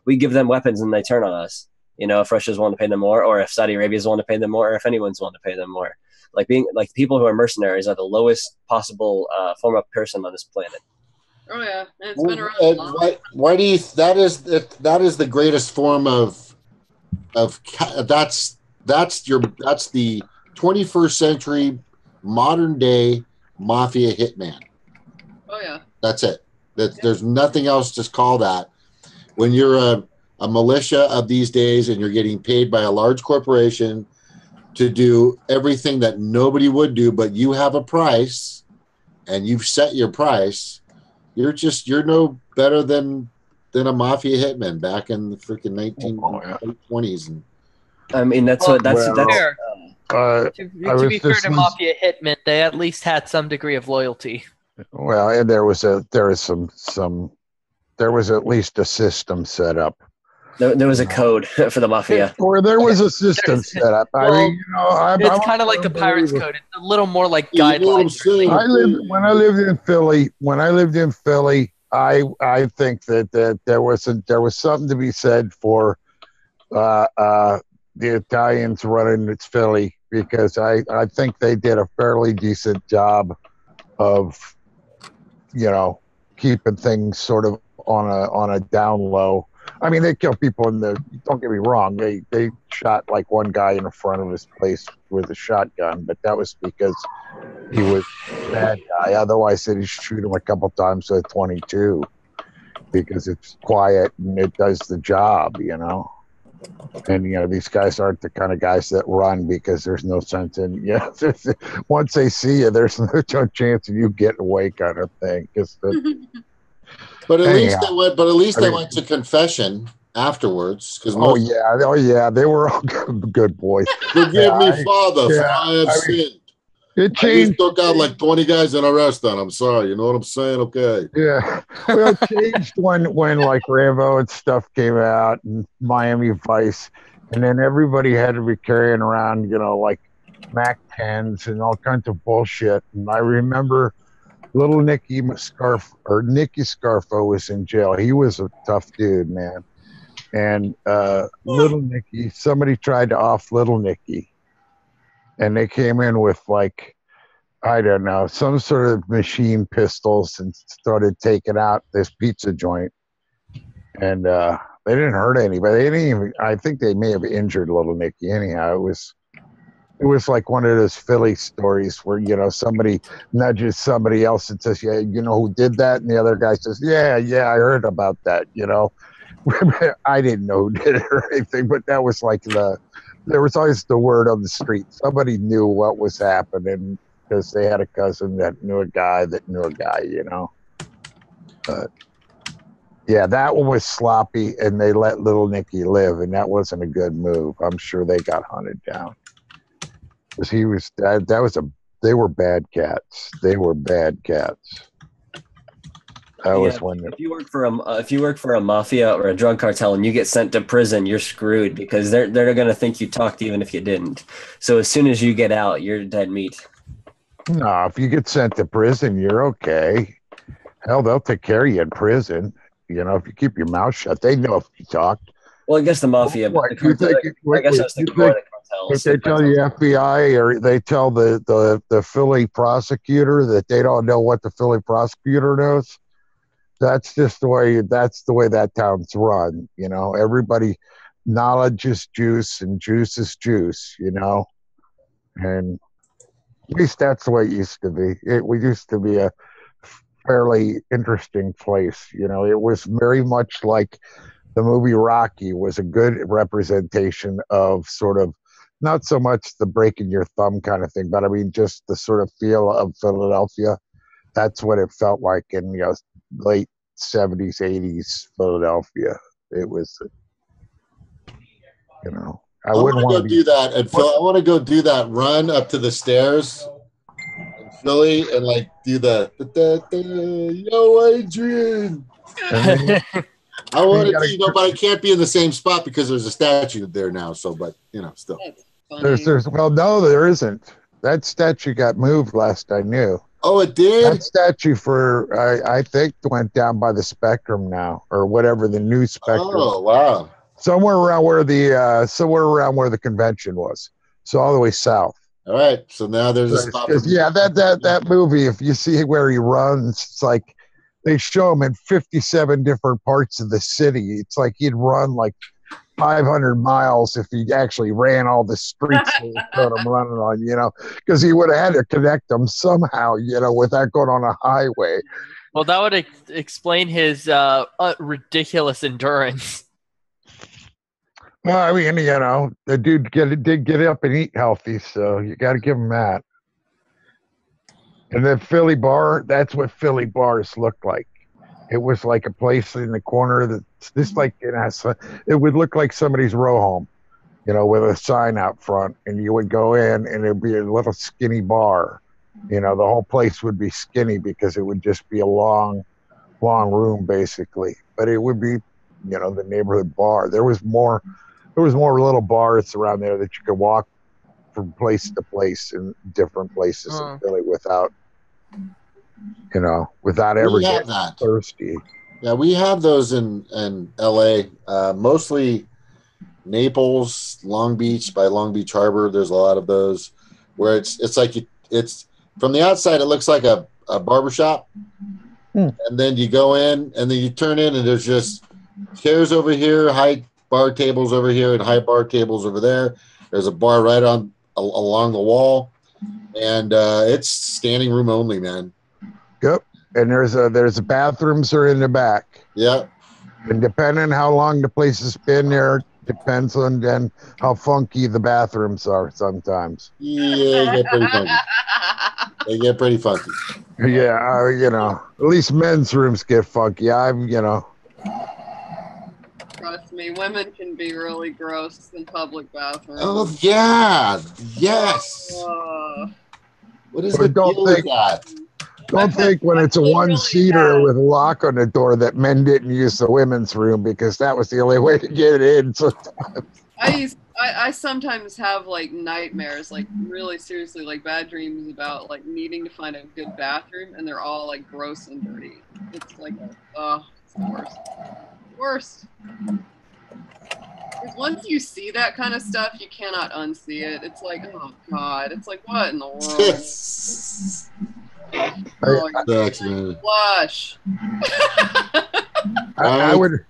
we give them weapons and they turn on us. If Russia's willing to pay them more, or if Saudi Arabia's willing to pay them more, or if anyone's willing to pay them more. Like people who are mercenaries are the lowest possible form of person on this planet. Oh yeah, it's been around. Why do you? That is the greatest form of that's the 21st century modern day mafia hitman. Oh yeah. That's it. There's nothing else to call that. When you're a militia of these days and you're getting paid by a large corporation to do everything that nobody would do, but you have a price and you've set your price, you're no better than a mafia hitman back in the freaking 1920s. And I mean, that's fair. To be fair to mafia hitmen, they at least had some degree of loyalty. Well, and there was at least a system set up. There was a code for the mafia. Or there was a system set up. It's kind of like the Pirates Code. It's a little more like guidelines. When I lived in Philly, I think that there was something to be said for the Italians running its Philly, because I think they did a fairly decent job of, keeping things sort of on a down low. I mean, they kill people don't get me wrong, they shot like one guy in the front of his place with a shotgun, but that was because he was a bad guy. Otherwise, they'd shoot him a couple times with 22 because it's quiet and it does the job, And these guys aren't the kind of guys that run because there's no sense in once they see you, there's no chance of you getting away, kind of thing. But at least they went to confession afterwards. Oh yeah, they were all good boys. Forgive me, Father, for I have sinned. It changed. I took out like 20 guys in a restaurant. I'm sorry. You know what I'm saying? Okay. Yeah. Well, it changed when like Rambo and stuff came out and Miami Vice, and then everybody had to be carrying around, like Mac 10s and all kinds of bullshit. And I remember little Nicky Scarfo was in jail. He was a tough dude, man. and Little Nicky, somebody tried to off Little Nicky, and they came in with like, I don't know, some sort of machine pistols and started taking out this pizza joint. And they didn't hurt anybody. They didn't even, I think they may have injured Little Nicky anyhow. It was like one of those Philly stories where, you know, somebody nudges somebody else and says, yeah, you know who did that? And the other guy says, yeah, I heard about that, you know. I didn't know who did it or anything, but that was like there was always the word on the street. Somebody knew what was happening because they had a cousin that knew a guy that knew a guy, you know. But yeah, that one was sloppy, and they let Little Nicky live, and that wasn't a good move. I'm sure they got hunted down. Because he was they were bad cats. They were bad cats. That was when if you work for a mafia or a drug cartel and you get sent to prison, you're screwed because they're gonna think you talked even if you didn't. So as soon as you get out, you're dead meat. No, if you get sent to prison, you're okay. Hell, they'll take care of you in prison. You know, if you keep your mouth shut, they know if you talked. Well, I guess the mafia, but the cartel, I guess I was thinking more of the cartels. If they tell the FBI or they tell the Philly prosecutor that they don't know what the Philly prosecutor knows, that's just the way that town's run. You know, everybody, knowledge is juice and juice is juice, you know, and at least that's the way it used to be. We used to be a fairly interesting place. You know, it was very much like the movie Rocky was a good representation of sort of not so much the breaking your thumb kind of thing, but I mean just the sort of feel of Philadelphia. That's what it felt like in, you know, late 70s, 80s Philadelphia. It was, you know, I want to go do that, and Phil, I want to go do that run up to the stairs in Philly and like do the yo Adrian. I want to, you know, but I can't be in the same spot because there's a statue there now. So, but you know, still. Well, no, there isn't. That statue got moved last I knew. Oh, it did? That statue I think went down by the Spectrum now, or whatever, the new Spectrum. Oh, wow. Somewhere around where the convention was. So all the way south. All right. So now there's a spot. Yeah, that movie, if you see where he runs, it's like they show him in 57 different parts of the city. It's like he'd run like 500 miles if he actually ran all the streets they put him running on, you know, because he would have had to connect them somehow, you know, without going on a highway. Well, that would explain his ridiculous endurance. Well, I mean, you know, the dude did get up and eat healthy, so you got to give him that. And then Philly bar, that's what Philly bars looked like. It was like a place in the corner that's just like, you know, it would look like somebody's row home, you know, with a sign out front, and you would go in and it'd be a little skinny bar. You know, the whole place would be skinny because it would just be a long room basically. But it would be, you know, the neighborhood bar. There was more little bars around there that you could walk from place to place in different places in Philly without ever getting thirsty. Yeah, we have those in LA, mostly Naples, Long Beach, by Long Beach Harbor. There's a lot of those where it's like it's from the outside it looks like a barbershop, and then you go in and then you turn in and there's just chairs over here, high bar tables over here, and high bar tables over there. There's a bar right on along the wall, and it's standing room only, man. Yep. And there's bathrooms are in the back. Yep. And depending how long the place has been there, depends on then how funky the bathrooms are sometimes. Yeah, they get pretty funky. Yeah, you know, at least men's rooms get funky. You know. Trust me, women can be really gross in public bathrooms. Oh yeah, yes. What is the deal with that? Don't think when it's a one-seater with a lock on the door that men didn't use the women's room because that was the only way to get in. I sometimes have like nightmares, like really seriously, like bad dreams about like needing to find a good bathroom, and they're all like gross and dirty. It's like, it's the worst. Worst. Once you see that kind of stuff, you cannot unsee it. It's like, oh God, it's like, what in the world? Thanks, man. Flush. I would.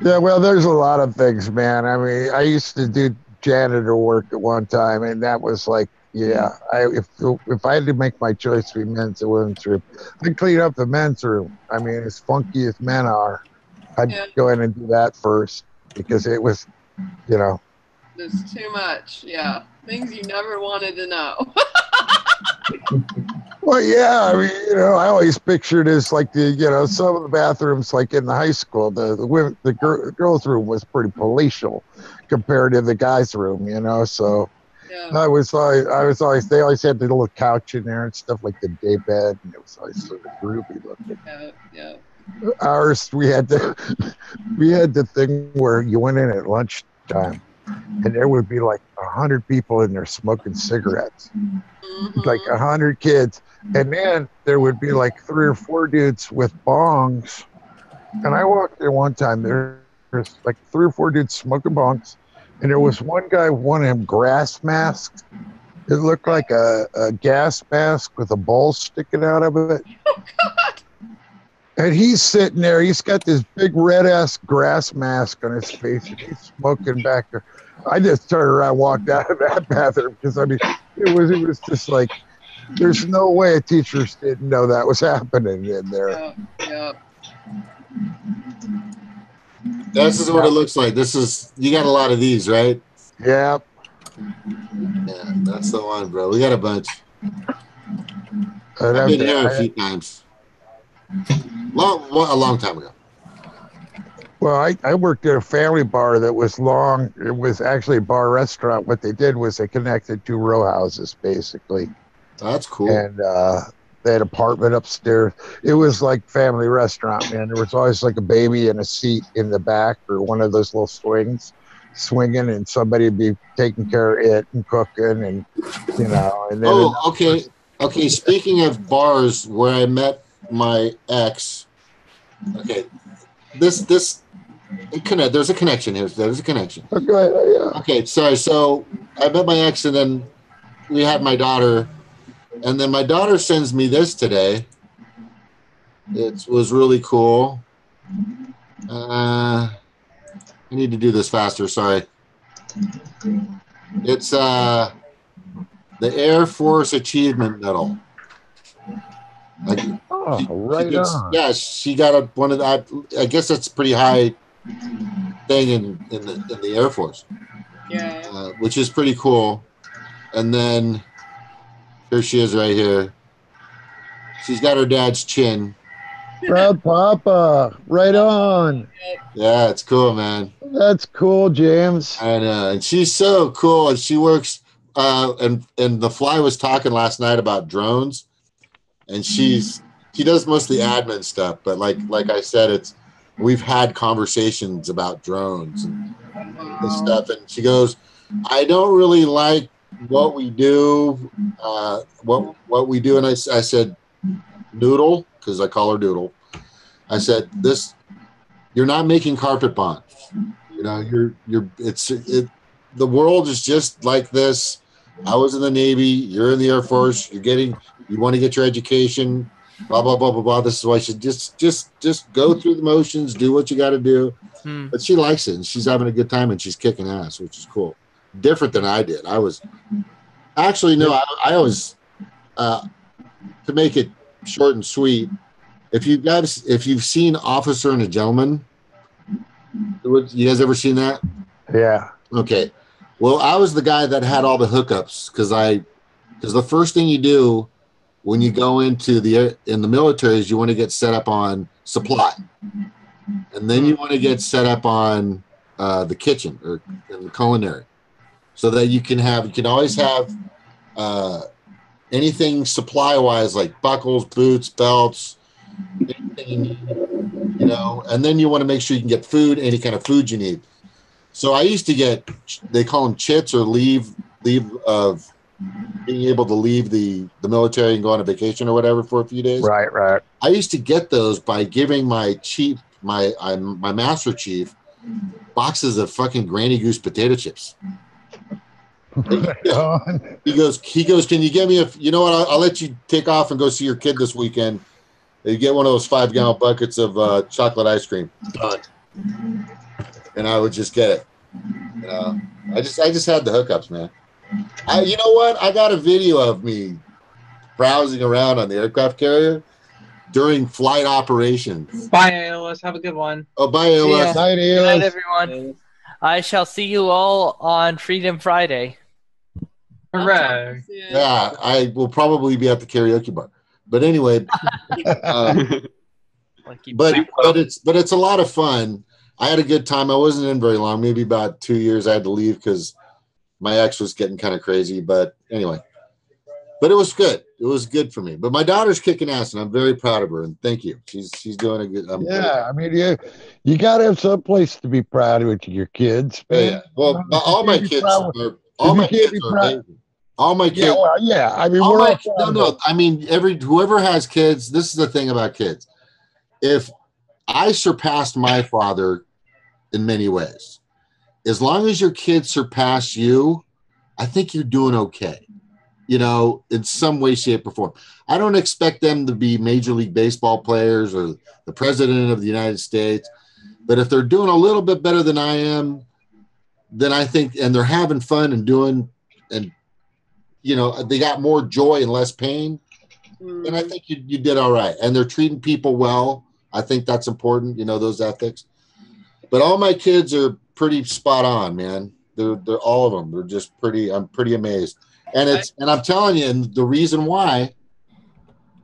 Yeah, well, there's a lot of things, man. I mean, I used to do janitor work at one time, and that was like, yeah. If I had to make my choice between men's and women's room, I'd clean up the men's room. I mean, as funky as men are, I'd go in and do that first because it was, you know. There's too much. Yeah, things you never wanted to know. Well, yeah, I mean, you know, I always pictured as like some of the bathrooms, like in the high school, the girls' room was pretty palatial compared to the guys' room, you know. So I was always they always had the little couch in there and stuff like the day bed, and it was always sort of groovy looking. Yeah. Ours, we had the thing where you went in at lunchtime, and there would be like 100 people in there smoking cigarettes. Like 100 kids, and then there would be like 3 or 4 dudes with bongs. And I walked there one time. There's like 3 or 4 dudes smoking bongs, and there was one guy with one of them grass masks. It looked like a gas mask with a ball sticking out of it. Oh God! And he's sitting there. He's got this big red ass grass mask on his face, and he's smoking back there. I just turned around and walked out of that bathroom because I mean, it was just like, there's no way teachers didn't know that was happening in there. Yeah. This is what it looks like. You got a lot of these, right? Yeah. Yeah, that's the one, bro. We got a bunch. I've been here a few times. A long time ago. Well, I worked at a family bar that was long. It was actually a bar restaurant. What they did was they connected 2 row houses, basically. That's cool. And they had an apartment upstairs. It was like family restaurant, man. There was always like a baby in a seat in the back or one of those little swings swinging, and somebody would be taking care of it and cooking and, you know. And then Okay, speaking of bars where I met my ex, okay, there's a connection here. There's a connection. Okay, sorry. So I met my ex, and then we had my daughter, and then my daughter sends me this today. It was really cool. I need to do this faster. Sorry. It's the Air Force Achievement Medal. Right on. Yeah, she got one of that. I guess that's a pretty high thing in the Air Force. Yeah. Which is pretty cool. And then here she is right here. She's got her dad's chin. Proud Papa. Right on. Yeah, it's cool, man. That's cool, James. I know. And she's so cool. And she works and the Fly was talking last night about drones. And she does mostly admin stuff, but like I said, we've had conversations about drones and stuff. And she goes, I don't really like what we do, what we do. And I said, Noodle, because I call her Doodle. I said, you're not making carpet bombs. You know, the world is just like this. I was in the Navy. You're in the Air Force. You want to get your education. Blah blah blah blah blah. This is why you should just go through the motions. Do what you got to do. But she likes it, and she's having a good time, and she's kicking ass, which is cool. Different than I did. I was actually no. I was to make it short and sweet. If you've seen Officer and a Gentleman, you guys ever seen that? Yeah. Okay. Well, I was the guy that had all the hookups because the first thing you do when you go into the military is you want to get set up on supply, and then you want to get set up on the kitchen or in the culinary, so that you can always have anything supply wise like buckles, boots, belts, anything you need, you know. And then you want to make sure you can get food, any kind of food you need. So I used to get, they call them chits or leave of being able to leave the military and go on a vacation or whatever for a few days. Right. I used to get those by giving my chief, my master chief, boxes of fucking Granny Goose potato chips. He goes, can you get me you know what? I'll let you take off and go see your kid this weekend. You get one of those 5-gallon buckets of chocolate ice cream. Done. And I would just get it. You know, I just had the hookups, man. You know what? I got a video of me browsing around on the aircraft carrier during flight operations. Bye, ALS. Have a good one. Oh, bye, ALS. Night, Good night, ALS. everyone. I shall see you all on Freedom Friday. Hooray. Yeah, I will probably be at the karaoke bar. But anyway, but it's a lot of fun. I had a good time. I wasn't in very long, maybe about 2 years. I had to leave because my ex was getting kind of crazy. But anyway, but it was good. It was good for me. But my daughter's kicking ass, and I'm very proud of her. And thank you. She's doing a good. I mean, you got to have some place to be proud of your kids. Man. Yeah. Well, all my kids are amazing. All my kids. Yeah, well, yeah. I mean, I mean, whoever has kids. This is the thing about kids. If I surpassed my father in many ways, as long as your kids surpass you, I think you're doing okay. You know, in some way, shape, or form. I don't expect them to be Major League Baseball players or the president of the United States, but if they're doing a little bit better than I am, then I think, and they're having fun and doing, and you know, they got more joy and less pain, then I think you did all right. And they're treating people well. I think that's important, you know, those ethics. But all my kids are pretty spot on, man. They're all of them. They're just pretty. I'm pretty amazed. And I'm telling you, and the reason why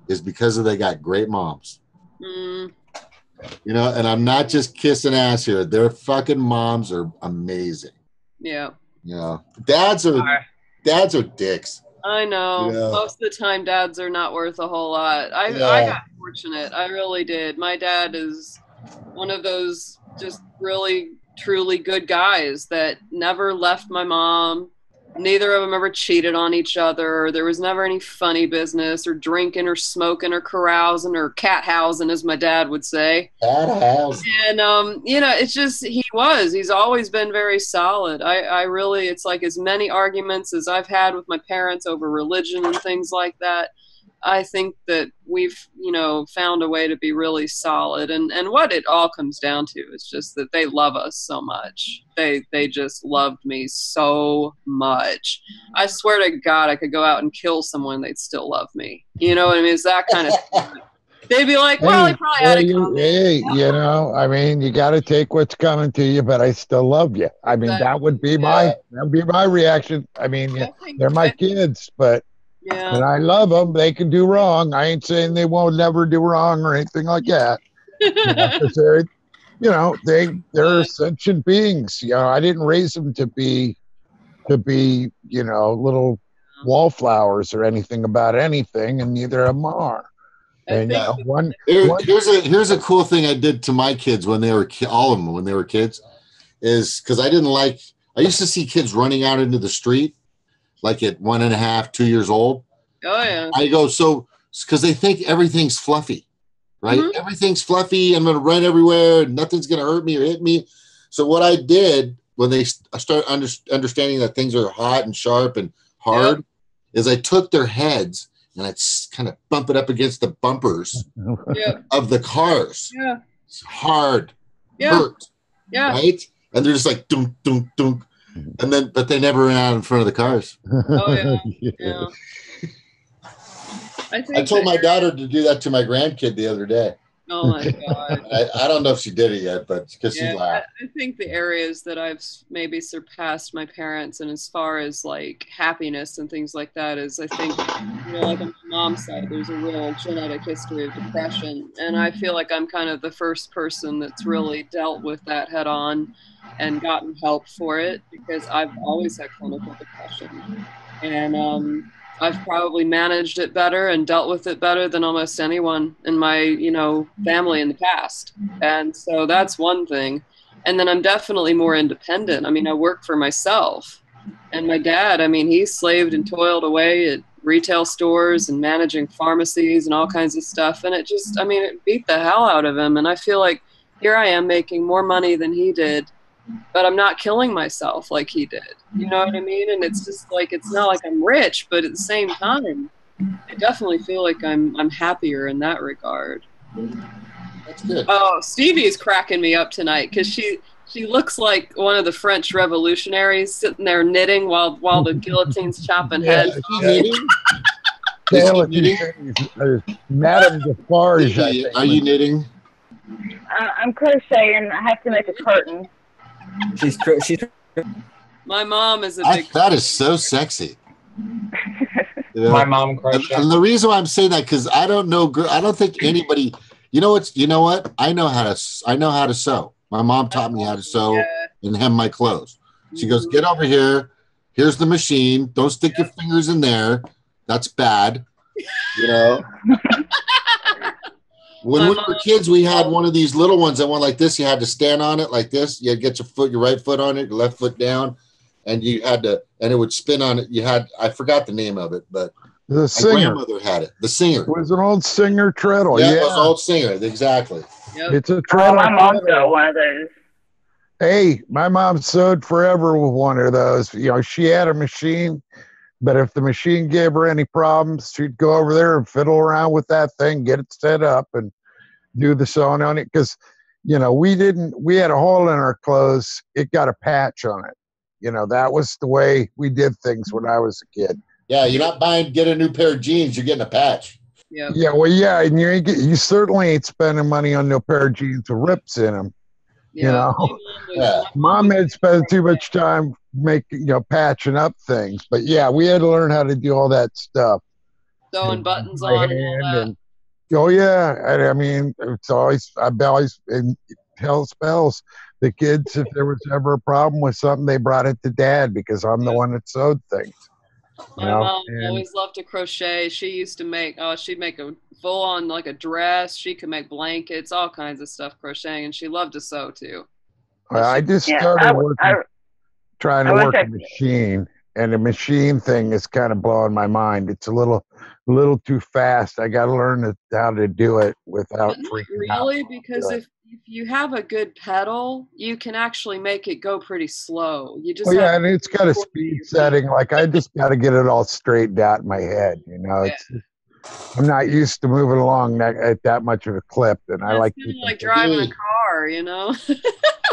is because they got great moms. You know, and I'm not just kissing ass here. Their fucking moms are amazing. Yeah. You know, dads are dicks. I know. You know? Most of the time, dads are not worth a whole lot. I got fortunate. I really did. My dad is one of those just really, truly good guys that never left my mom. Neither of them ever cheated on each other. There was never any funny business or drinking or smoking or carousing or cat housing, as my dad would say. Cat housing. And, you know, it's just, he's always been very solid. I really, it's like as many arguments as I've had with my parents over religion and things like that. I think that we've, you know, found a way to be really solid. And what it all comes down to is just that they love us so much. They just loved me so much. I swear to God, I could go out and kill someone, they'd still love me. You know what I mean? It's that kind of thing. They'd be like, well, he probably had a comment. Hey, you know, I mean, you got to take what's coming to you, but I still love you. I mean, that would be my reaction. I mean, they're my kids, but and I love them. They can do wrong. I ain't saying they won't never do wrong or anything like that. They're sentient beings. You know, I didn't raise them to be, you know, little wallflowers or anything about anything, and neither of them are. And here's a cool thing I did to my kids when they were all of them when they were kids, is because I used to see kids running out into the street like at 1.5, 2 years old. Oh yeah. I go, so because they think everything's fluffy, right? Mm-hmm. Everything's fluffy. I'm going to run everywhere. Nothing's going to hurt me or hit me. So what I did when they start understanding that things are hot and sharp and hard is I took their heads and I'd kind of bump it up against the bumpers of the cars. Yeah. It's hard. Yeah. Hurt. Yeah. Right? And they're just like, dunk, dunk, dunk. And then, but they never ran out in front of the cars. Oh yeah. I told my daughter to do that to my grandkid the other day. Oh my God. I don't know if she did it yet, but because she laughed. I think the areas that I've maybe surpassed my parents, and as far as like happiness and things like that, is I think, you know, like on my mom's side, there's a real genetic history of depression, and I feel like I'm kind of the first person that's really dealt with that head on and gotten help for it, because I've always had clinical depression, and I've probably managed it better and dealt with it better than almost anyone in my, you know, family in the past. And so that's one thing. And then I'm definitely more independent. I mean, I work for myself. And my dad, I mean, he slaved and toiled away at retail stores and managing pharmacies and all kinds of stuff. And it just, I mean, it beat the hell out of him. And I feel like here I am making more money than he did. but I'm not killing myself like he did. You know what I mean? And it's just like, it's not like I'm rich, but at the same time, I definitely feel like I'm happier in that regard. That's good. Oh, Stevie is cracking me up tonight because she looks like one of the French revolutionaries sitting there knitting while the guillotine's chopping heads off. Knitting? Taylor, Madame Defarge, I think. Are you knitting? I'm crocheting. I have to make a curtain. She's My mom is a big. That is so sexy. You know? My mom crocheted. And the reason why I'm saying that because I don't know. I don't think anybody. You know what? I know how to sew. My mom taught me how to sew and hem my clothes. She goes, "Get over here. Here's the machine. Don't stick your fingers in there. That's bad." You know. When we were kids, we had one of these little ones that went like this. You had to stand on it like this. You had to get your right foot on it, your left foot down, and you had to, and it would spin on it. I forgot the name of it, but the Singer. My grandmother had it. The Singer. It was an old Singer treadle. Yeah, it was an old Singer. Exactly. Yep. It's a treadle. My mom got one of those. Hey, my mom sewed forever with one of those. You know, she had a machine, but if the machine gave her any problems, she'd go over there and fiddle around with that thing, get it set up, and do the sewing on it. Because, you know, we had a hole in our clothes. It got a patch on it. You know, that was the way we did things when I was a kid. Yeah, you're not get a new pair of jeans. You're getting a patch. Yep. Yeah, well, yeah, and you certainly ain't spending money on no pair of jeans with rips in them. Yeah. You know, Yeah. Mom had spent too much time patching up things. But yeah, we had to learn how to do all that stuff. Sewing buttons on and all that. Oh yeah, I mean, I've always tell spells the kids if there was ever a problem with something, they brought it to Dad because I'm the one that sewed things. My mom always loved to crochet. She used to she'd make a full on like a dress. She could make blankets, all kinds of stuff crocheting, and she loved to sew too. I just started trying to work a machine, and the machine thing is kind of blowing my mind. It's a little too fast. I got to learn how to do it without freaking out. Really, because if you have a good pedal, you can actually make it go pretty slow. You just and it's got a speed setting. Like I just got to get it all straightened out in my head. You know, I'm not used to moving along at that much of a clip, and I like driving a car. You know.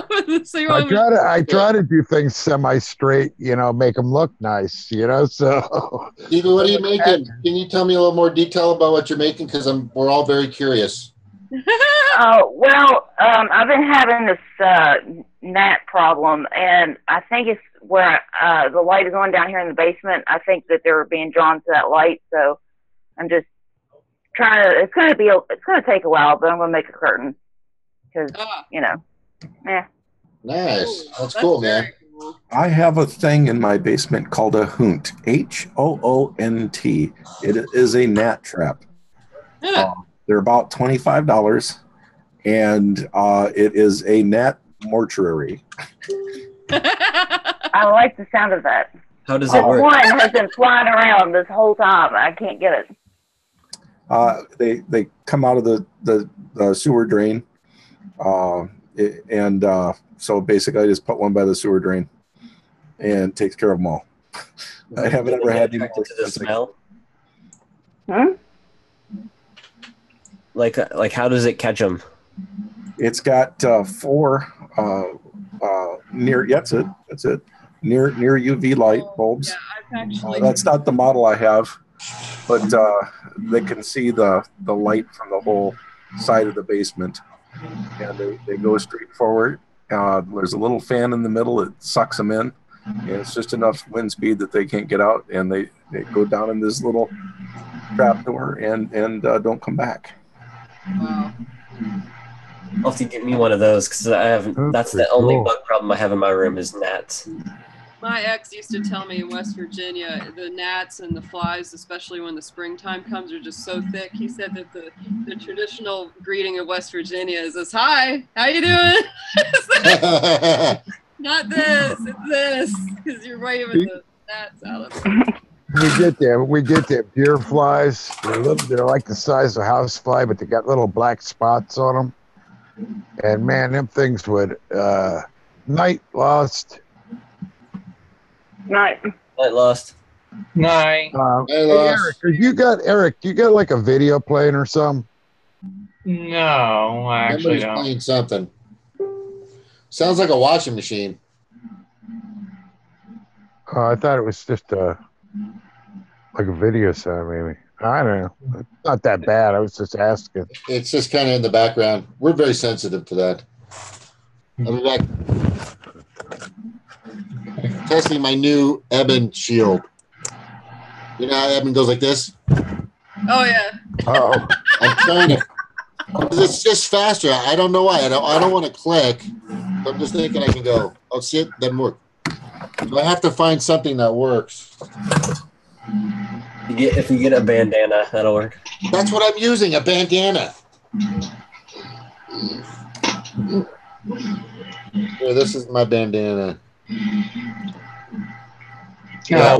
I try to do things semi-straight, you know, make them look nice, you know. So, Stevie, what are you making? Can you tell me a little more detail about what you're making? Because we're all very curious. Well, I've been having this gnat problem, and I think it's where the light is on down here in the basement. I think that they're being drawn to that light, so I'm just trying to. It's going to take a while, but I'm going to make a curtain because you know, Nice. That's cool, man. Cool. I have a thing in my basement called a hoont. HOONT. It is a gnat trap. They're about $25, and it is a gnat mortuary. I like the sound of that. How does it work? One has been flying around this whole time. I can't get it. They come out of the sewer drain, so basically I just put one by the sewer drain, and takes care of them all. I haven't ever had any to the smell. Hmm? Like how does it catch them? It's got 4 near. That's it. Near UV light bulbs. Yeah, that's not the model I have, but they can see the light from the whole side of the basement, and they go straight forward. There's a little fan in the middle that sucks them in, and it's just enough wind speed that they can't get out, and they go down in this little trap door and don't come back. Wow. I'll have to give me one of those because I haven't. That's the only bug problem I have in my room is gnats. My ex used to tell me in West Virginia, the gnats and the flies, especially when the springtime comes, are just so thick. He said that the traditional greeting of West Virginia is this: "Hi, how you doing?" Not this, it's this, because you're waving the gnats out of it. We get them deer flies. They're like the size of a house fly, but they got little black spots on them. And man, them things would Night Lost. Night. Night Lost. Night. Hey, Eric, you got like a video playing or something? No, I actually Somebody's don't. playing something. Sounds like a washing machine. I thought it was just like a video sound, maybe. I don't know. It's not that bad. I was just asking. It's just kind of in the background. We're very sensitive to that. I'll be back. Testing my new Ebon shield. You know how Ebon goes like this? Oh yeah. Oh. I'm trying to. It's just faster. I don't know why. I don't want to click. I'm just thinking I can go. Oh shit, doesn't work. So I have to find something that works. If you get a bandana, that'll work. That's what I'm using, a bandana. Here, this is my bandana. That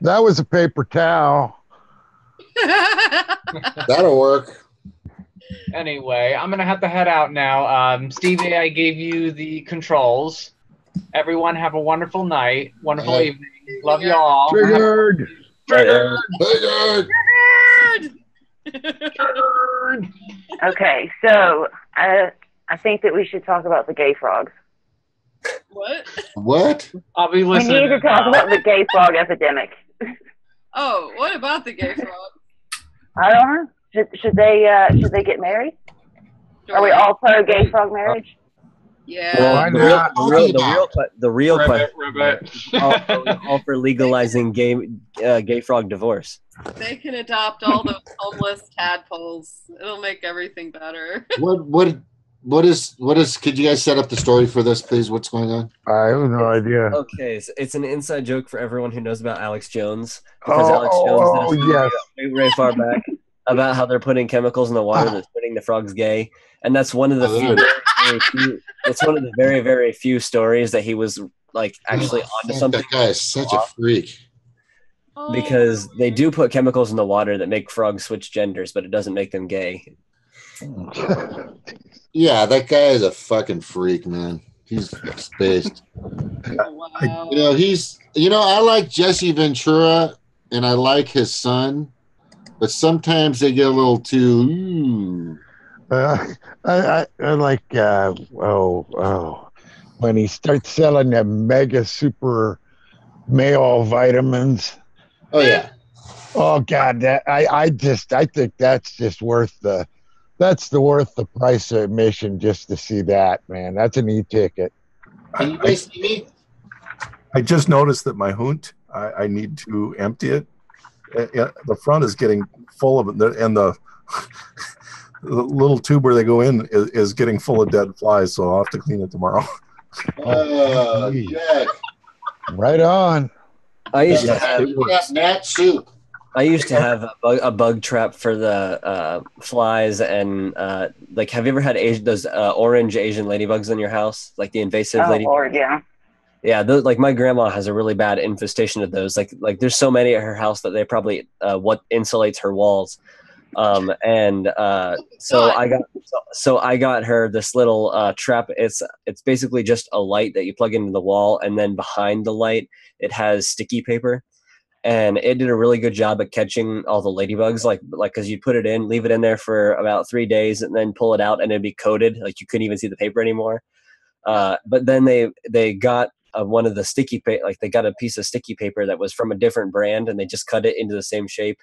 was a paper towel. That'll work. Anyway, I'm gonna have to head out now. Stevie, I gave you the controls. Everyone have a wonderful night, wonderful evening. Love you all. Triggered. Okay, so I think that we should talk about the gay frogs. What? What? I'll be We listening. need to talk about the gay frog epidemic. Oh, what about the gay frog? I don't know. Should they get married? Are we all pro gay frog marriage? Yeah. Well, the real Ribbit, question. All for legalizing gay frog divorce. They can adopt all those homeless tadpoles. It'll make everything better. What is? Could you guys set up the story for this, please? What's going on? I have no idea. Okay, so it's an inside joke for everyone who knows about Alex Jones. Because Alex Jones did yes. way far back about how they're putting chemicals in the water that's putting the frogs gay, and that's one of the it's one of the very, very few stories that he was like actually onto something. That guy is such a freak. Because they do put chemicals in the water that make frogs switch genders, but it doesn't make them gay. Yeah, that guy is a fucking freak, man. He's spaced. Wow. I like Jesse Ventura and I like his son, but sometimes they get a little too. I like when he starts selling the mega super male vitamins. Oh yeah. Oh God, I think that's just worth the price of admission just to see that, man. That's an e-ticket. Can you guys see me? I just noticed that my hoont, I need to empty it. The front is getting full of it, and the little tube where they go in is getting full of dead flies, so I'll have to clean it tomorrow. Jack. Right on. I used to have gnat soup. I used to have a bug trap for the flies, and like, have you ever had those orange Asian ladybugs in your house, like the invasive ladybugs? Lord, yeah. Yeah, those, like my grandma has a really bad infestation of those. Like there's so many at her house that they probably what insulates her walls. So I got her this little trap. It's basically just a light that you plug into the wall, and then behind the light it has sticky paper. And it did a really good job at catching all the ladybugs, like because you put it in, leave it in there for about 3 days, and then pull it out, and it'd be coated, like you couldn't even see the paper anymore. But then they got one of the sticky paper, like they got a piece of sticky paper that was from a different brand, and they just cut it into the same shape,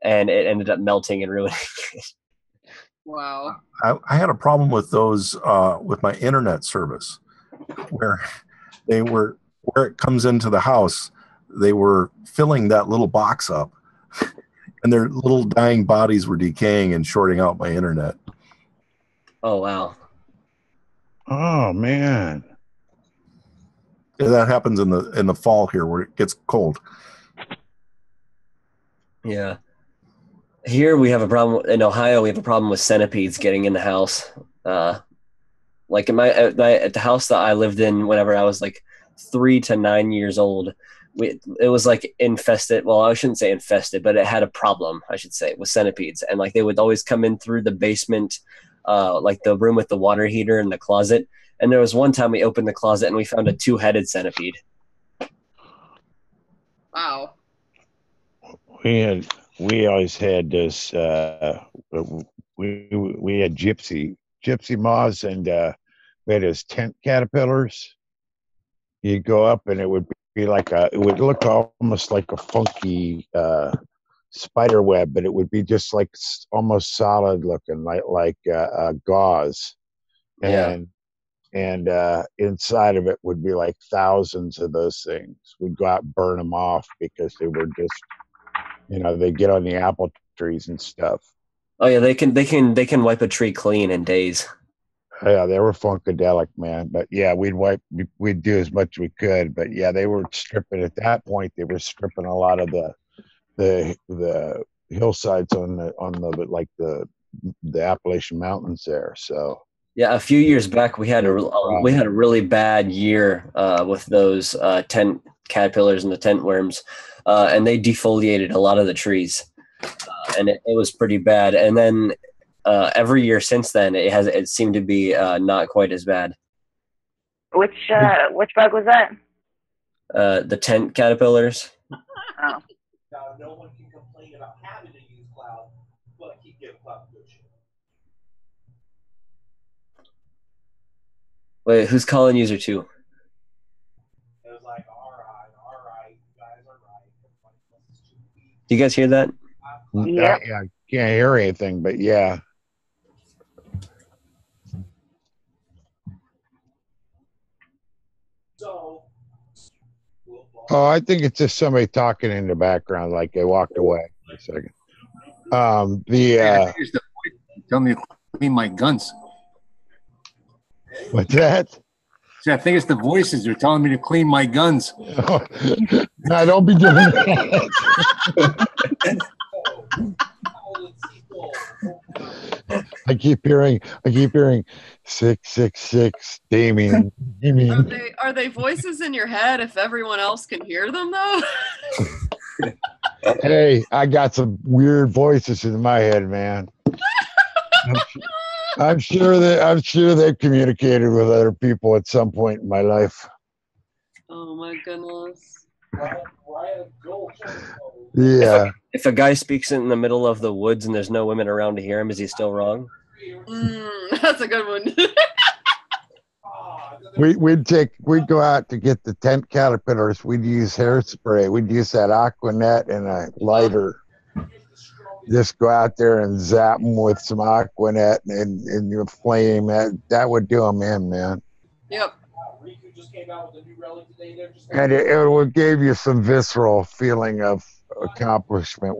and it ended up melting and ruining it. Wow. I had a problem with those with my internet service, where it comes into the house. They were filling that little box up, and their little dying bodies were decaying and shorting out my internet. Oh wow! Oh man! Yeah, that happens in the fall here, where it gets cold. Yeah, here we have a problem in Ohio. We have a problem with centipedes getting in the house. Like at the house that I lived in whenever I was like 3 to 9 years old. It was like infested. Well, I shouldn't say infested, but it had a problem, I should say, with centipedes. And like they would always come in through the basement, like the room with the water heater and the closet, And there was one time we opened the closet and we found a 2-headed centipede. Wow. We always had this. We had gypsy moths, and we had those tent caterpillars. You'd go up, and it would be like it would look almost like a funky spider web, but it would be just like almost solid looking, like gauze, and inside of it would be like thousands of those things. We'd go out and burn them off because they were just, they get on the apple trees and stuff. Oh yeah, they can wipe a tree clean in days. Yeah, they were funkadelic, man. But yeah, we'd do as much as we could. But yeah, they were stripping at that point. They were stripping a lot of the hillsides on the Appalachian Mountains there. So yeah, a few years back we had a really bad year with those tent caterpillars and the tent worms, and they defoliated a lot of the trees, and it was pretty bad. And then every year since then, it seemed to be not quite as bad. Which bug was that? The tent caterpillars. Oh. Now, no one can complain about having to use cloud, but keep giving cloud good shit. Wait, who's calling user 2? It was like, all right, you guys are right. Do you guys hear that? Yeah, I can't hear anything, but yeah. So. Oh, I think it's just somebody talking in the background, like they walked away for a second. Tell me to clean my guns. What's that? See, I think it's the voices. They're telling me to clean my guns. No, don't be doing that. I keep hearing 666 Damien. Are they voices in your head if everyone else can hear them though? Hey, I got some weird voices in my head, man. I'm sure they've communicated with other people at some point in my life. Oh my goodness. Yeah. If a guy speaks in the middle of the woods and there's no women around to hear him, is he still wrong? That's a good one. We'd go out to get the tent caterpillars. We'd use hairspray. We'd use that Aquanet and a lighter. Just go out there and zap them with some Aquanet and your flame. That would do them in, man. Yep. And it would give you some visceral feeling of accomplishment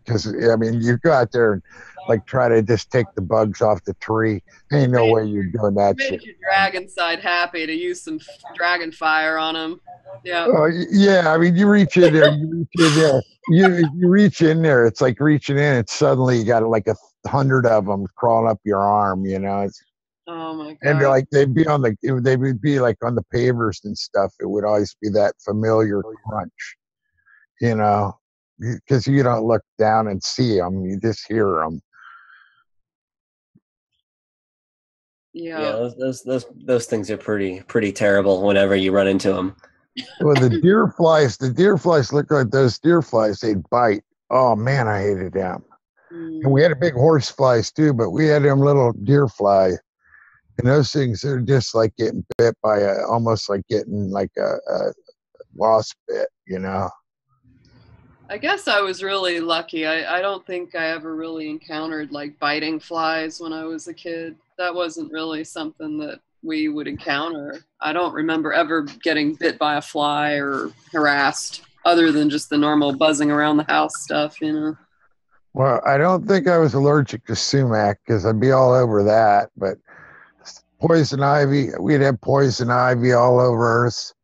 because you go out there and like try to just take the bugs off the tree. Ain't no way you're doing that shit. Made your dragon side happy to use some dragon fire on them. Yeah. Oh yeah, you reach in there, you reach in there. It's like reaching in, and suddenly you got like 100 of them crawling up your arm. Oh my god. And they'd be on the pavers and stuff. It would always be that familiar crunch, because you don't look down and see them, you just hear them. Yeah, those things are pretty terrible whenever you run into them. Well, the deer flies look like those deer flies. They'd bite. Oh man, I hated them. And we had a big horse flies too, but we had them little deer fly, and those things are just like getting bit by almost like getting like a wasp bit, I guess I was really lucky. I don't think I ever really encountered like biting flies when I was a kid. That wasn't really something that we would encounter. I don't remember ever getting bit by a fly or harassed other than just the normal buzzing around the house stuff, Well, I don't think I was allergic to sumac because I'd be all over that, but poison ivy, we'd have poison ivy all over us.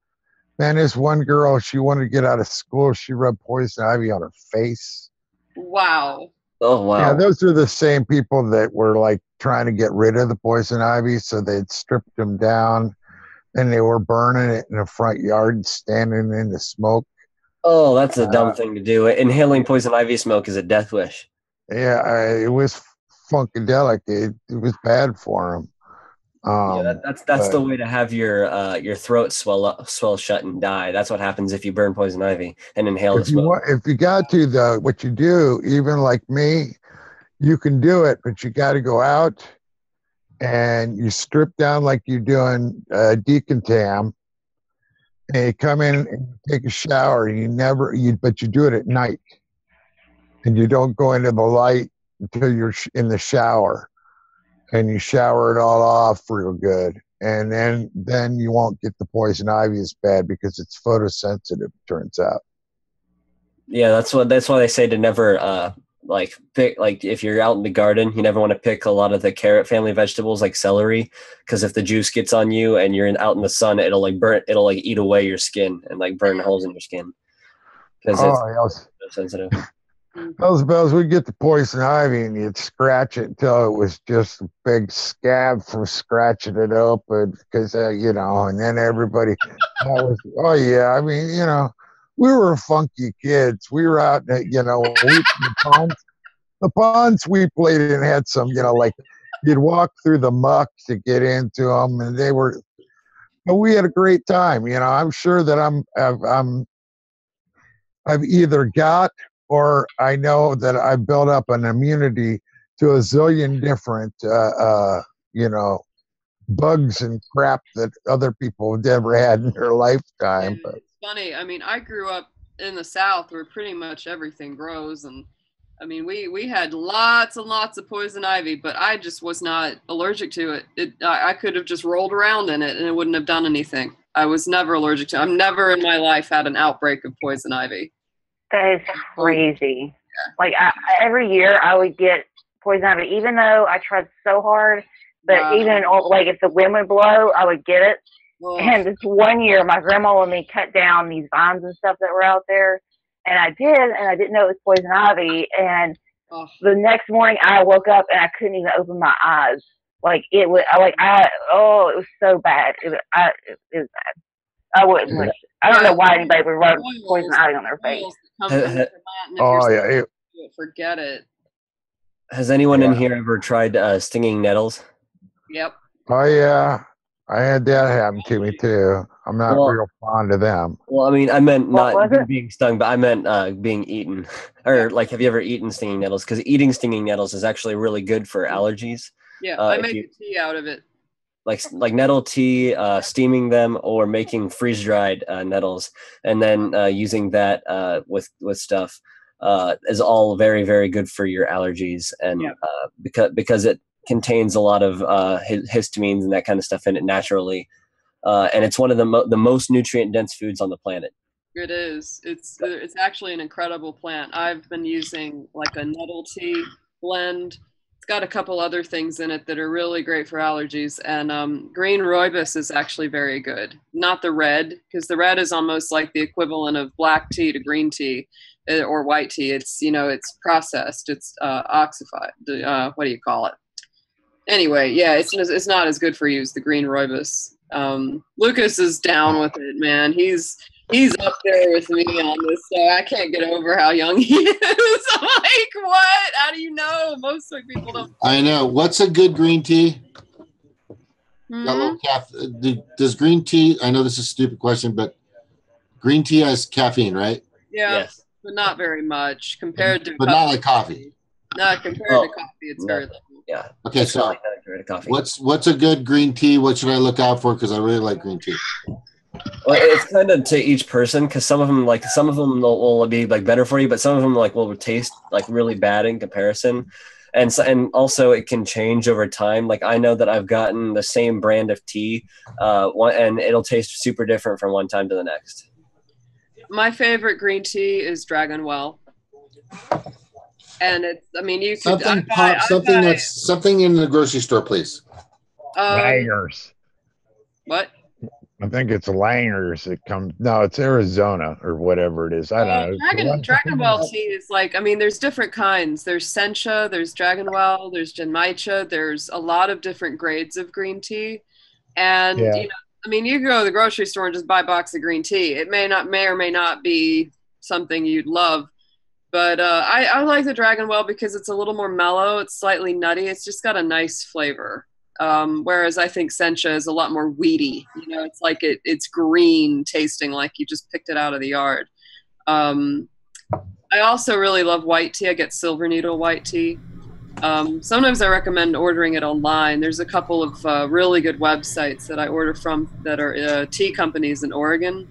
Man, this one girl, she wanted to get out of school. She rubbed poison ivy on her face. Wow. Oh, wow. Yeah, those are the same people that were like trying to get rid of the poison ivy. So they'd stripped them down and they were burning it in the front yard, standing in the smoke. Oh, that's a dumb thing to do. Inhaling poison ivy smoke is a death wish. Yeah, it was funkadelic. It was bad for them. That's the But way to have your throat swell shut and die. That's what happens if you burn poison ivy and inhale the smoke. if you got to though, what you do, even like me, you can do it, but you got to go out and you strip down like you're doing decontam, and you come in and take a shower. But you do it at night, and you don't go into the light until you're in the shower, and you shower it all off real good, and then you won't get the poison ivy as bad because it's photosensitive. It turns out. Yeah, that's why they say to never pick, like if you're out in the garden, you never want to pick a lot of the carrot family vegetables like celery, because if the juice gets on you and you're out in the sun, it'll eat away your skin and like burn holes in your skin because it's sensitive. Those bells, we'd get the poison ivy and you'd scratch it until it was just a big scab from scratching it open because, and then everybody, oh yeah, I mean, we were funky kids. We were out, the ponds we played in had some, like you'd walk through the muck to get into them, and but we had a great time. I'm sure that I've either got or I know that I built up an immunity to a zillion different, bugs and crap that other people have never had in their lifetime. But it's funny. I mean, I grew up in the South where pretty much everything grows, and I mean, we had lots and lots of poison ivy, but I just was not allergic to it. I could have just rolled around in it and it wouldn't have done anything. I was never allergic to it. I've never in my life had an outbreak of poison ivy. That is crazy. Yeah. Like every year I would get poison ivy, even though I tried so hard. But even like if the wind would blow, I would get it. And this one year, my grandma and me cut down these vines and stuff that were out there, and I did, and I didn't know it was poison ivy. And the next morning, I woke up and I couldn't even open my eyes. Like it was, it was so bad. It was bad. I wouldn't wish it. I don't know why anybody would rub poison ivy on their face. Forget it. Has anyone in here ever tried stinging nettles? Yep. Oh yeah, I had that happen to me too. I'm not real fond of them. Well, I mean, I meant not being stung, but I meant being eaten. Or like, have you ever eaten stinging nettles? Because eating stinging nettles is actually really good for allergies. Yeah, I make a tea out of it. Like nettle tea, steaming them, or making freeze dried nettles, and then using that with stuff is all very, very good for your allergies, and because it contains a lot of histamines and that kind of stuff in it naturally, and it's one of the most nutrient dense foods on the planet. It is. It's actually an incredible plant. I've been using like a nettle tea blend. It's got a couple other things in it that are really great for allergies, and green rooibos is actually very good. Not the red, because the red is almost like the equivalent of black tea to green tea or white tea. It's it's processed. It's oxified. What do you call it? Anyway, yeah, it's not as good for you as the green rooibos. Lucas is down with it, man. He's up there with me on this, so I can't get over how young he is. I'm like, what? How do you know? Most people don't. I know. What's a good green tea? Does green tea? I know this is a stupid question, but green tea has caffeine, right? Yeah, yes. But not very much compared to. But not like coffee. Not compared to coffee. It's very little. Yeah. Okay, so what's a good green tea? What should I look out for? Because I really like green tea. Well, it's kind of to each person, because some of them will be like better for you, but some of them will taste like really bad in comparison, and also it can change over time. Like I know that I've gotten the same brand of tea, and it'll taste super different from one time to the next. My favorite green tea is Dragon Well. And it's, I mean, you could something in the grocery store, please. Langers. What? I think it's Langers. It's Arizona or whatever it is. I don't know. Dragon Well tea is like, I mean, there's different kinds. There's Sencha, there's Dragon Well, there's Genmaicha. There's a lot of different grades of green tea. And, I mean, you can go to the grocery store and just buy a box of green tea. It may or may not be something you'd love. But I like the Dragon Well because it's a little more mellow. It's slightly nutty. It's just got a nice flavor. Whereas I think sencha is a lot more weedy. You know, it's like it's green tasting, like you just picked it out of the yard. I also really love white tea. I get Silver Needle white tea. Sometimes I recommend ordering it online. There's a couple of really good websites that I order from that are tea companies in Oregon.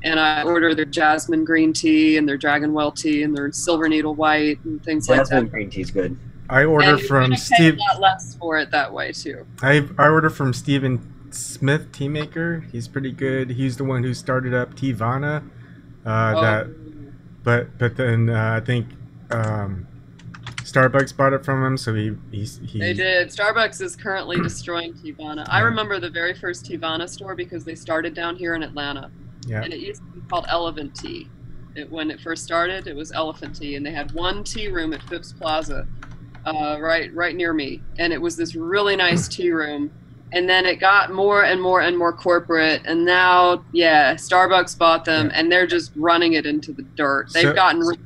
And I order their jasmine green tea and their dragonwell tea and their silver needle white and things like that. Jasmine green tea is good. I order from Steve. A lot less for it that way too. I order from Stephen Smith Tea Maker. He's pretty good. He's the one who started up Teavana. But then I think Starbucks bought it from him, so he They did. Starbucks is currently destroying Teavana. I remember the very first Teavana store because they started down here in Atlanta. Yeah. And it used to be called Elephant Tea. When it first started, it was Elephant Tea, and they had one tea room at Phipps Plaza, right near me, and it was this really nice tea room. And then it got more and more and more corporate, and now, Starbucks bought them, and they're just running it into the dirt. They've gotten rid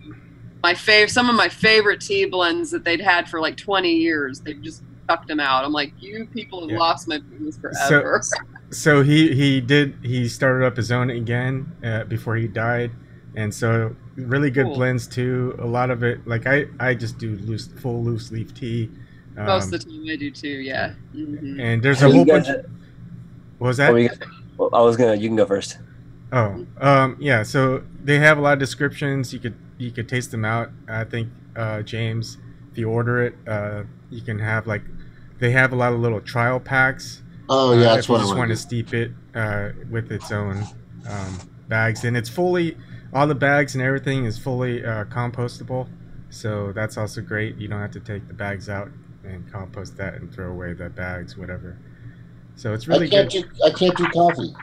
of some of my favorite tea blends that they'd had for like 20 years. They've just chucked them out. I'm like, you people have lost my business forever. So he started up his own again before he died, and so really good blends too. A lot of it, like I just do full loose leaf tea. Most of the time I do too, yeah. Mm-hmm. And there's a whole bunch. What was that? You can go first. Yeah. So they have a lot of descriptions. You could taste them out. I think James, if you order it, you can have they have a lot of little trial packs. Oh yeah, that's if you what just I want to steep it with its own bags, and it's fully all the bags and everything is fully compostable. So that's also great. You don't have to take the bags out and compost that and throw away the bags, whatever. So it's really good. I can't do coffee.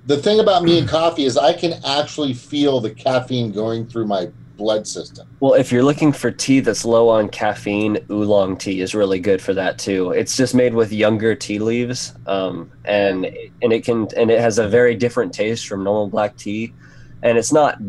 The thing about me and coffee is I can actually feel the caffeine going through my blood system. Well, if you're looking for tea that's low on caffeine, oolong tea is really good for that too. It's just made with younger tea leaves, and it has a very different taste from normal black tea, and it's not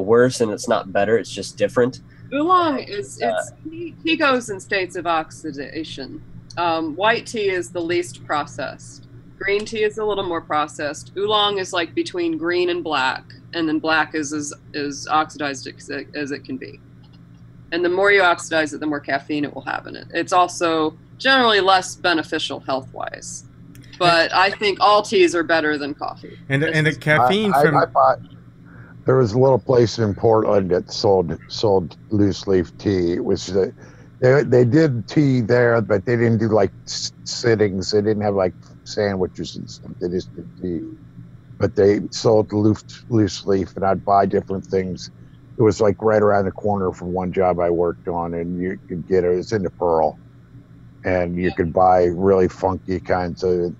worse and it's not better. It's just different. Oolong tea goes in states of oxidation. White tea is the least processed. Green tea is a little more processed. Oolong is like between green and black, and then black is as oxidized as it can be. And the more you oxidize it, the more caffeine it will have in it. It's also generally less beneficial health-wise. But I think all teas are better than coffee. And the caffeine there was a little place in Portland that sold loose leaf tea. It was they did tea there, but they didn't do like sittings. They didn't have like sandwiches and stuff. They just did tea. But they sold loose leaf, and I'd buy different things. It was like right around the corner from one job I worked on, and you could get it. It was in the Pearl, and you could buy really funky kinds of.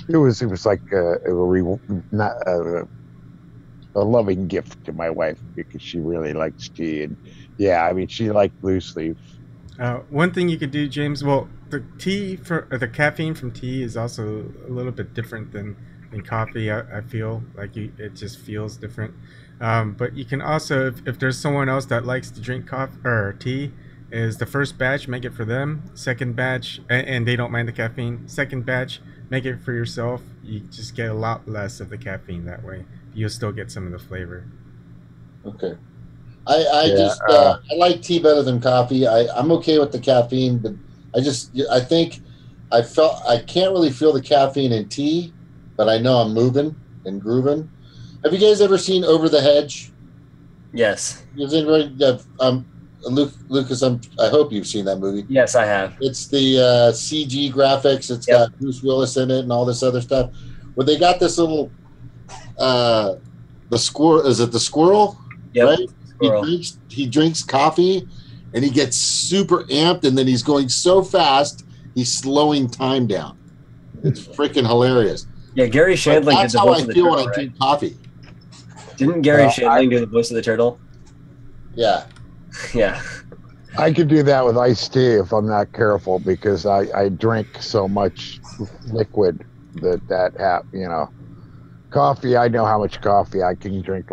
It was like a loving gift to my wife because she really likes tea, and she liked loose leaf. One thing you could do, James. Well, the caffeine from tea is also a little bit different than coffee. I feel like it just feels different. But you can also, if there's someone else that likes to drink coffee or tea, is the first batch, make it for them. Second batch, and they don't mind the caffeine. Second batch, make it for yourself. You just get a lot less of the caffeine that way. You'll still get some of the flavor. Okay. I like tea better than coffee. I'm okay with the caffeine, but I think I can't really feel the caffeine in tea, but I know I'm moving and grooving. Have you guys ever seen Over the Hedge? Yes. Lucas, I hope you've seen that movie. Yes, I have. It's the CG graphics. It's got Bruce Willis in it and all this other stuff. Where they got this little the squirrel. Is it the squirrel? Yep. Right. Squirrel. He drinks coffee, and he gets super amped, and then he's going so fast he's slowing time down. It's freaking hilarious. Yeah, Gary Shandling did the voice of the turtle. That's how I feel when I drink coffee. Didn't Gary Shandling do the voice of the turtle? Yeah. Yeah. I could do that with iced tea if I'm not careful, because I drink so much liquid that coffee. I know how much coffee I can drink.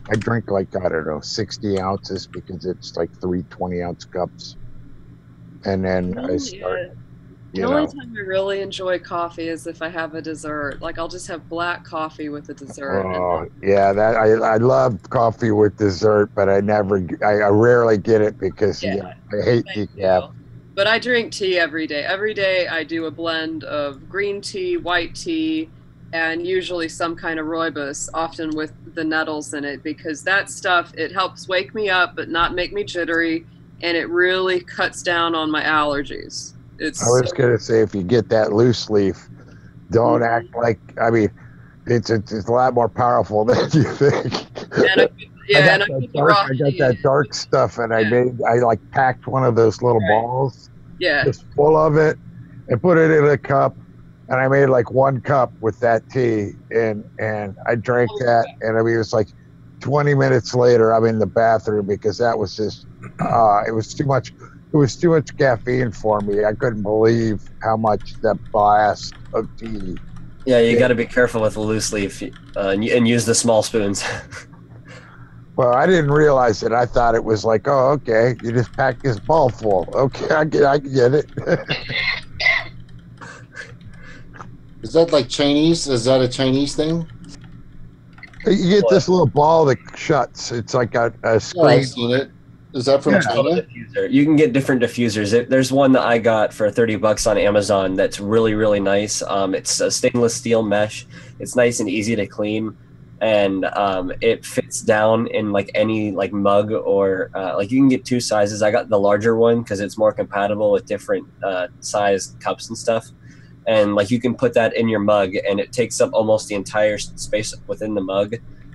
I drink I don't know, 60 ounces because it's like 3 20-ounce cups. and then I Yeah. start. The You only know, time I really enjoy coffee is if I have a dessert. Like I'll just have black coffee with a dessert. oh yeah, that I love coffee with dessert, but I rarely get it because I hate decaf. But I drink tea every day. Every day I do a blend of green tea, white tea, and usually some kind of rooibos, often with the nettles in it, because that stuff, it helps wake me up but not make me jittery, and it really cuts down on my allergies. It's I was gonna say if you get that loose leaf, don't act like I mean, it's a lot more powerful than you think. I got that dark stuff, and I like packed one of those little balls, just full of it, and put it in a cup, and I made like 1 cup with that tea, and I drank that, and I mean it was like 20 minutes later I'm in the bathroom because that was just it was too much. It was too much caffeine for me. I couldn't believe how much that blast of tea. Yeah, you got to be careful with the loose leaf and use the small spoons. Well, I didn't realize it. I thought it was like, oh, okay, you just pack this ball full. Okay, I get it. Is that like Chinese? Is that a Chinese thing? You get this little ball that shuts. It's like a screen. Oh, I've seen it. Is that from China? Diffuser. You can get different diffusers. There's one that I got for $30 on Amazon that's really, really nice. It's a stainless steel mesh. It's nice and easy to clean, and it fits down in like any like mug or like you can get 2 sizes. I got the larger one because it's more compatible with different size cups and stuff. And like you can put that in your mug, and it takes up almost the entire space within the mug.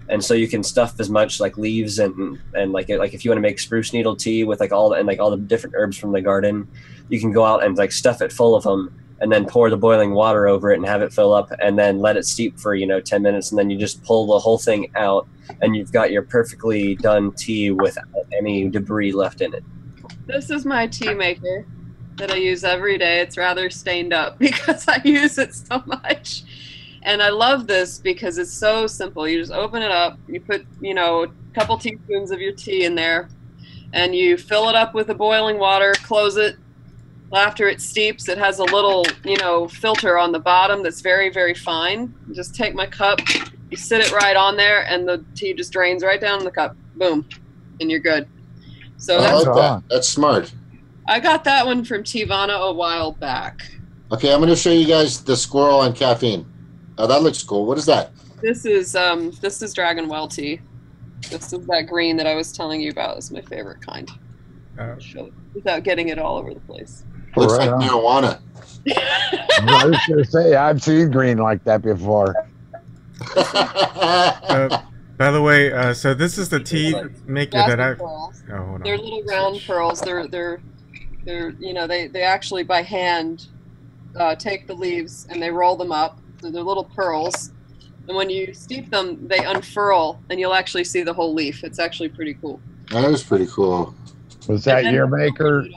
And so you can stuff as much like leaves and like if you want to make spruce needle tea with like all the different herbs from the garden, you can go out and like stuff it full of them, and then pour the boiling water over it and have it fill up, and then let it steep for 10 minutes, and then you just pull the whole thing out, and you've got your perfectly done tea without any debris left in it. This is my tea maker that I use every day. It's rather stained up because I use it so much. And I love this because it's so simple. You just open it up, you put, a couple teaspoons of your tea in there, and you fill it up with the boiling water, close it. After it steeps, it has a little, filter on the bottom that's very, very fine. You just take my cup, you sit it right on there, and the tea just drains right down in the cup. Boom. And you're good. So I like that. That's smart. I got that one from Tivana a while back. Okay, I'm going to show you guys the squirrel on caffeine. Oh, that looks cool. What is that? This is Dragon Well tea. This is that green that I was telling you about. It's my favorite kind. Without getting it all over the place. Looks like marijuana. I was going to say, I've seen green like that before. By the way, so this is the tea maker that I've. Pearls. Oh, hold on. They're little round pearls. They're they actually by hand take the leaves and they roll them up. So they're little pearls, and when you steep them, they unfurl, and you'll actually see the whole leaf. It's actually pretty cool. That is pretty cool. Was that your maker?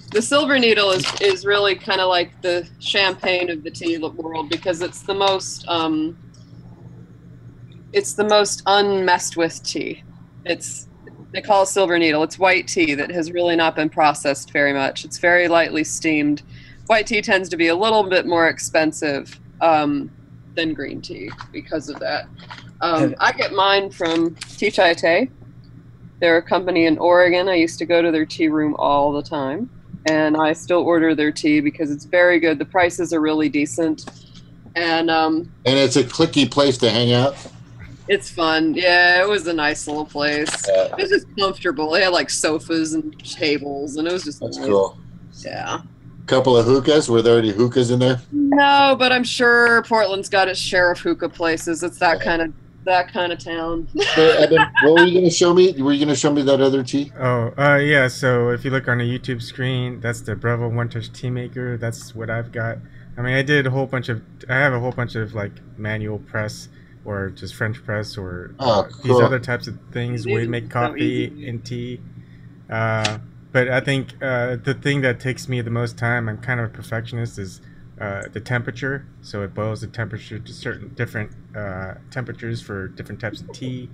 The silver needle is really kind of like the champagne of the tea world because it's the most unmessed with tea. They call it silver needle. It's white tea that has really not been processed very much. It's very lightly steamed. White tea tends to be a little bit more expensive than green tea because of that. I get mine from Tea Chai Te. They're a company in Oregon. I used to go to their tea room all the time, and I still order their tea because it's very good. The prices are really decent, and it's a clicky place to hang out. It's fun. Yeah, it was a nice little place. It was just comfortable. They had like sofas and tables, and it was just That's nice. cool. Yeah. Couple of hookahs. Were there any hookahs in there? No, but I'm sure Portland's got its share of hookah places. It's that kind of town. So, Evan, what were you going to show me? Were you going to show me that other tea? Oh, yeah. So if you look on the YouTube screen, that's the Breville One Touch Tea Maker. That's what I've got. I mean, I have a whole bunch of like manual press or just French press or these other types of things where you make coffee and tea. But I think the thing that takes me the most time, I'm kind of a perfectionist, is the temperature. So it boils the temperature to certain different temperatures for different types of tea,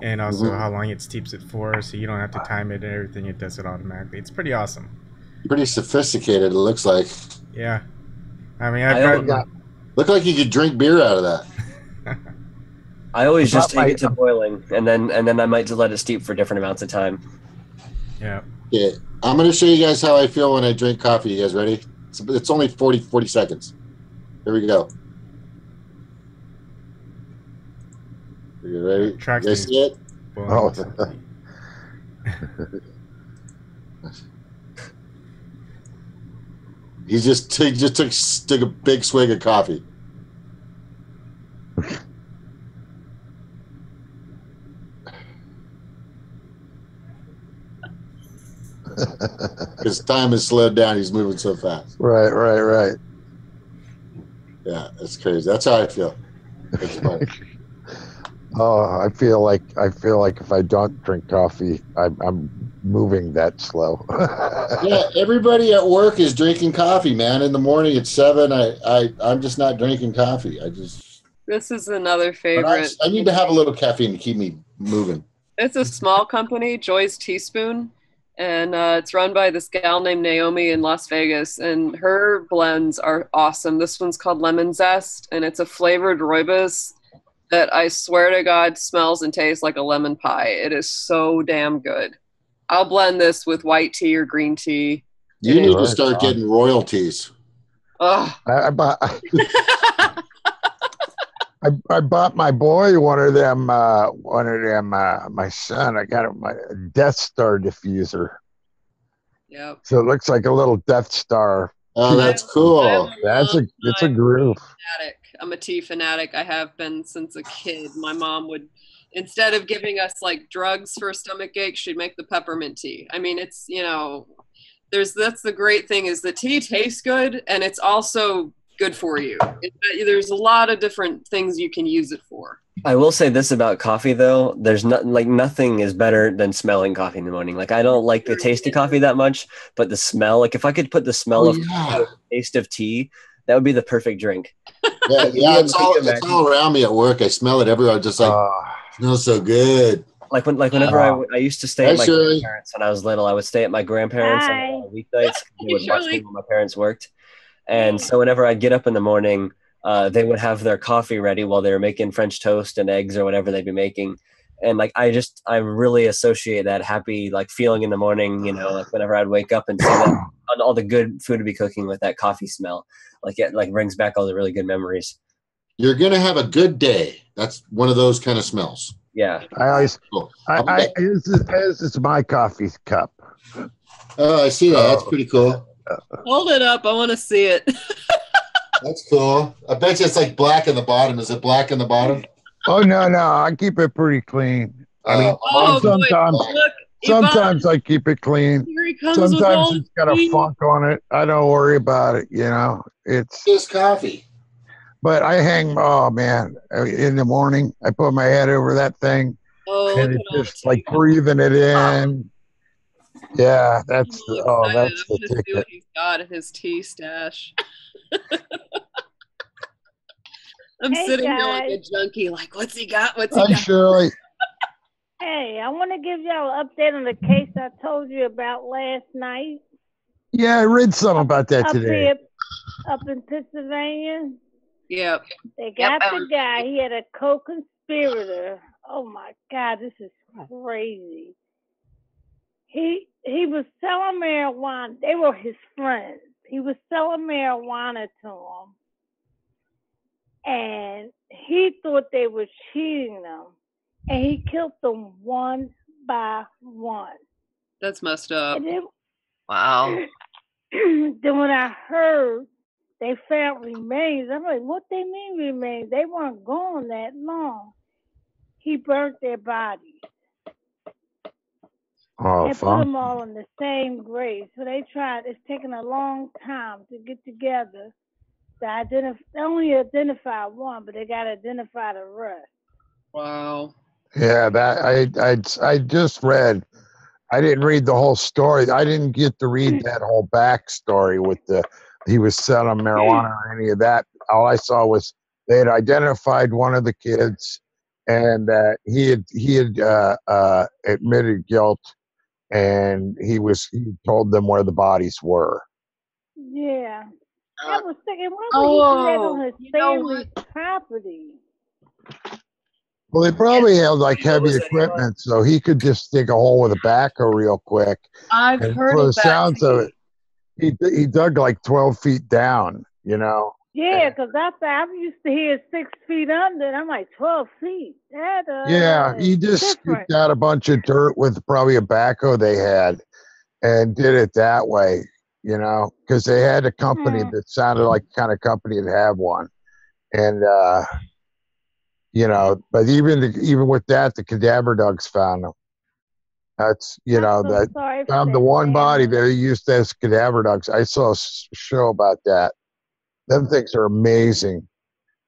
and also how long it steeps it for, so you don't have to time it and everything. It does it automatically. It's pretty awesome. Pretty sophisticated, it looks like. Yeah. I mean, I've got. Look like you could drink beer out of that. I always just take it to boiling, and then I might just let it steep for different amounts of time. Yeah. Yeah. I'm going to show you guys how I feel when I drink coffee. You guys ready? It's only 40 seconds. Here we go. Are you ready? You guys see it? Oh. He just took a big swig of coffee. His time has slowed down. He's moving so fast. Right. Yeah, that's crazy. That's how I feel. It's funny. Oh, I feel like if I don't drink coffee, I'm moving that slow. Yeah, everybody at work is drinking coffee, man. In the morning at 7, I'm just not drinking coffee. This is another But favorite. I need to have a little caffeine to keep me moving. It's a small company, Joy's Teaspoon, and it's run by this gal named Naomi in Las Vegas, and her blends are awesome. This one's called Lemon Zest, and it's a flavored rooibos that I swear to God smells and tastes like a lemon pie. It is so damn good. I'll blend this with white tea or green tea. You need to start getting royalties. Oh. I bought my boy one of them. My son. I got him my Death Star diffuser. Yep. So it looks like a little Death Star. Oh, that's cool. It's a groove. I'm a tea fanatic. I have been since a kid. My mom would, instead of giving us like drugs for a stomach ache, she'd make the peppermint tea. I mean, it's, that's the great thing is the tea tastes good and it's also good for you. There's a lot of different things you can use it for. I will say this about coffee though. There's nothing is better than smelling coffee in the morning. Like I don't like the taste of coffee that much, but the smell, like if I could put the smell of coffee with the taste of tea, that would be the perfect drink. Yeah, it's all around me at work. I smell it everywhere. Just like smells so good. Whenever I used to stay at my grandparents when I was little, I would stay at my grandparents on weeknights. They would watch me when my parents worked. And so whenever I'd get up in the morning, they would have their coffee ready while they were making French toast and eggs or whatever they'd be making. And I really associate that happy feeling in the morning, whenever I'd wake up and see that all the good food to be cooking with that coffee smell. It brings back all the really good memories. You're gonna have a good day. That's one of those kind of smells. Yeah. This is my coffee cup. Oh, I see that. That's pretty cool. Hold it up. I want to see it. That's cool. I bet you it's like black in the bottom. Is it black in the bottom? Oh no, I keep it pretty clean. I mean, sometimes I keep it clean. Sometimes it's got a funk on it. I don't worry about it. It's just coffee. But I hang. Oh man, in the morning I put my head over that thing, and it's just like breathing it in. Yeah, that's the ticket. See what he's got in his tea stash. I'm sitting here like a junkie, like, what's he got? Hi, Shirley. Hey, I want to give y'all an update on the case I told you about last night. Yeah, I read something about that today. Up in Pennsylvania. Yep. They got the guy. He had a co-conspirator. Oh my God, this is crazy. He was selling marijuana. They were his friends. He was selling marijuana to them. And he thought they were cheating them. And he killed them one by one. That's messed up. Wow. Then when I heard they found remains, I'm like, what they mean remains? They weren't gone that long. He burnt their bodies. Oh, they put them all in the same grave. So they tried. It's taken a long time to get together to only identify one, but they got to identify the rest. Wow. Yeah, that I just read. I didn't read the whole story. I didn't get to read that whole backstory with he was selling marijuana or any of that. All I saw was they had identified one of the kids, and he had admitted guilt, and he told them where the bodies were. Yeah. I was thinking, why would he do that on his family's property? Well, they probably had like heavy equipment, so he could just dig a hole with a backhoe real quick. I've and heard for of the that. sounds of it, he dug like 12 feet down, you know. Yeah, because I'm used to hear 6 feet under, and I'm like 12 feet. Yeah, he just scooped out a bunch of dirt with probably a backhoe they had and did it that way, you know, because they had a company that sounded like the kind of company to have one. And, you know, but even with that, the cadaver dogs found them. That's, you know, that found the one body that they used as cadaver dogs. I saw a show about that. Them things are amazing.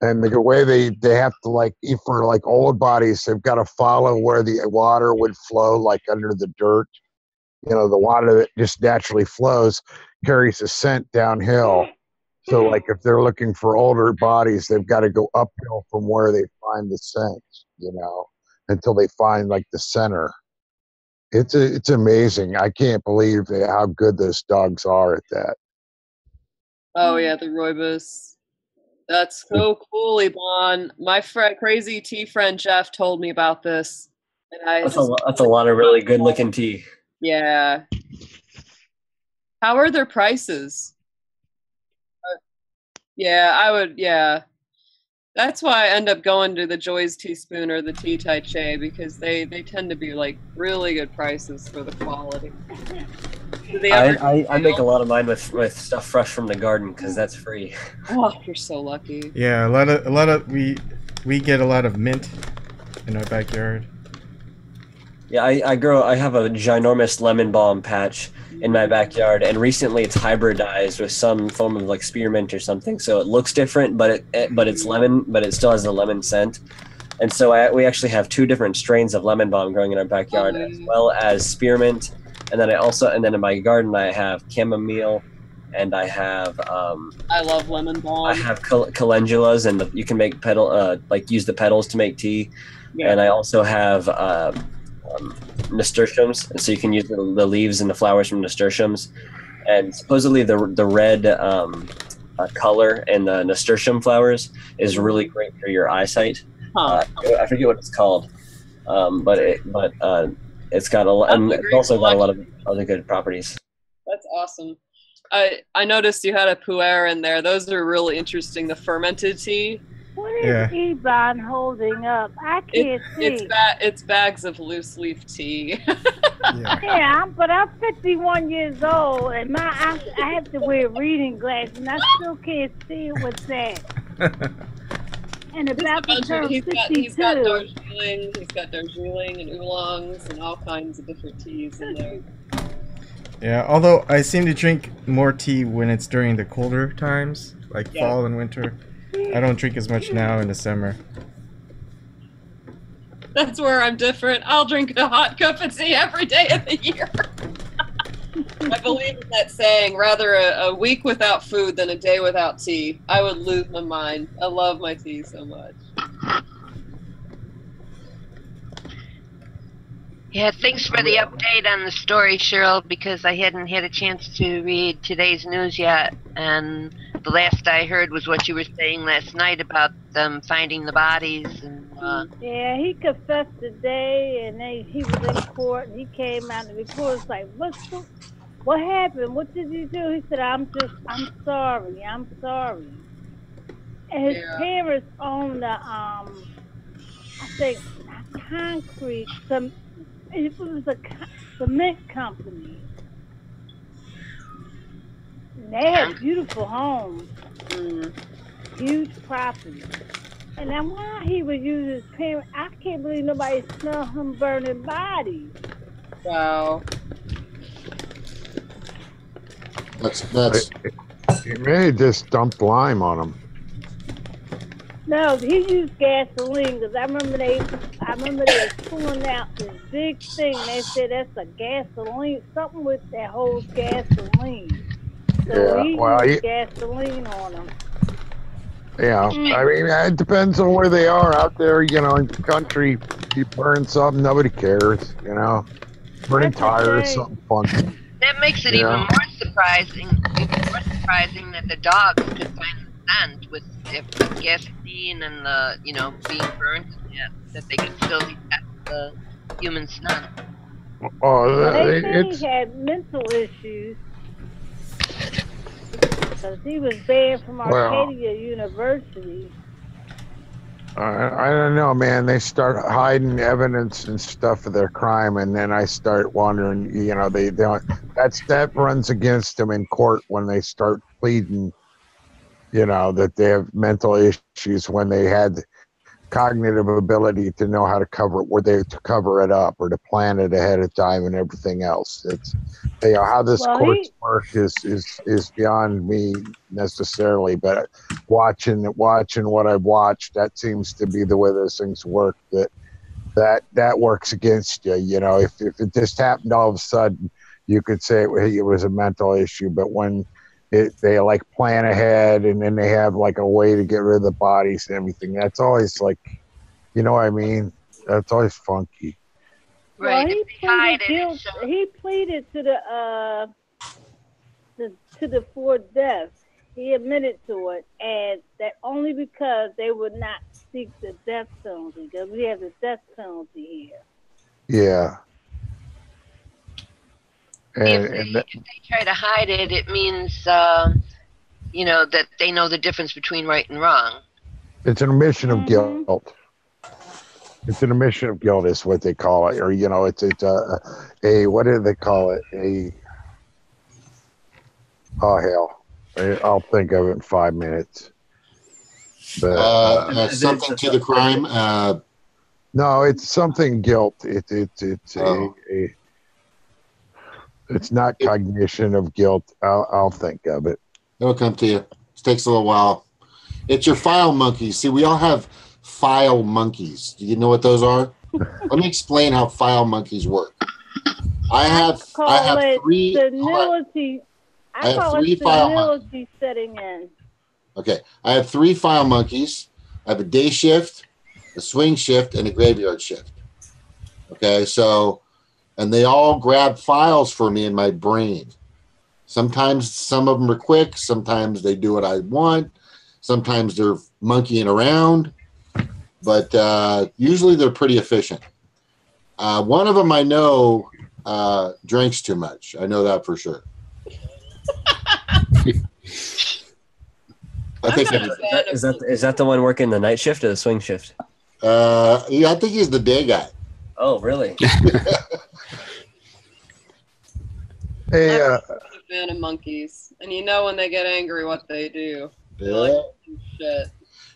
And the way they have to, like, for like old bodies, they've got to follow where the water would flow, like under the dirt. You know, the water that just naturally flows carries a scent downhill. So, like, if they're looking for older bodies, they've got to go uphill from where they find the scent, you know, until they find like the center. It's amazing. I can't believe how good those dogs are at that. Oh yeah, the rooibos. That's so cool, Ebon. My crazy tea friend Jeff told me about this, and That's a lot of really good looking tea. Yeah. How are their prices? Yeah, I would. Yeah, that's why I end up going to the Joy's Teaspoon or the Tea Tai Che, because they tend to be like really good prices for the quality. I make a lot of mine with stuff fresh from the garden because that's free. Oh, you're so lucky. Yeah, a lot of we get a lot of mint in our backyard. Yeah, I have a ginormous lemon balm patch in my backyard, and recently it's hybridized with some form of like spearmint or something, so it looks different, but it's lemon, but it still has the lemon scent. And so we actually have 2 different strains of lemon balm growing in our backyard, as well as spearmint. And then in my garden I have chamomile, and I have I love lemon balm. I have calendulas, and you can make use the petals to make tea. Yeah. And I also have nasturtiums, so you can use the leaves and the flowers from nasturtiums. And supposedly the red color in the nasturtium flowers is really great for your eyesight. I forget what it's called, but it's got it's also got a lot of other good properties. That's awesome. I noticed you had a pu'er in there. Those are really interesting. The fermented tea. What is Ebon holding up? I can't see. It's bags of loose leaf tea. Yeah, but I'm 51 years old, and I have to wear reading glasses, and I still can't see what's that. And about to turn 52. He's got Darjeeling, and oolongs and all kinds of different teas in there. Yeah, although I seem to drink more tea when it's during the colder times, like fall and winter. I don't drink as much now in the summer. That's where I'm different. I'll drink a hot cup of tea every day of the year. I believe in that saying, rather a week without food than a day without tea. I would lose my mind. I love my tea so much. Yeah, thanks for the update on the story, Cheryl, because I hadn't had a chance to read today's news yet. And the last I heard was what you were saying last night about them finding the bodies. And, yeah, he confessed today, and he was in court, and he came out, and the reporter was like, what happened? What did you do? He said, I'm sorry. And his parents own the, I think, concrete, it was a cement company. And they had beautiful homes, huge property. And then why he would use his parents, I can't believe nobody smelled him burning bodies. Wow. That's. He may have just dumped lime on him. No, he used gasoline, because I remember they were pulling out this big thing. They said that's a gasoline, something with that holds gasoline. So he used gasoline on them. Yeah, I mean, it depends on where they are out there. You know, in the country, you burn something, nobody cares. You know. Burning That's a tires, shame. something funky. That makes it Yeah. even more surprising. That the dogs could find the scent with the gasoline and the being burnt, and that they could still detect the human scent. Oh, They say it's he had mental issues because he was banned from well. Arcadia University. I don't know, man. They start hiding evidence and stuff of their crime, and then I start wondering. They don't. That runs against them in court when they start pleading. That they have mental issues when they had cognitive ability to know how to cover it up or to plan it ahead of time and everything else. It's how this courts work is beyond me necessarily, but watching what I've watched, that seems to be the way those things work. That works against you. If it just happened all of a sudden, you could say it was a mental issue, but when they like plan ahead and then they have like a way to get rid of the bodies and everything, that's always like, you know what I mean? That's always funky. Well, he pleaded guilt. He pleaded to the 4 deaths. He admitted to it, and that only because they would not seek the death penalty, because we have the death penalty here. Yeah. If they try to hide it, it means that they know the difference between right and wrong. It's an admission of guilt. It's an admission of guilt is what they call it, or it's a what do they call it? I'll think of it in 5 minutes. But something to the crime. No, it's something guilt. It's not cognition of guilt. I'll think of it. It'll come to you. It takes a little while. It's your file monkeys. See, we all have file monkeys. Do you know what those are? Let me explain how file monkeys work. I have three. Senility. I call it senility setting in. Okay, I have 3 file monkeys. I have a day shift, a swing shift, and a graveyard shift. Okay, and they all grab files for me in my brain. Sometimes some of them are quick. Sometimes they do what I want. Sometimes they're monkeying around. But usually they're pretty efficient. One of them I know drinks too much. I know that for sure. I think is that the one working the night shift or the swing shift? Yeah, I think he's the day guy. Oh, really? Hey, I'm a fan of monkeys, and when they get angry, what they do. Yeah. Like, shit.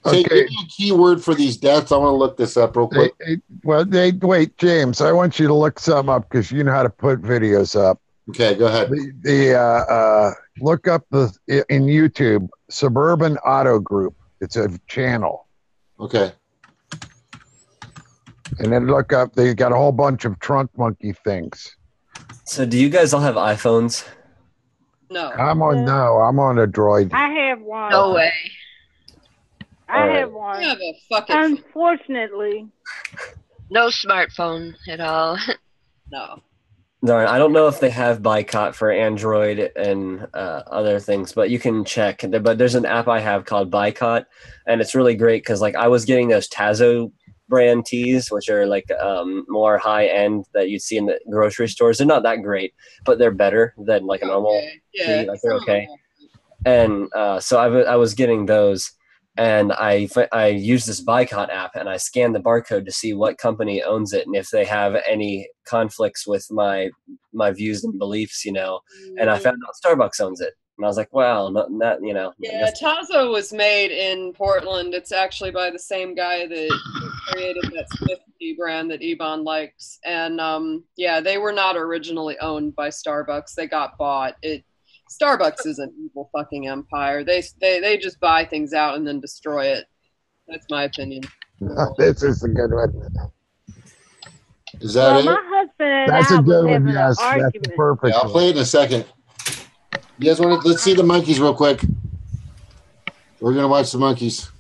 Okay. Give me a key word for these deaths. I want to look this up real quick. Wait, James. I want you to look some up because you know how to put videos up. Okay, go ahead. Look up in YouTube Suburban Auto Group. It's a channel. Okay. And then look up. They got a whole bunch of trunk monkey things. So, do you guys all have iPhones? No. I'm on a Droid. I have one. No way. I have one. You have a fucking. Unfortunately. No smartphone at all. No. Darn, I don't know if they have Boycott for Android and other things, but you can check. But there's an app I have called Boycott, and it's really great because I was getting those Tazo brand teas, which are more high end that you'd see in the grocery stores. They're not that great, but they're better than a normal tea. They're okay. And so I was getting those, and I use this Boycott app, and I scan the barcode to see what company owns it and if they have any conflicts with my views and beliefs, And I found out Starbucks owns it, and I was like, wow, not. Yeah, Tazo was made in Portland. It's actually by the same guy that created that Smith tea brand that Ebon likes, and they were not originally owned by Starbucks. They got bought. Starbucks is an evil fucking empire. They just buy things out and then destroy it. That's my opinion. This is a good one. Is that it? My husband and That's I a good was one. having Yes, an argument. that's the perfect. Yeah, I'll play it in a second. You guys want to? Let's see the monkeys real quick. We're gonna watch the monkeys.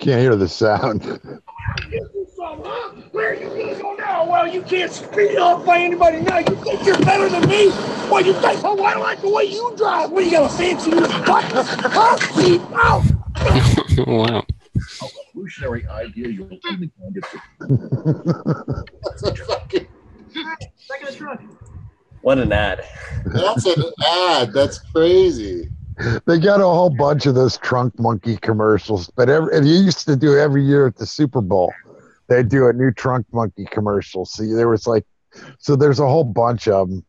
can't hear the sound. Where are you gonna go now? Well, you can't speed up by anybody now. You think you're better than me? Well, you think, oh, I like the way you drive. What, you got a fancy new butt? Huh? Speed out! Wow. A revolutionary idea you'll only find it. That's a fucking. Back in the truck. What an ad. That's an ad. That's crazy. They got a whole bunch of those trunk monkey commercials, but and you used to do every year at the Super Bowl. They'd do a new trunk monkey commercial. See, there was there's a whole bunch of them.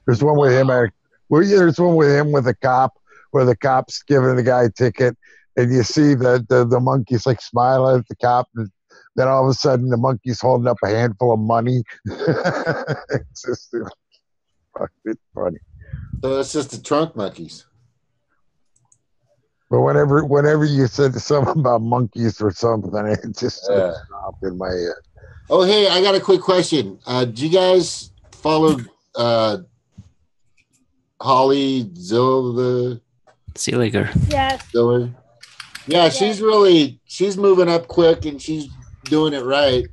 There's one with him. There's one with him with a cop, where the cop's giving the guy a ticket, and you see the monkey's like smiling at the cop, and then all of a sudden the monkey's holding up a handful of money. It's just it's funny. So it's just the trunk monkeys. But whenever you said something about monkeys or something, it just popped in my head. Oh, hey, I got a quick question. Do you guys follow Holly Zilliger? Yes. Ziller? Yeah, she's moving up quick and she's doing it right.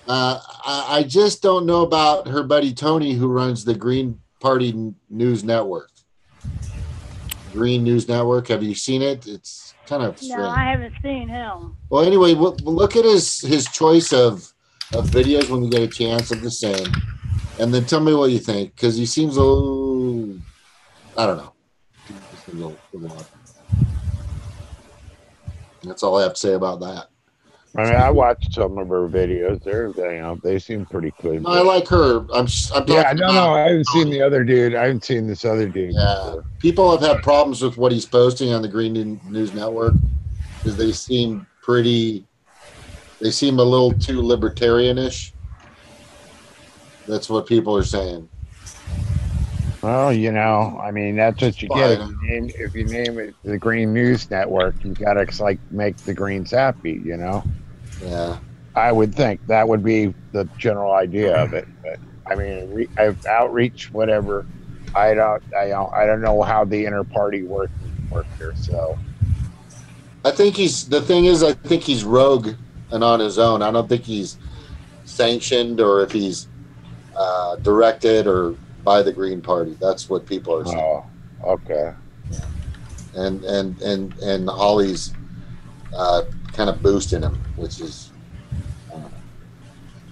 I just don't know about her buddy Tony, who runs the Green Party News Network. Green News Network. Have you seen it? It's kind of strange. No, I haven't seen him. Well, anyway, look at his choice of videos when you get a chance of the same, and then tell me what you think, because he seems a little, I don't know. That's all I have to say about that. I mean, I watched some of her videos. They seem pretty good. No, I like her. I'm I haven't seen the other dude. I haven't seen this other dude. Yeah, before. People have had problems with what he's posting on the Green News Network because they seem a little too libertarianish. That's what people are saying. Well, I mean, that's what you get if you name it the Green News Network. You got to make the Greens happy, Yeah. I would think that would be the general idea of it. But I mean, outreach, whatever. I don't know how the inner party work here. So I think he's rogue and on his own. I don't think he's sanctioned or if he's directed or by the Green Party. That's what people are saying. Oh, okay. And Holly's kind of boosting him, which is,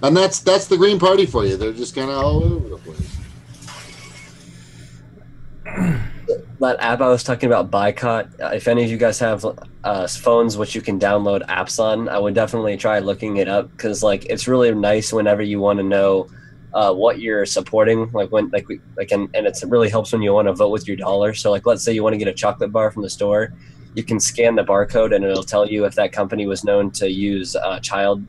and that's the Green Party for you. They're just kind of all over the place. That app I was talking about, Boycott, if any of you guys have phones which you can download apps on, I would definitely try looking it up, because it's really nice whenever you want to know what you're supporting, and it really helps when you want to vote with your dollar. So let's say you want to get a chocolate bar from the store, you can scan the barcode and it'll tell you if that company was known to use child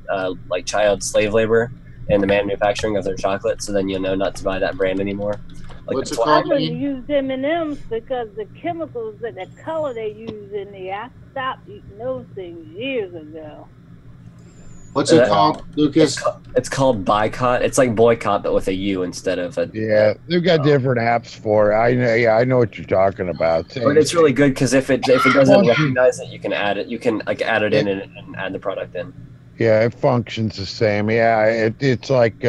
slave labor in the manufacturing of their chocolate. So then you'll know not to buy that brand anymore. What's it I called? wouldn't use M&Ms because the chemicals and the color they use in there, I stopped eating those things years ago. What's it called, Lucas? It's called Boycott. It's like boycott, but with a U instead of a. Yeah, they've got different apps for it. I know what you're talking about. But it's really good because if it doesn't recognize it, you can add it. You can add it in and add the product in. Yeah, it functions the same. Yeah, it's like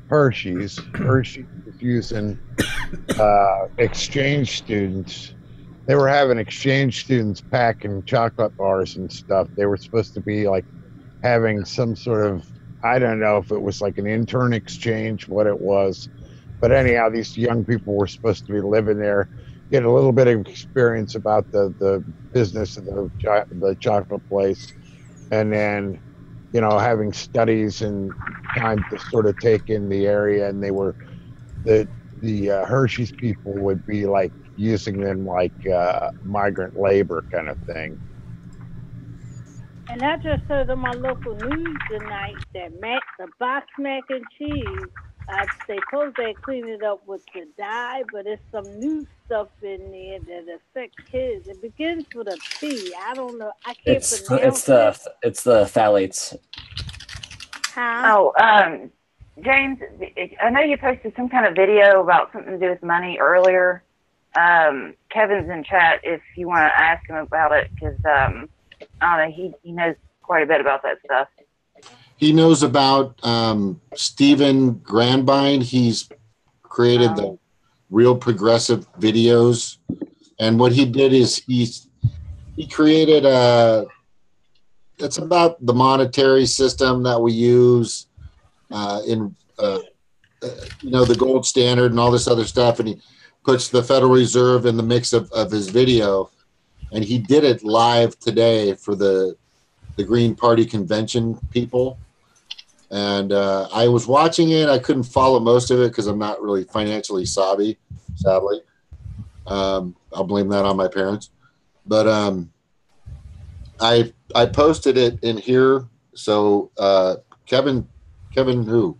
Hershey's. Hershey is using exchange students. They were having exchange students packing chocolate bars and stuff. They were supposed to be having some sort of, I don't know if it was an intern exchange, what it was. But anyhow, these young people were supposed to be living there, get a little bit of experience about the business of the chocolate place. And then, having studies and time to sort of take in the area. And they were, the Hershey's people would be using them migrant labor kind of thing. And I just heard on my local news tonight that the box mac and cheese, they suppose they clean it up with the dye, but there's some new stuff in there that affects kids. It begins with a P. I don't know. I can't pronounce it. It's the phthalates. Huh? Oh, James, I know you posted some kind of video about something to do with money earlier. Kevin's in chat if you want to ask him about it, because I don't know. He knows quite a bit about that stuff. He knows about Stephen Grandbind. He's created the Real Progressive videos, and what he did is he created it's about the monetary system that we use in the gold standard and all this other stuff, and he puts the Federal Reserve in the mix of his video, and he did it live today for the Green Party convention people. And I was watching it. I couldn't follow most of it because I'm not really financially savvy, sadly. I'll blame that on my parents. But I posted it in here. So Kevin who?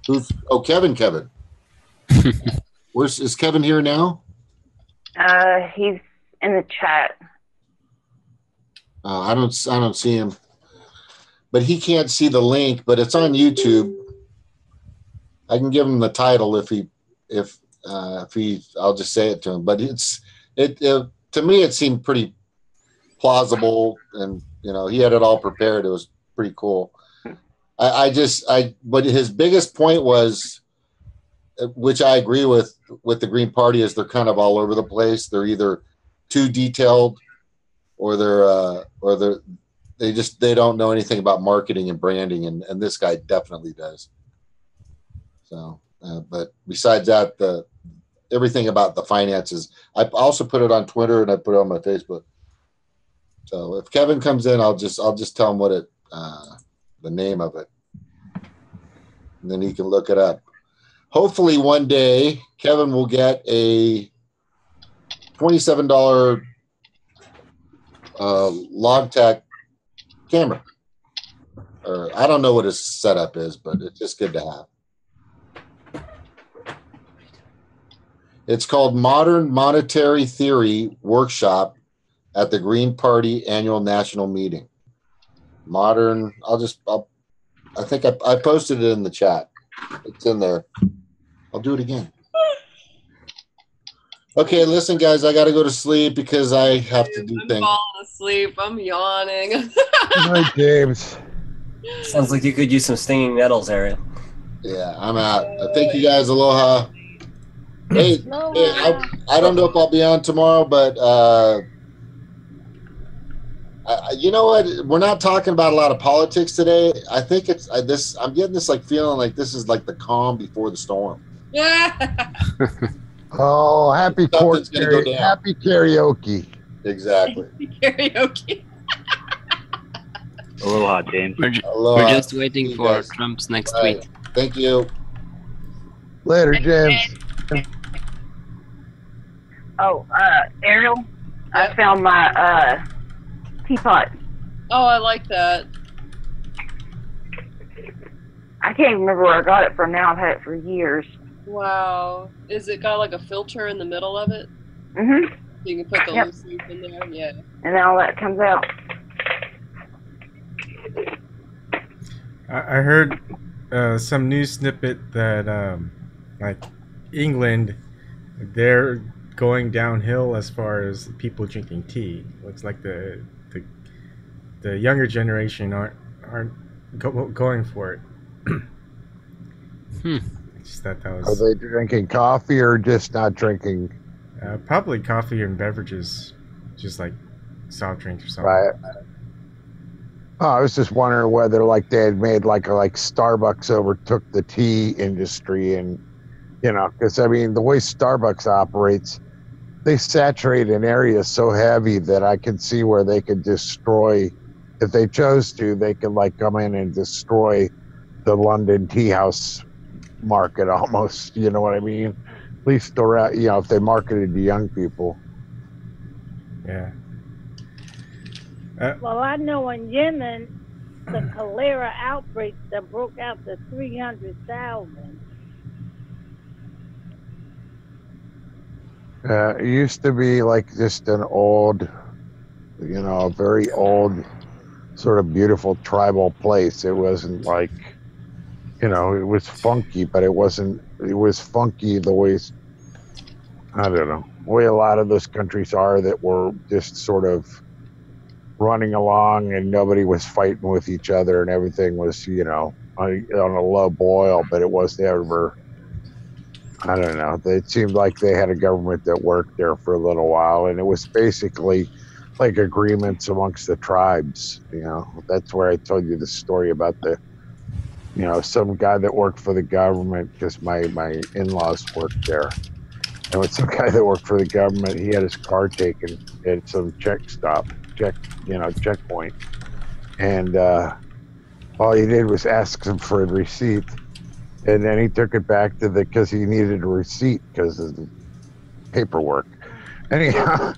Kevin. Is Kevin here now? He's in the chat. I don't see him. But he can't see the link, but it's on YouTube. I can give him the title if I'll just say it to him. But to me it seemed pretty plausible, and he had it all prepared. It was pretty cool. But his biggest point was, which I agree with the Green Party, is they're kind of all over the place. They're either too detailed, or they don't know anything about marketing and branding, and this guy definitely does. So, but besides that, everything about the finances, I also put it on Twitter and I put it on my Facebook. So if Kevin comes in, I'll just tell him what the name of it, and then he can look it up. Hopefully one day Kevin will get a $27 Logitech camera. Or I don't know what his setup is, but it's just good to have. It's called Modern Monetary Theory Workshop at the Green Party Annual National Meeting. I think I posted it in the chat. It's in there. I'll do it again. Okay, listen, guys, I got to go to sleep because I have to do things. I'm falling asleep. I'm yawning. Good night, James. Sounds like you could use some stinging nettles, Ariel. Yeah, I'm out. Thank you guys. Aloha. Hey, I don't know if I'll be on tomorrow, but you know what? We're not talking about a lot of politics today. I think it's this. I'm getting this feeling like this is like the calm before the storm. Yeah. Oh, happy karaoke. Exactly. Karaoke. Aloha, James. We're just waiting for Trump's next tweet. Thank you. Later, James. Oh, Ariel, I found my teapot. Oh, I like that. I can't even remember where I got it from now. I've had it for years. Wow. Is it got like a filter in the middle of it? Mm-hmm. So you can put the loose leaf in there? Yeah. And then all that comes out. I heard some news snippet that like England, they're going downhill as far as people drinking tea. Looks like the younger generation aren't going for it. Just thought that was. Are they drinking coffee or just not drinking? Probably coffee and beverages, just like soft drinks or something. Right. Oh, I was just wondering whether they had made like Starbucks overtook the tea industry, and because I mean the way Starbucks operates, they saturate an area so heavy that I can see where they could destroy, if they chose to, they could come in and destroy the London tea house market almost. You know what I mean? At least around, if they marketed to young people. Yeah. Well, I know in Yemen, the cholera outbreak that broke out to 300,000. It used to be just an old, a very old, sort of beautiful tribal place. It wasn't it was funky, but it wasn't. It was funky the way I don't know, the way a lot of those countries are that were just sort of running along and nobody was fighting with each other and everything was, you know, on a low boil, but it was never, I don't know. It seemed like they had a government that worked there for a little while, and it was basically like agreements amongst the tribes. You know, that's where I told you the story about the, you know, some guy that worked for the government because my in-laws worked there. And with some guy that worked for the government, he had his car taken at some checkpoint. And all he did was ask him for a receipt. And then he took it back to because he needed a receipt because of the paperwork. Anyhow,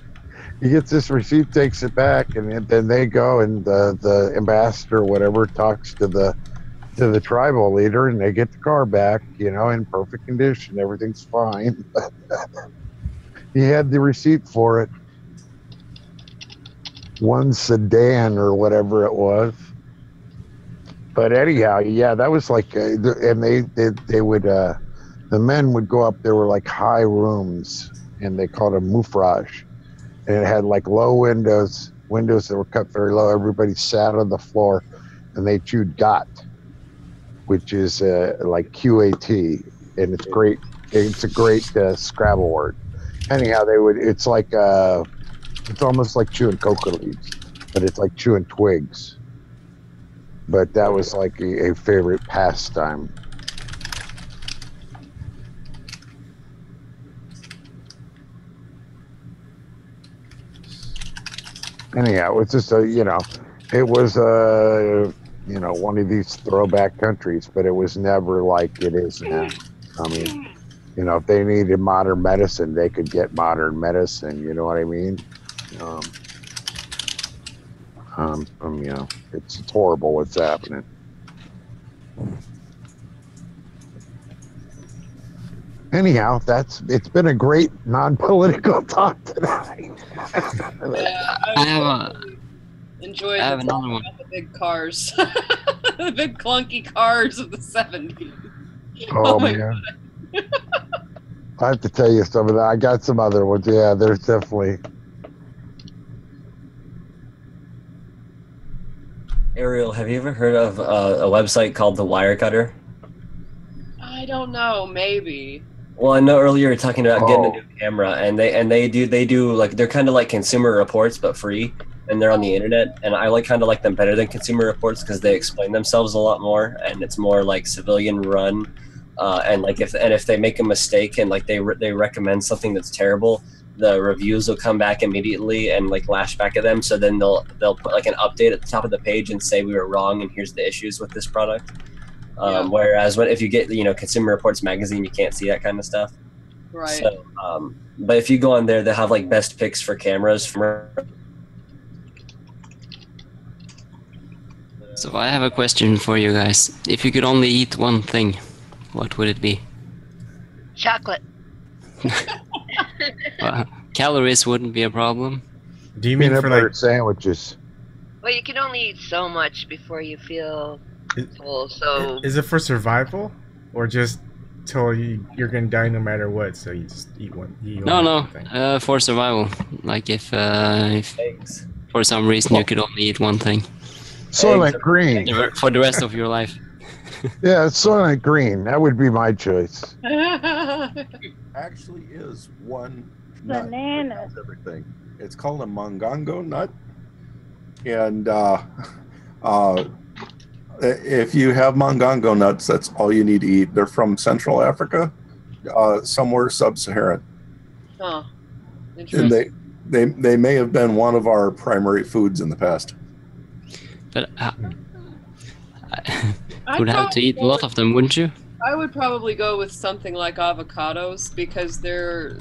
he gets this receipt, takes it back, and then they go and the ambassador or whatever talks to the tribal leader, and they get the car back, you know, in perfect condition. Everything's fine. He had the receipt for it. One sedan or whatever it was. But anyhow, yeah, that was like, and they would, the men would go up. There were like high rooms, and they called them mufraj, and it had like low windows that were cut very low. Everybody sat on the floor, and they chewed gat, which is like QAT, and it's great. It's a great Scrabble word. Anyhow, it's like, it's almost like chewing coca leaves, but it's like chewing twigs. But that was like a favorite pastime. Anyhow, it's just it was one of these throwback countries, but it was never like it is now. I mean, you know, if they needed modern medicine, they could get modern medicine. You know what I mean? You know, it's horrible what's happening. Anyhow, it's been a great non-political talk tonight. Enjoyed I have another one. The big cars, the big clunky cars of the 70s. Oh my man. God. I have to tell you some of that. I got some other ones. Yeah, there's definitely. Ariel, have you ever heard of a website called The Wirecutter? I don't know, maybe. Well, I know earlier you were talking about getting a new camera, and they do like, they're kind of like Consumer Reports but free, and they're on the internet, and I kind of like them better than Consumer Reports because they explain themselves a lot more, and it's more like civilian run, and like if they make a mistake and like they recommend something that's terrible, the reviews will come back immediately and like lash back at them. So then they'll put like an update at the top of the page and say we were wrong and here's the issues with this product. Whereas if you get Consumer Reports magazine, you can't see that kind of stuff. Right. So, but if you go on there, they have like best picks for cameras from. So I have a question for you guys. If you could only eat one thing, what would it be? Chocolate. Calories wouldn't be a problem. Do you mean for like sandwiches? Well, you can only eat so much before you feel full. So is it for survival or just till you're gonna die no matter what? So you just eat one. No, for survival. Like if for some reason you could only eat one thing. Soylent Green. For the rest of your life. Yeah, it's Soylent Green. That would be my choice. Actually is one nut that Banana. has everything. It's called a mongongo nut. And if you have mongongo nuts, that's all you need to eat. They're from Central Africa, somewhere sub-Saharan. Huh. Interesting. And they may have been one of our primary foods in the past. But would have to eat a lot of them, wouldn't you? I would probably go with something like avocados because they're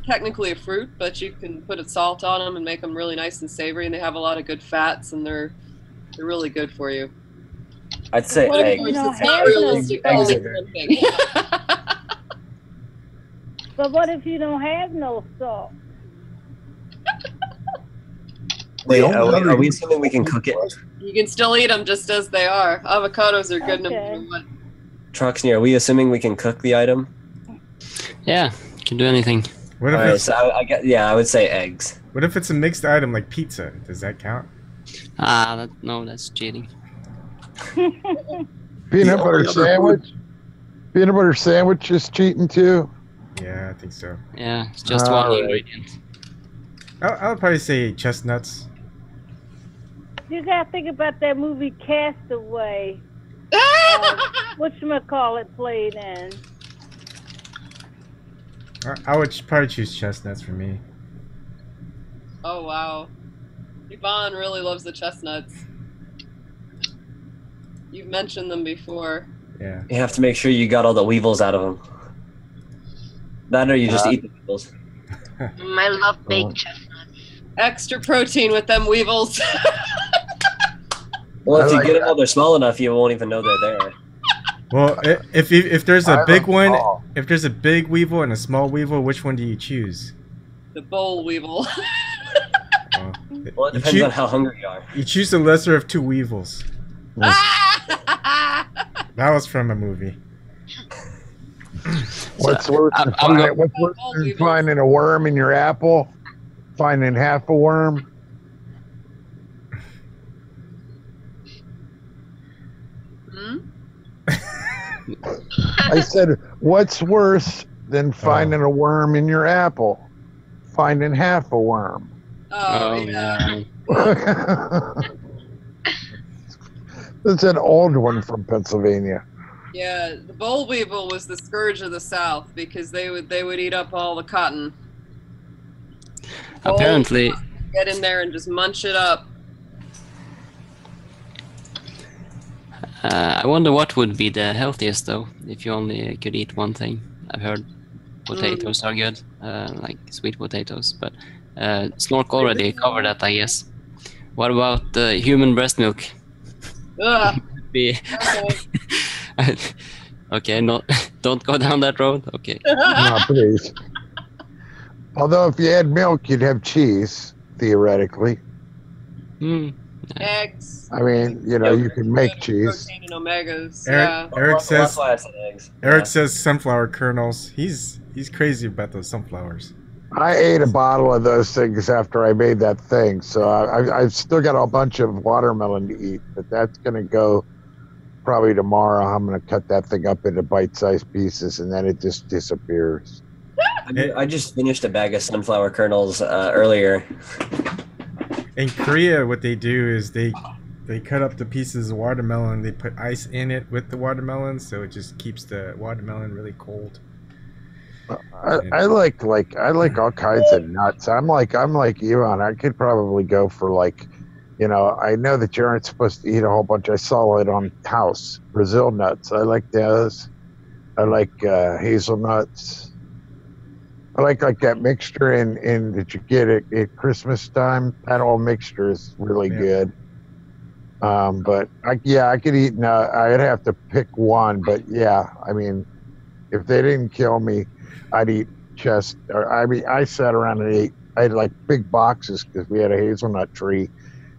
technically a fruit, but you can put salt on them and make them really nice and savory, and they have a lot of good fats, and they're really good for you. I'd say eggs. It's not realistic. Eggs are Something. But what if you don't have no salt? Wait, are we assuming we can cook it? You can still eat them just as they are. Avocados are good no matter what. Troxney, are we assuming we can cook the item? Yeah, can do anything. What if All right, it's, so I would say eggs. what if it's a mixed item like pizza? Does that count? No, that's cheating. Peanut butter sandwich. Peanut butter sandwich is cheating too. Yeah, I think so. Yeah, it's just one ingredient. I would probably say chestnuts. You gotta think about that movie Castaway. Whatchamacallit played in. I would probably choose chestnuts for me. Oh wow, Ebon really loves the chestnuts. You've mentioned them before. Yeah. You have to make sure you got all the weevils out of them. That or you just eat the weevils. I love baked chestnuts. Extra protein with them weevils. Well, if you get them while they're small enough, you won't even know they're there. Well, if there's a big one, if there's a big weevil and a small weevil, which one do you choose? The boll weevil. Well, it depends on how hungry you are. You choose the lesser of two weevils. That was from a movie. What's worse than finding a worm in your apple? Finding half a worm? I said, what's worse than finding a worm in your apple? Finding half a worm. Oh, yeah. That's an old one from Pennsylvania. Yeah, the boll weevil was the scourge of the South because they would eat up all the cotton. Apparently, Get in there and just munch it up. I wonder what would be the healthiest though, if you only could eat one thing. I've heard potatoes are good, like sweet potatoes, but Snork already covered that, I guess. What about human breast milk? Ugh. Okay, no, don't go down that road. Okay. No, please. Although if you had milk, you'd have cheese, theoretically. Eggs. I mean, you know, you can make cheese. Protein and omegas. Eric says sunflower kernels. He's crazy about those sunflowers. I ate a bottle of those things after I made that thing, so I've still got a bunch of watermelon to eat, but that's going to go probably tomorrow. I'm going to cut that thing up into bite-sized pieces, and then it just disappears. I just finished a bag of sunflower kernels earlier. In Korea, what they do is they cut up the pieces of watermelon, they put ice in it with the watermelon, so it just keeps the watermelon really cold. I like all kinds of nuts. I'm like Ebon. I could probably go for I know that you aren't supposed to eat a whole bunch. I saw it on House Brazil nuts. I like those. I like hazelnuts. I like that mixture in that you get at Christmas time. That whole mixture is really good. But I could eat nut. I'd have to pick one. But yeah, I mean, if they didn't kill me, I'd eat I sat around and ate. I had like big boxes because we had a hazelnut tree,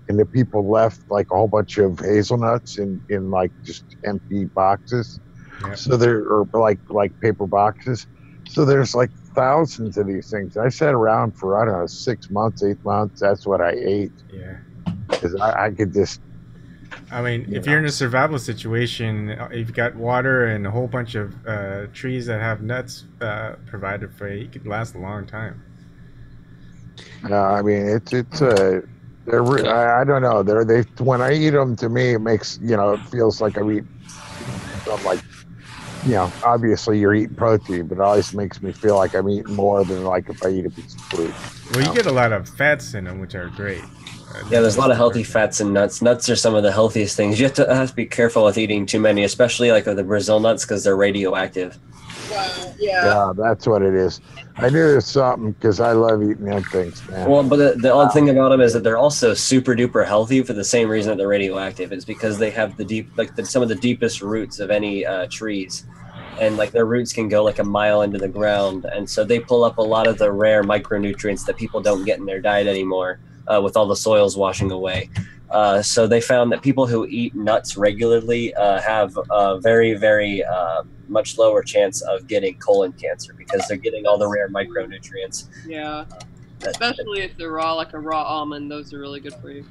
and the people left like a whole bunch of hazelnuts in like just empty boxes. Yeah. So there are like paper boxes. So there's like thousands of these things. I sat around for, I don't know, 6 months, 8 months. That's what I ate. Yeah. Because I could just. I mean, if you're in a survival situation, you've got water and a whole bunch of trees that have nuts provided for you, could last a long time. I mean, I don't know. When I eat them, to me, it makes, it feels like I'm eating something like, obviously you're eating protein, but it always makes me feel like I'm eating more than like if I eat a piece of fruit. Well, you get a lot of fats in them, which are great. Yeah, there's a lot of healthy fats in nuts. Nuts are some of the healthiest things. You have to be careful with eating too many, especially like with the Brazil nuts, because they're radioactive. Yeah, that's what it is. I knew there's something because I love eating them things, man. Well, but the odd thing about them is that they're also super duper healthy for the same reason that they're radioactive. It's because they have some of the deepest roots of any trees. And like their roots can go like a mile into the ground. And so they pull up a lot of the rare micronutrients that people don't get in their diet anymore with all the soils washing away. So they found that people who eat nuts regularly have a very, very much lower chance of getting colon cancer because they're getting all the rare micronutrients. Yeah. Especially if they're raw, like a raw almond, those are really good for you.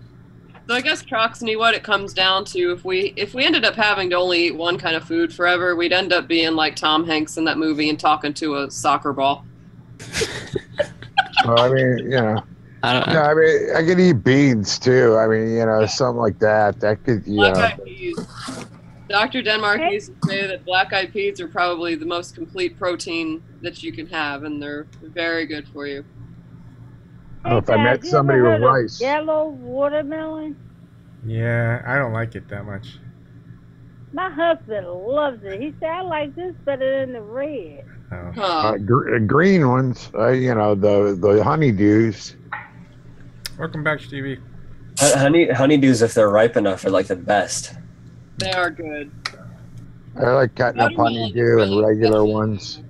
So I guess Troxney, what it comes down to, if we ended up having to only eat one kind of food forever, we'd end up being like Tom Hanks in that movie and talking to a soccer ball. Well, I mean, I mean, I could eat beans too. I mean, something like that. That could, Black-eyed peas. Dr. Denmark used to say that black-eyed peas are probably the most complete protein that you can have, and they're very good for you. Oh, if I met somebody with rice. Yellow watermelon. Yeah, I don't like it that much. My husband loves it. He said, I like this better than the red. Green ones, the honeydews. Welcome back, Stevie. Honeydews, if they're ripe enough, are like the best. They are good. I like cutting up honeydew and regular ones.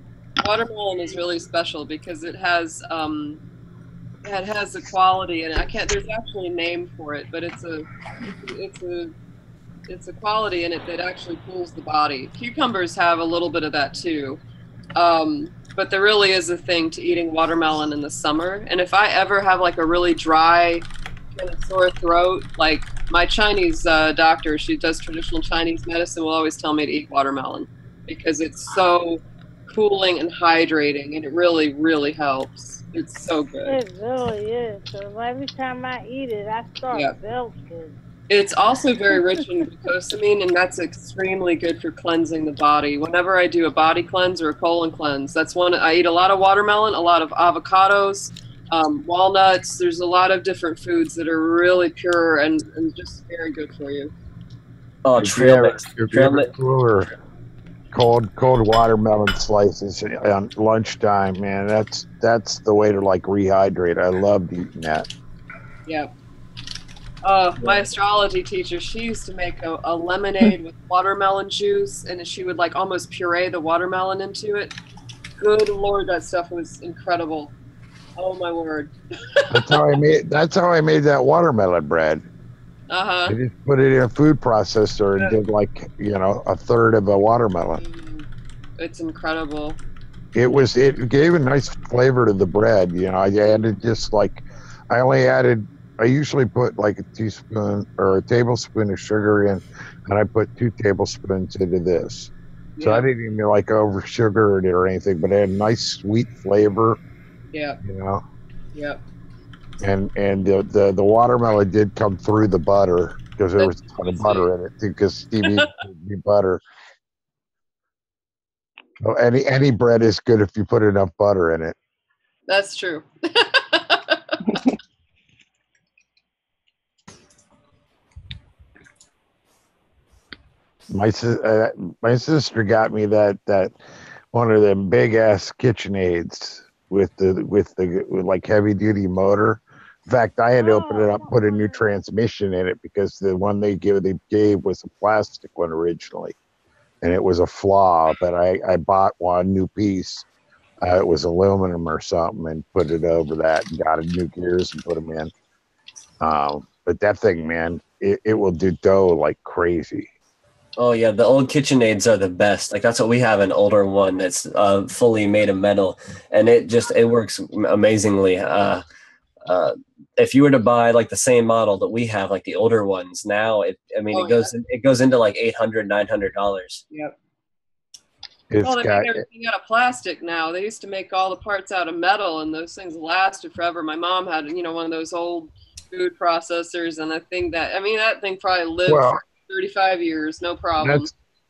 Watermelon is really special because it has a quality, and there's actually a name for it, but it's a quality in it that actually cools the body. Cucumbers have a little bit of that too. But there really is a thing to eating watermelon in the summer. And if I ever have like a really dry kind of sore throat, like my Chinese doctor, she does traditional Chinese medicine, will always tell me to eat watermelon because it's so cooling and hydrating, and it really, really helps. It's so good. It really is. So every time I eat it, I start belching. It's also very rich in glucosamine, and that's extremely good for cleansing the body. Whenever I do a body cleanse or a colon cleanse, that's one. I eat a lot of watermelon, a lot of avocados, walnuts. There's a lot of different foods that are really pure and just very good for you. Oh, trail mix. Cooler, cold watermelon slices on lunchtime, man. That's the way to like rehydrate. I loved eating that. Yeah. My astrology teacher, she used to make a lemonade with watermelon juice, and she would like almost puree the watermelon into it. Good Lord, that stuff was incredible. Oh my word. That's how I made that watermelon bread. Uh-huh. I just put it in a food processor and did like, a third of a watermelon. It's incredible. It gave a nice flavor to the bread. I usually put like a teaspoon or a tablespoon of sugar in, and I put 2 tablespoons into this. Yeah. So I didn't even like over sugar it or anything, but it had a nice sweet flavor. Yeah. Yep. And the watermelon did come through the butter because there was a ton of butter in it too, because Stevie made butter. So any bread is good if you put enough butter in it. That's true. My sister got me that one of them big ass KitchenAids with like heavy duty motor. In fact, I had to open it up, put a new transmission in it because the one they gave was a plastic one originally, and it was a flaw. But I bought one new piece. It was aluminum or something, and put it over that and got new gears and put them in. But that thing, man, it will do dough like crazy. Oh yeah, the old KitchenAids are the best. Like that's what we have, an older one that's fully made of metal, and it works amazingly. If you were to buy like the same model that we have, like the older ones now, it goes into like $800, $900. Yep. They make everything out of plastic now. They used to make all the parts out of metal, and those things lasted forever. My mom had, one of those old food processors, and that thing probably lived for 35 years, no problem.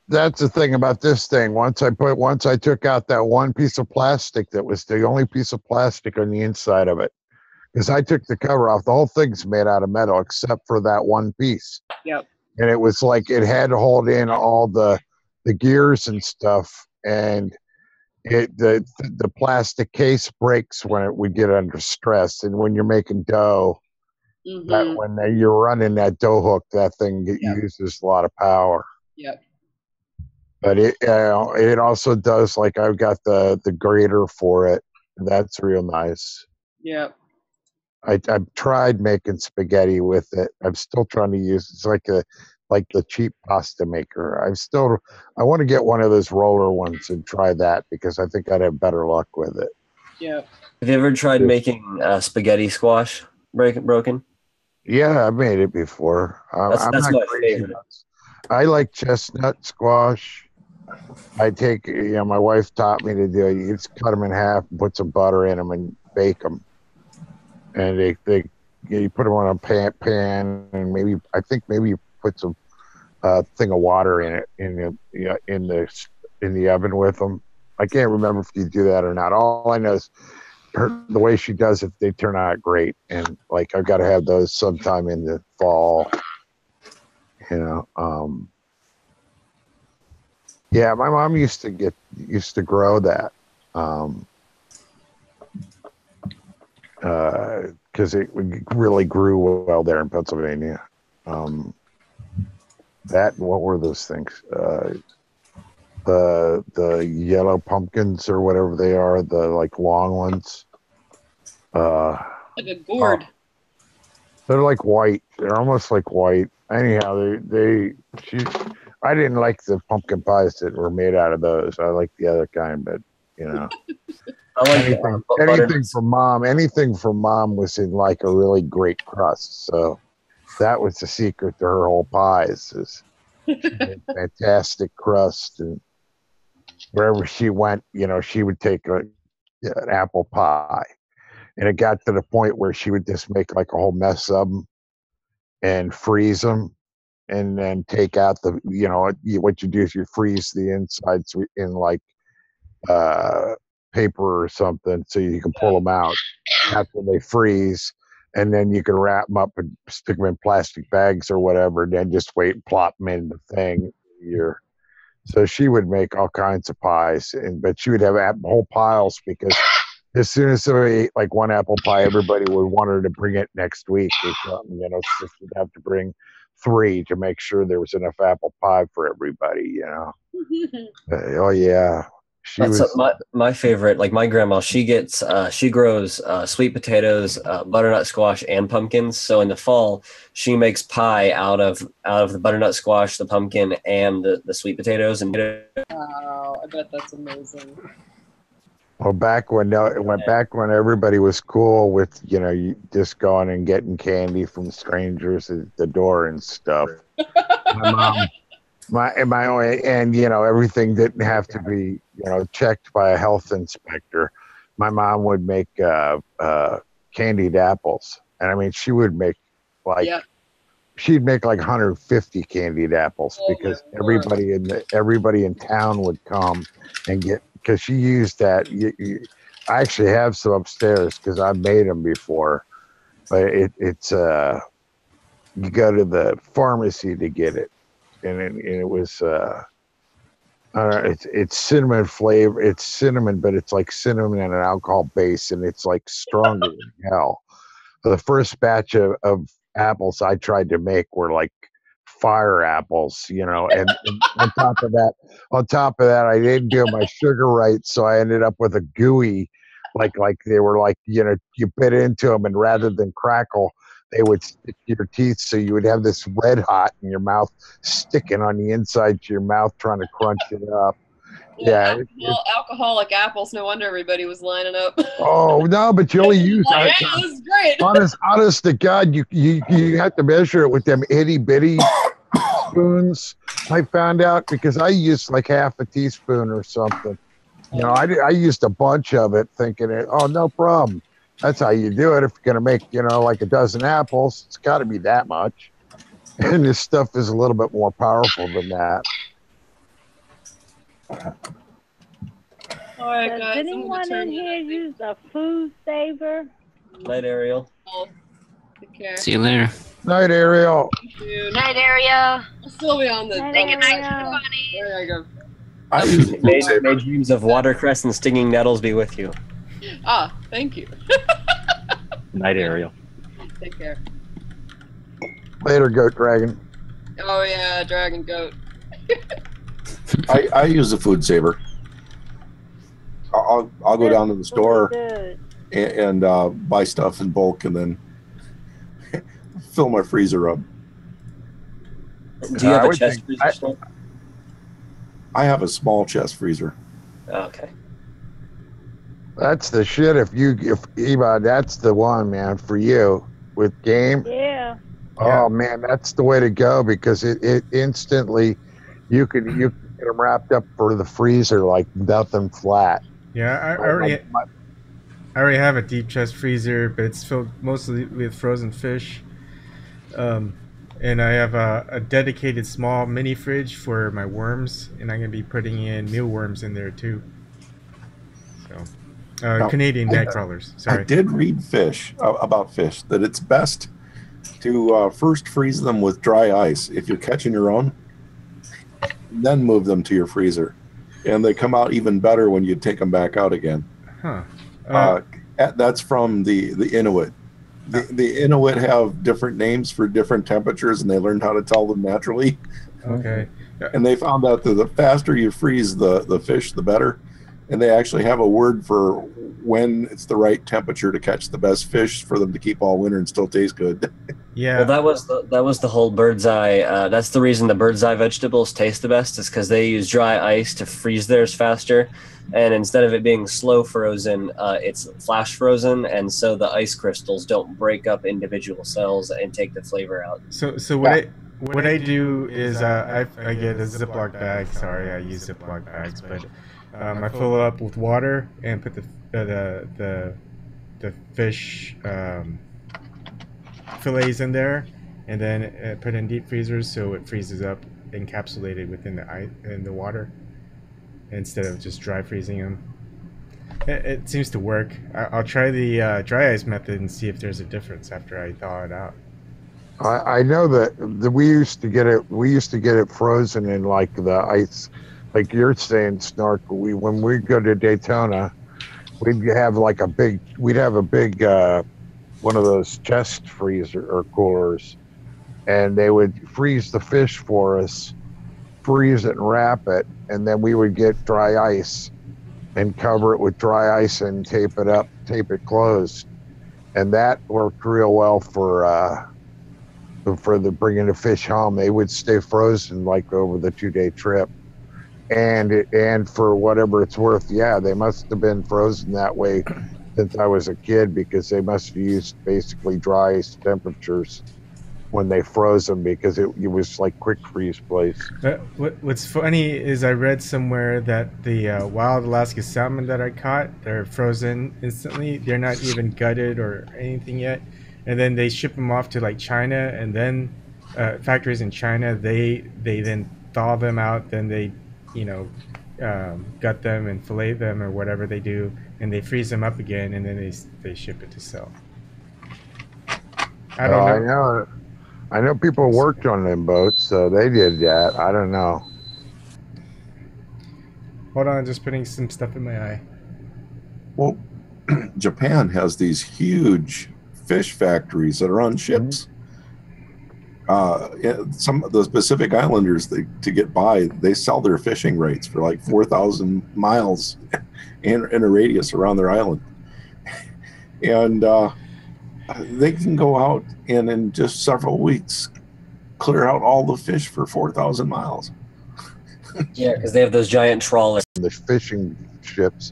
That's the thing about this thing. Once I took out that one piece of plastic that was the only piece of plastic on the inside of it, because I took the cover off. The whole thing's made out of metal except for that one piece. Yep. And it was like it had to hold in all the gears and stuff, and the plastic case breaks when it would get under stress, and when you're making dough. Mm-hmm. That when you're running that dough hook, that thing uses a lot of power. Yep. But it also does, like I've got the grater for it. That's real nice. Yep. I've tried making spaghetti with it. I'm still trying to use it's like the cheap pasta maker. I want to get one of those roller ones and try that because I think I'd have better luck with it. Yeah. Have you ever tried making spaghetti squash broken? Yeah, I've made it before. I'm That's not my crazy favorite. about it. I like chestnut squash. My wife taught me to do it. You just cut them in half, put some butter in them, and bake them. And you put them on a pan, and maybe you put some thing of water in it in the oven with them. I can't remember if you do that or not. All I know is the way she does it, they turn out great. And like I've got to have those sometime in the fall. Yeah, my mom used to grow that because it really grew well there in Pennsylvania. What were those things? The yellow pumpkins or whatever they are, the like long ones. Like a gourd. They're like white. They're almost like white. Anyhow, I didn't like the pumpkin pies that were made out of those. I like the other kind, but I like anything from mom. Anything from mom was in like a really great crust. So that was the secret to her whole pies. Is fantastic crust, and wherever she went, she would take an apple pie, and it got to the point where she would just make like a whole mess of them and freeze them, and then take out what you do is you freeze the insides in like paper or something so you can pull them out after they freeze, and then you can wrap them up and stick them in plastic bags or whatever, and then just wait and plop them in the thing. So she would make all kinds of pies, but she would have whole piles because as soon as somebody ate like one apple pie, everybody would want her to bring it next week or something. So she'd have to bring 3 to make sure there was enough apple pie for everybody. Oh yeah. My favorite. Like my grandma, she grows sweet potatoes, butternut squash, and pumpkins. So in the fall, she makes pie out of the butternut squash, the pumpkin, and the sweet potatoes. And Wow, I bet that's amazing. Well, back when everybody was cool with you just going and getting candy from strangers at the door and stuff. My mom. Everything didn't have to be checked by a health inspector. My mom would make candied apples, and I mean she would make she'd make like 150 candied apples because everybody in town would come and get, because she used that. I actually have some upstairs because I've made them before, but it's you go to the pharmacy to get it. And it was it's cinnamon flavor. It's cinnamon, but it's like cinnamon and an alcohol base, and it's like stronger than hell. The first batch of apples I tried to make were like fire apples, and on top of that, I didn't do my sugar right, so I ended up with a gooey, like they were like you bit into them, and rather than crackle, they would stick to your teeth, so you would have this red hot in your mouth, sticking on the inside of your mouth, trying to crunch it up. Yeah. Alcoholic apples. No wonder everybody was lining up. Oh no, but you only use this is great. Honest to God, you have to measure it with them itty bitty spoons. I found out because I used like half a teaspoon or something. I used a bunch of it, thinking no problem. That's how you do it. If you're going to make, like a dozen apples, it's got to be that much. And this stuff is a little bit more powerful than that. All right, Does guys. anyone in here use a food saver? Night, Ariel. Take care. See you later. Night, Ariel. Night, Ariel. I'll still be on the. Say goodnight, everybody. There I go. May dreams of watercress and stinging nettles be with you. Ah, thank you. Night, Ariel. Take care. Later, Goat Dragon. Oh yeah, Dragon Goat. I use a food saver. I'll go down to the store and buy stuff in bulk and then fill my freezer up. Do you have a chest freezer? I have a small chest freezer. Okay. That's the shit. If Ebon, that's the one, man, for you with game. Yeah. Oh man, that's the way to go because it instantly you can get them wrapped up for the freezer like nothing flat. Yeah, I already have a deep chest freezer, but it's filled mostly with frozen fish. And I have a dedicated small mini fridge for my worms, and I'm gonna be putting in mealworms in there too. So, Now, Canadian night crawlers. Sorry. I did read about fish that it's best to first freeze them with dry ice if you're catching your own, then move them to your freezer, and they come out even better when you take them back out again. Huh. That's from the Inuit. The Inuit have different names for different temperatures, and they learned how to tell them naturally. Okay. And they found out that the faster you freeze the fish, the better. And they actually have a word for when it's the right temperature to catch the best fish for them to keep all winter and still taste good. Yeah. Well, that was the whole bird's eye. That's the reason the bird's eye vegetables taste the best is because they use dry ice to freeze theirs faster, and instead of it being slow frozen, it's flash frozen, and so the ice crystals don't break up individual cells and take the flavor out. So what I do is I get a Ziploc bag. Sorry, I use Ziploc bags, but I fill it up with water and put the fish fillets in there, and then put in deep freezers so it freezes up encapsulated within the water instead of just dry freezing them. It seems to work. I'll try the dry ice method and see if there's a difference after I thaw it out. I know that we used to get it frozen in like the ice, like you're saying, Snark. When we go to Daytona, we'd have a big one of those chest freezer or coolers, and they would freeze the fish for us, freeze it and wrap it, and then we would get dry ice and cover it with dry ice and tape it closed, and that worked real well for the bringing the fish home. They would stay frozen like over the 2-day trip, and for whatever it's worth, yeah, they must have been frozen that way since I was a kid, because they must have used basically dry ice temperatures when they froze them, because it was like quick freeze place. What's funny is I read somewhere that the wild Alaska salmon that I caught, they're frozen instantly. They're not even gutted or anything yet, and then they ship them off to like China, and then factories in China they then thaw them out, then they gut them and fillet them or whatever they do, and they freeze them up again, and then they ship it to sell. I don't know. I know people worked on them boats, so they did that. I don't know. Hold on, just putting some stuff in my eye. Well, Japan has these huge fish factories that are on ships. Some of the Pacific Islanders, to get by, they sell their fishing rates for like 4,000 miles in a radius around their island. And they can go out and in just several weeks clear out all the fish for 4,000 miles. Yeah, because they have those giant trawlers. The fishing ships,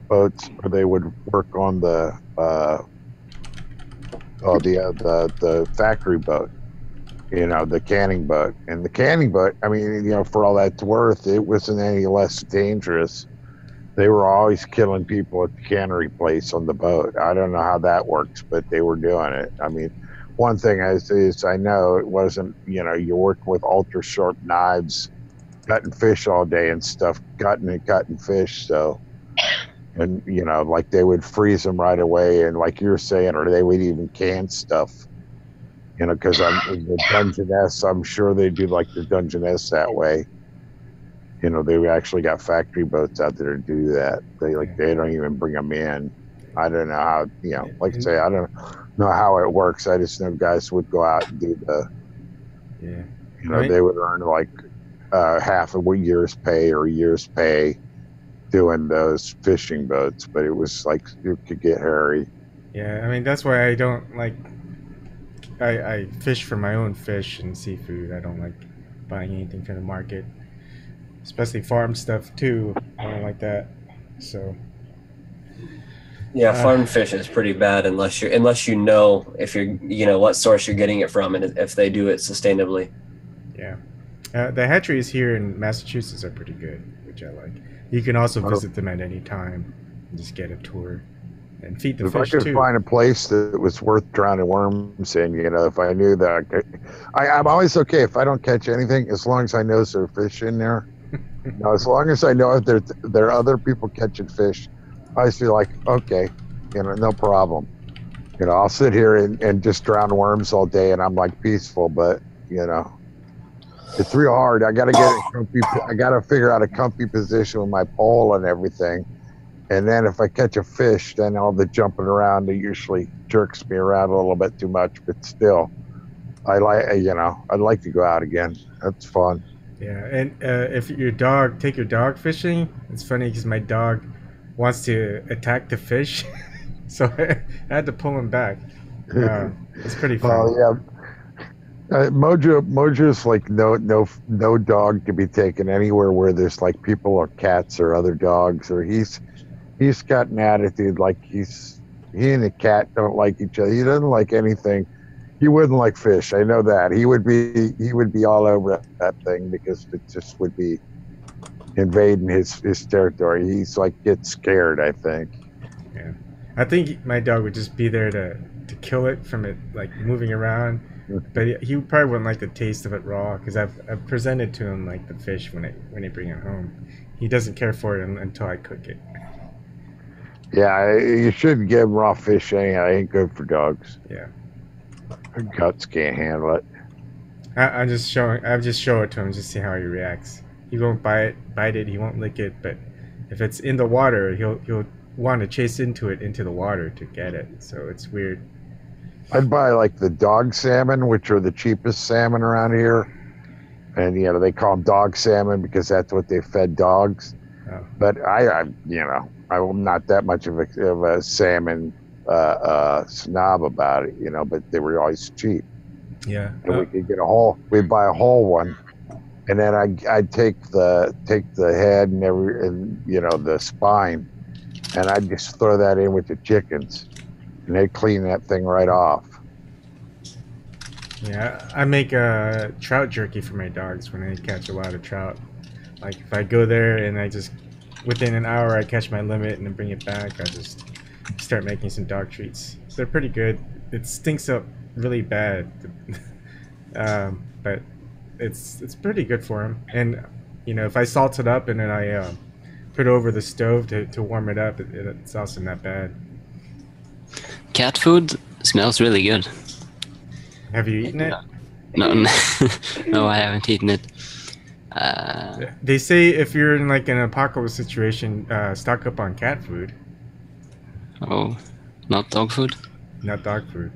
boats, where they would work on the factory boat, the canning boat. And the canning boat, I mean, for all that's worth, it wasn't any less dangerous. They were always killing people at the cannery place on the boat. I don't know how that works, but they were doing it. I mean, one thing is I know it wasn't, you work with ultra sharp knives, cutting fish all day and stuff, cutting and cutting fish. So, and, like they would freeze them right away. And like you're saying, or they would even can stuff, because the Dungeness, I'm sure they do like the Dungeness that way. They actually got factory boats out there to do that. They don't even bring them in. I don't know how, like I say, I don't know how it works. I just know guys would go out and do they would earn like half of a year's pay or a year's pay doing those fishing boats, but it was like it could get hairy. Yeah, I mean that's why I don't like. I fish for my own fish and seafood. I don't like buying anything from the market, especially farm stuff too. I don't like that. So. Yeah, farm fish is pretty bad unless you know if you're what source you're getting it from and if they do it sustainably. Yeah, the hatcheries here in Massachusetts are pretty good, which I like. You can also visit them at any time and just get a tour and feed the fish too. If I could find a place that was worth drowning worms in, if I knew that, I'm always okay if I don't catch anything, as long as I know there's fish in there. As long as I know if there are other people catching fish, I feel like, okay, no problem. I'll sit here and just drown worms all day and I'm like peaceful, but it's real hard. I got to figure out a comfy position with my pole and everything. And then if I catch a fish, then all the jumping around, it usually jerks me around a little bit too much, but still I'd like to go out again. That's fun. Yeah. And if take your dog fishing, it's funny because my dog wants to attack the fish, so I had to pull him back. It's pretty fun. Oh yeah, Mojo's like no dog to be taken anywhere where there's like people or cats or other dogs, or he's got an attitude like he and the cat don't like each other. He doesn't like anything. He wouldn't like fish. I know that. He would be all over that thing because it just would be invading his territory. He's like gets scared, I think. Yeah, I think my dog would just be there to kill it from it like moving around, but he probably wouldn't like the taste of it raw because I've presented to him like the fish when I bring it home. He doesn't care for it until I cook it. Yeah, you shouldn't give him raw fish. Anyhow, it ain't good for dogs. Yeah, guts can't handle it. I just show it to him just see how he reacts. He won't bite it. He won't lick it. But if it's in the water, he'll want to chase into the water to get it. So it's weird. I'd buy like the dog salmon, which are the cheapest salmon around here, and they call them dog salmon because that's what they fed dogs. Oh. But I'm not that much of a salmon snob about it, But they were always cheap. Yeah. And we could get we'd buy a whole one. And then I'd take the head and the spine, and I'd just throw that in with the chickens, and they'd clean that thing right off. Yeah, I make trout jerky for my dogs when I catch a lot of trout. Like if I go there and I just within an hour I catch my limit and then bring it back, I just start making some dog treats. They're pretty good. It stinks up really bad, but it's pretty good for them. And if I salt it up and then I put it over the stove to warm it up, it's also not bad. Cat food smells really good. Have you eaten it? No, no, I haven't eaten it. They say if you're in like an apocalypse situation, stock up on cat food. Oh, not dog food? Not dog food.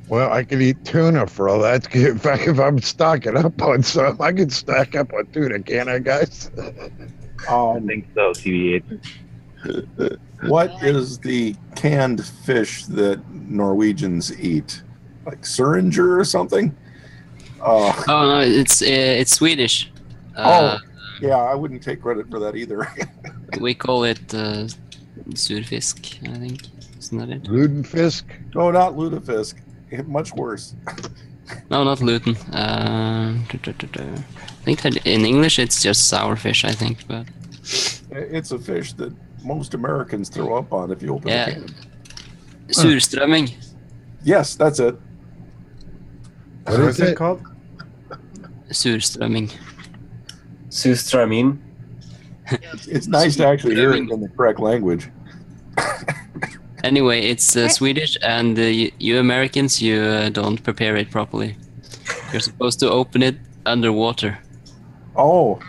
Well, I could eat tuna for all that. In fact, if I'm stocking up on some, I can stack up on tuna, can't I, guys? I think so, TV8. What is the canned fish that Norwegians eat? Like Suringer or something? Oh no, it's Swedish. Yeah, I wouldn't take credit for that either. We call it surfisk, I think. Isn't that it? Ludenfisk? No, not lutefisk. Much worse. No, not Luton. I think that in English it's just sourfish, I think, but it's a fish that most Americans throw up on if you open the can. Surströmming. Yes, that's it. What is it called? Surströmming. Surströmming. It's nice to actually hear it in the correct language. Anyway, it's Swedish, and you Americans, you don't prepare it properly. You're supposed to open it underwater. Oh,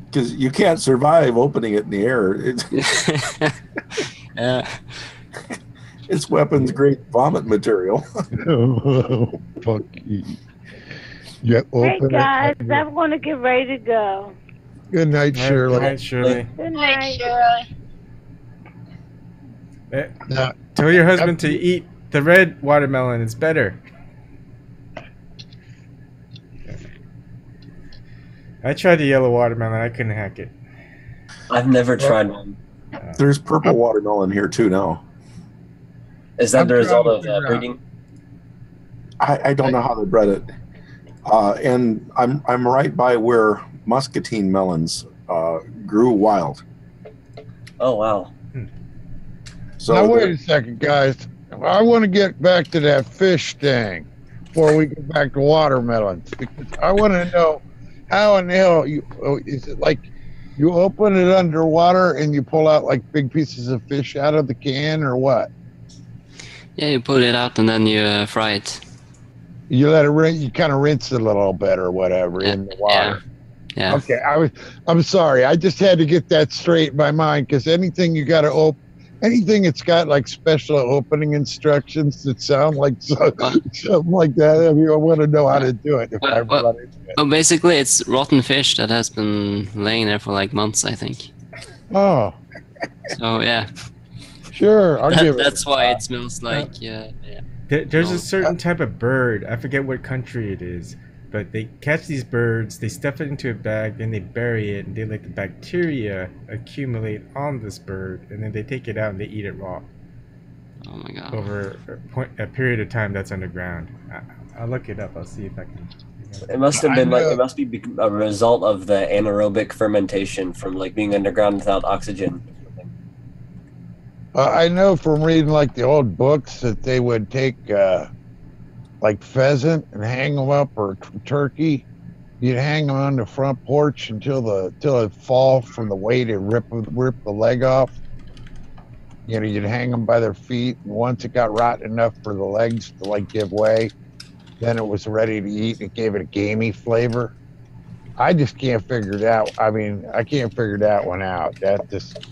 because you can't survive opening it in the air. It's weapons-grade vomit material. Oh, fuck you. Yeah, Hey guys, I'm going to get ready to go. Good night, Shirley. Good night, Shirley. Good Night, night. Shirley. Tell your husband to eat the red watermelon. It's better. I tried the yellow watermelon. I couldn't hack it. I've never tried one. There's purple watermelon here too now. Is that the result of breeding? I don't know how they bred it. And I'm right by where muscatine melons grew wild. Oh wow! So now wait a second, guys. I want to get back to that fish thing before we get back to watermelons, because I want to know how in the hell is it like you open it underwater and you pull out like big pieces of fish out of the can, or what? Yeah, you pull it out and then you fry it. You let it rinse. You kind of rinse it a little bit or whatever in the water. Yeah. Okay, I'm sorry. I just had to get that straight in my mind, because anything you got to open, anything that's got like special opening instructions that sound like something like that. I mean, I want to know how to do it if I run into it. Well, basically, it's rotten fish that has been laying there for like months, I think. Oh. So yeah. Sure, I'll give it. That's why it smells like There's a certain type of bird. I forget what country it is, but they catch these birds, they stuff it into a bag, then they bury it, and they let the bacteria accumulate on this bird, and then they take it out and they eat it raw. Oh my god! Over a period of time that's underground. I'll look it up. I'll see if I can. It must have been it must be a result of the anaerobic fermentation from like being underground without oxygen. I know from reading like the old books that they would take like pheasant and hang them up, or turkey. You'd hang them on the front porch until it fall from the weight and rip the leg off. You know, you'd hang them by their feet, and once it got rotten enough for the legs to like give way, then it was ready to eat. It gave it a gamey flavor. I just can't figure it out. I mean, I can't figure that one out. That just.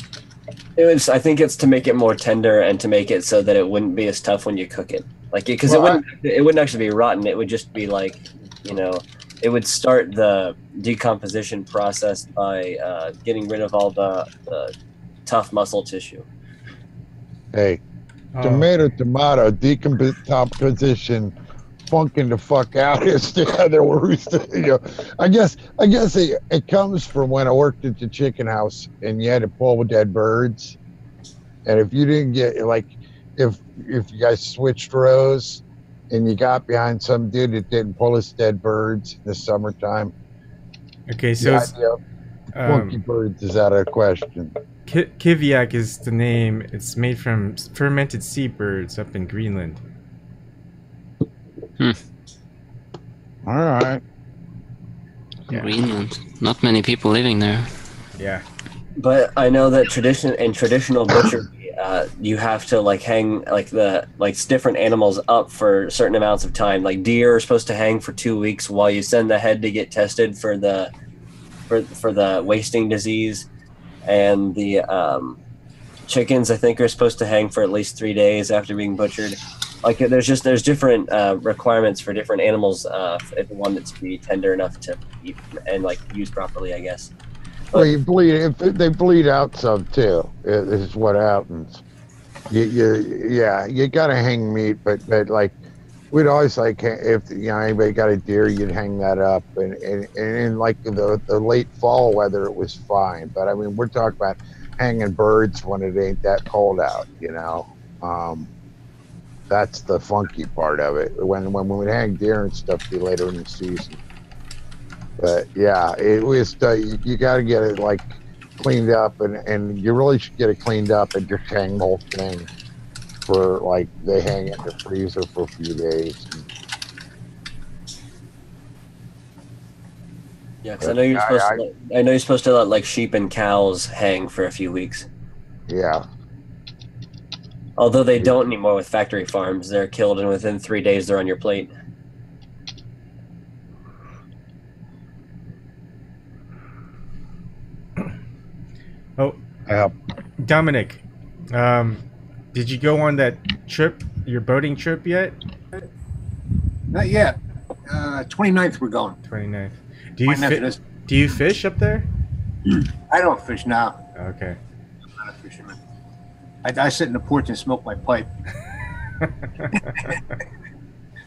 I think it's to make it more tender and to make it so that it wouldn't be as tough when you cook it. Like, because it wouldn't actually be rotten. It would just be like, you know, it would start the decomposition process by getting rid of all the tough muscle tissue. Hey, tomato, decomposition, funking the fuck out is the other words. You know, I guess it comes from when I worked at the chicken house and you had to pull with dead birds, and if you didn't get like, if you guys switched rows and you got behind some dude that didn't pull his dead birds in the summertime. Okay, so funky birds is out of the question. Kiviak is the name. It's made from fermented seabirds up in Greenland. All right. Yeah. Greenland. Not many people living there. Yeah. But I know that traditional butchery, you have to like hang different animals up for certain amounts of time. Like deer are supposed to hang for 2 weeks while you send the head to get tested for the wasting disease, and the chickens I think are supposed to hang for at least 3 days after being butchered. Like there's different requirements for different animals if one that's to be tender enough to eat and like use properly, I guess. Well, you bleed. They bleed out some too. Is what happens. You gotta hang meat, but like we'd always like, if you know anybody got a deer, you'd hang that up, and in like the late fall weather, it was fine. But I mean, we're talking about hanging birds when it ain't that cold out, you know. That's the funky part of it. When we hang deer and stuff, be later in the season. But yeah, it was you got to get it like cleaned up, and you really should get it cleaned up and just hang the whole thing for like they hang it in the freezer for a few days. Yeah, because I know you're supposed to let like sheep and cows hang for a few weeks. Yeah. Although they don't anymore with factory farms, they're killed and within 3 days they're on your plate. Oh, Dominic, did you go on that trip, your boating trip yet? Not yet. 29th we're going. 29th. Do you fish up there? I don't fish now. Okay. I'm not a fisherman. I sit in the porch and smoke my pipe.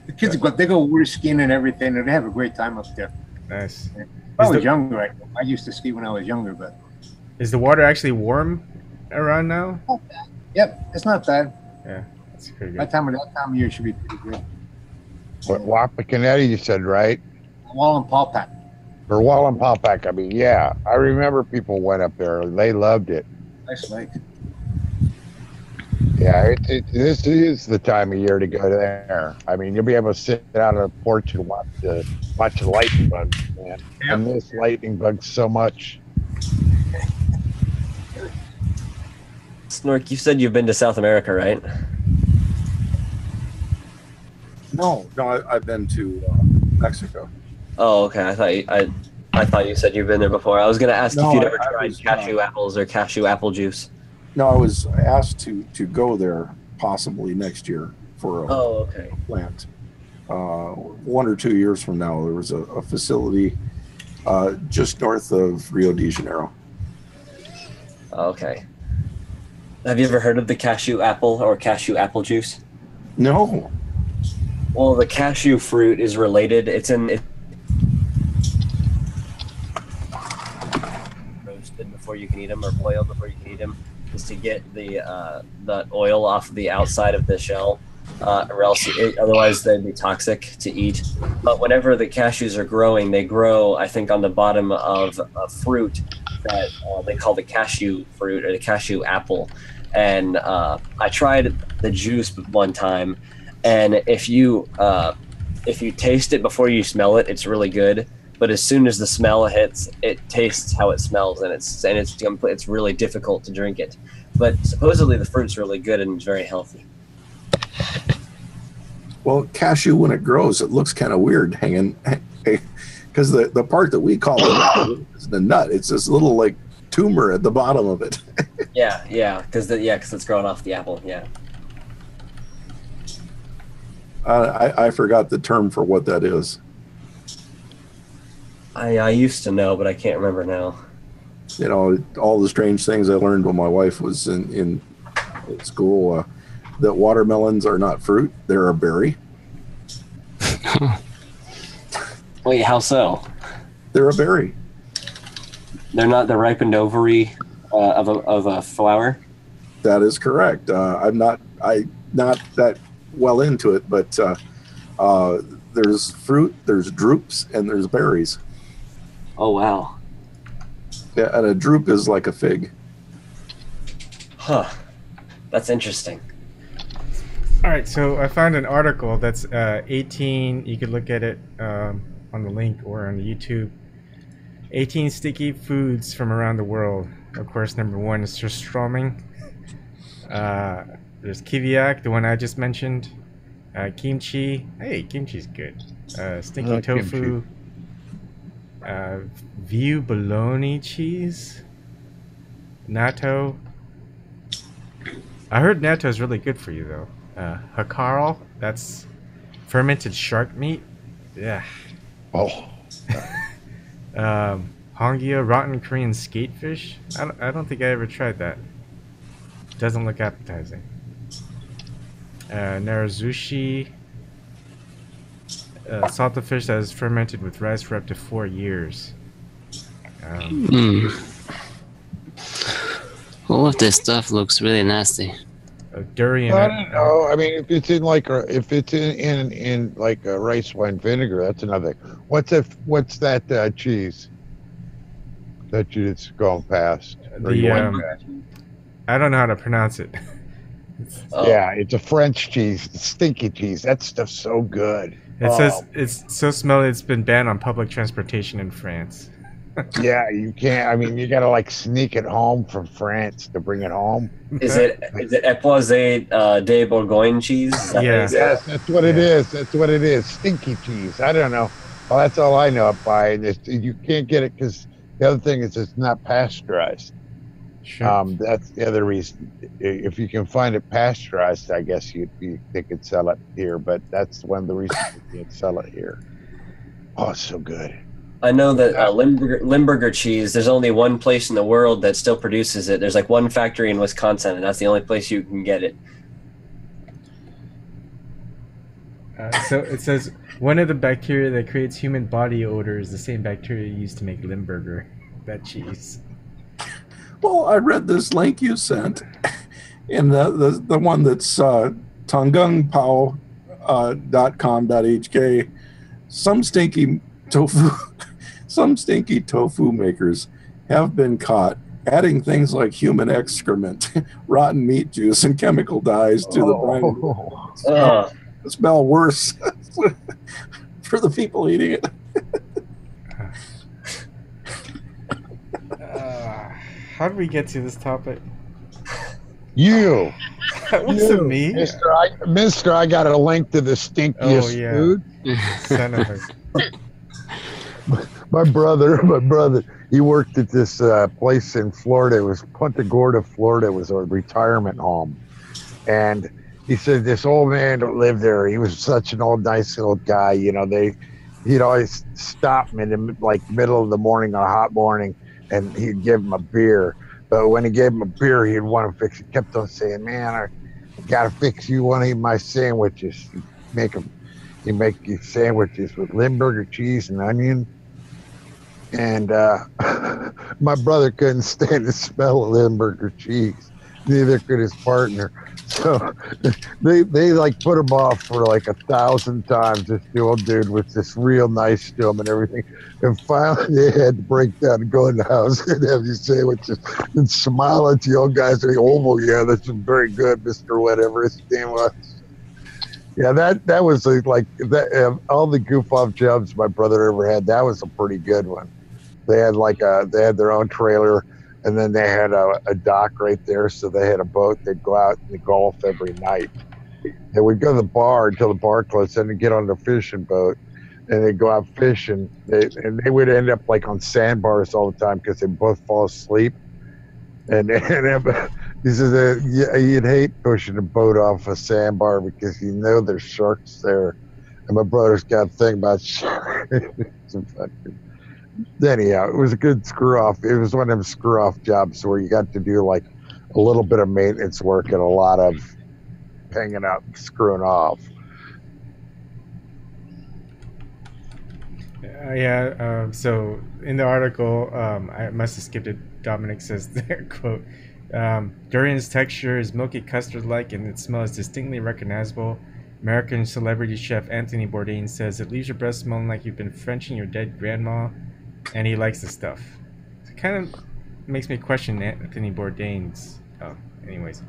The kids they go water skiing and everything, and they have a great time up there. Nice. When I was younger, I used to ski when I was younger, but is the water actually warm around now? Yep, it's not bad. Yeah, that's pretty good. That time of year should be pretty good. What Wapakoneta you said, right? Wallenpaupack. Or Wallenpaupack. I mean, yeah, I remember people went up there. They loved it. Nice lake. Yeah, this is the time of year to go there. I mean, you'll be able to sit out on the porch and watch the lightning bugs, man. I miss lightning bugs so much. Snork, you said you've been to South America, right? No, I've been to Mexico. Oh, okay. I thought you said you've been there before. I was going to ask if you'd ever tried cashew apples or cashew apple juice. No, I was asked to go there possibly next year for a plant. 1 or 2 years from now, there was a facility just north of Rio de Janeiro. Okay. Have you ever heard of the cashew apple or cashew apple juice? No. Well, the cashew fruit is related. It's roasted before you can eat them, or boiled before you can eat them, is to get the oil off the outside of the shell, or else otherwise they'd be toxic to eat. But whenever the cashews are growing, they grow, I think, on the bottom of a fruit that they call the cashew fruit or the cashew apple. And I tried the juice one time, and if you taste it before you smell it, it's really good. But as soon as the smell hits, it tastes how it smells, and it's really difficult to drink it. But supposedly the fruit's really good and it's very healthy. Well, cashew, when it grows, it looks kind of weird hanging, because the part that we call the nut is the nut. It's this little like tumor at the bottom of it. yeah, because it's growing off the apple. Yeah. I forgot the term for what that is. I used to know, but I can't remember now. You know, all the strange things I learned when my wife was in school. That watermelons are not fruit; they're a berry. Wait, how so? They're a berry. They're not the ripened ovary of a flower. That is correct. I'm not that well into it, but there's fruit, there's drupes, and there's berries. Oh wow! Yeah, and a drupe is like a fig. Huh. That's interesting. All right, so I found an article that's 18. You could look at it on the link or on the YouTube. 18 sticky foods from around the world. Of course, number 1 is surströmming. There's kiviak, the one I just mentioned. Kimchi. Hey, kimchi's good. Stinky tofu. View bologna cheese. Natto. I heard natto is really good for you, though. Hakarl, that's fermented shark meat. Yeah. Oh. Hongia, rotten Korean skatefish. I don't think I ever tried that. Doesn't look appetizing. Narazushi, salted fish that is fermented with rice for up to 4 years. All of this stuff looks really nasty. Durian. I don't know. I mean, if it's in like a rice wine vinegar, that's another. What's that cheese that you just gone past? I don't know how to pronounce it. Yeah, it's a French cheese, it's stinky cheese. That stuff's so good. It says it's so smelly it's been banned on public transportation in France. Yeah, you can't. I mean, you gotta like sneak it home from France to bring it home. Is it Époisé de Bourgogne cheese? Yes, that's what it is. That's what it is. Stinky cheese. I don't know. Well, that's all I know it by. You can't get it because the other thing is it's not pasteurized. Sure. That's the other reason. If you can find it pasteurized, I guess they could sell it here. But that's one of the reasons you can't sell it here. Oh, it's so good. I know that Limburger cheese, there's only one place in the world that still produces it. There's like one factory in Wisconsin, and that's the only place you can get it. So it says, one of the bacteria that creates human body odor is the same bacteria used to make Limburger. That cheese. Well, I read this link you sent, and the one that's tongungpao.com.hk. Some stinky tofu makers have been caught adding things like human excrement, rotten meat juice, and chemical dyes to the brine. It smell worse for the people eating it. How did we get to this topic? You. Wasn't me. Mister, I got a link to the stinkiest food. Son of a... My brother, he worked at this place in Florida. It was Punta Gorda, Florida. It was a retirement home. And he said this old man that lived there, he was such an old, nice old guy. You know, he'd always stop him in the middle of the morning on a hot morning, and he'd give him a beer. But when he gave him a beer, he'd want to fix it. He kept on saying, man, I got to fix you one of my sandwiches. He'd make you sandwiches with Limburger cheese and onion. And my brother couldn't stand the smell of Limburger cheese. Neither could his partner. So they like put him off for like 1,000 times. This old dude was just real nice to him and everything. And finally they had to break down and go in the house and have these sandwiches and smile at the old guys and say, oh, yeah, this is very good, Mr. Whatever his name was. Yeah, that was like that. All the goof off jobs my brother ever had, that was a pretty good one. They had they had their own trailer, and then they had a dock right there, so they had a boat. They'd go out and golf every night. They would go to the bar until the bar closed, then they'd get on the fishing boat, and they'd go out fishing. And they would end up like on sandbars all the time because they'd both fall asleep. And he says you'd hate pushing a boat off a sandbar because you know there's sharks there. And my brother's got a thing about sharks. Anyhow, it was a good screw off. It was one of them screw off jobs where you got to do like a little bit of maintenance work and a lot of hanging out, screwing off. So in the article, I must have skipped it. Dominic says there, quote, durian's texture is milky custard-like and its smell is distinctly recognizable. American celebrity chef Anthony Bourdain says it leaves your breath smelling like you've been Frenching your dead grandma, and he likes the stuff. It kind of makes me question Anthony Bourdain's. Anyways.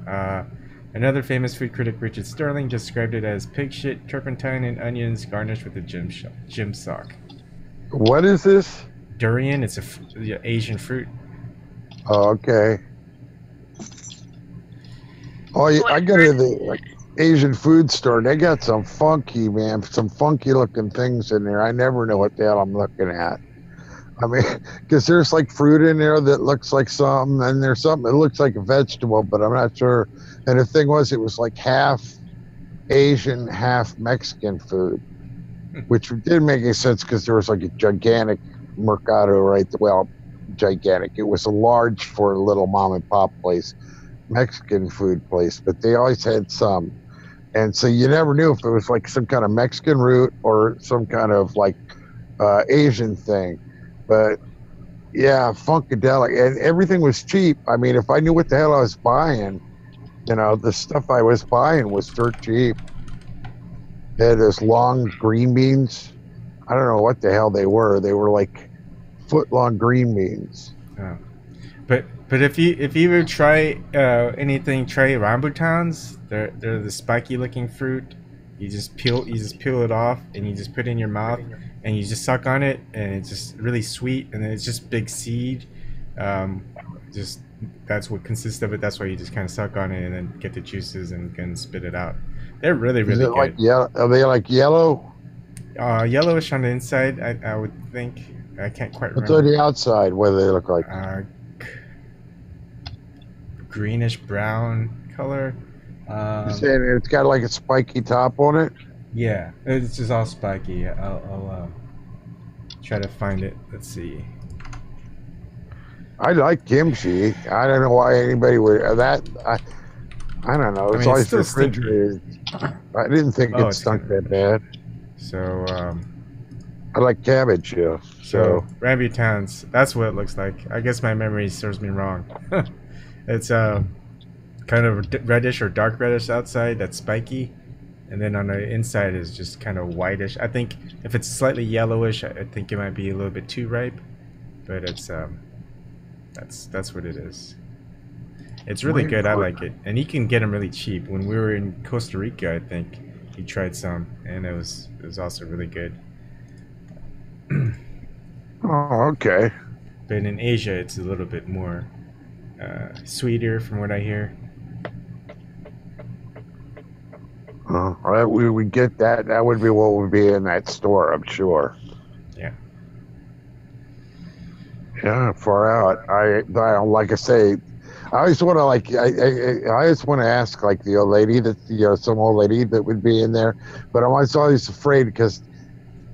Another famous food critic, Richard Sterling, described it as pig shit, turpentine, and onions garnished with a gym sock. What is this? Durian. It's a Asian fruit. Oh, okay. Oh, I go to the Asian food store. They got some funky looking things in there. I never know what the hell I'm looking at. I mean, because there's like fruit in there that looks like something, and there's something that looks like a vegetable, but I'm not sure. And the thing was, it was like half Asian, half Mexican food, which didn't make any sense because there was like a gigantic mercado gigantic. It was a large for a little mom and pop place, Mexican food place, but they always had some. And so you never knew if it was like some kind of Mexican root or some kind of like Asian thing. But yeah, funkadelic, and everything was cheap. I mean, if I knew what the hell I was buying, the stuff I was buying was dirt cheap. They had those long green beans. I don't know what the hell they were. They were like foot-long green beans. Oh. But if you would try anything, try rambutans. They're the spiky looking fruit. You just peel it off and you just put it in your mouth and you just suck on it, and it's just really sweet, and then it's just big seed. Just that's what consists of it. That's why you just kind of suck on it and then get the juices and can spit it out. They're really good. Like are they like yellow? Yellowish on the inside, I would think. I can't quite remember. What's on the outside? What do they look like? Greenish brown color. You're saying it's got like a spiky top on it? Yeah, it's just all spiky. I'll try to find it. Let's see. I like kimchi. I don't know why anybody would that. I don't know. It's always still refrigerated. I didn't think it stunk that bad. So, I like cabbage, yeah. So rambutans, that's what it looks like. I guess my memory serves me wrong. It's kind of reddish or dark reddish outside. That's spiky, and then on the inside is just kind of whitish. I think if it's slightly yellowish, I think it might be a little bit too ripe, but it's that's what it is. It's really good. I like it, and you can get them really cheap. When we were in Costa Rica, I think he tried some, and it was also really good. Oh, okay. But in Asia, it's a little bit more sweeter, from what I hear. We would get that. That would be what would be in that store, I'm sure. Yeah. Yeah, far out. I like I say, I always want to I always want to ask like the old lady that some old lady that would be in there, but I'm always afraid because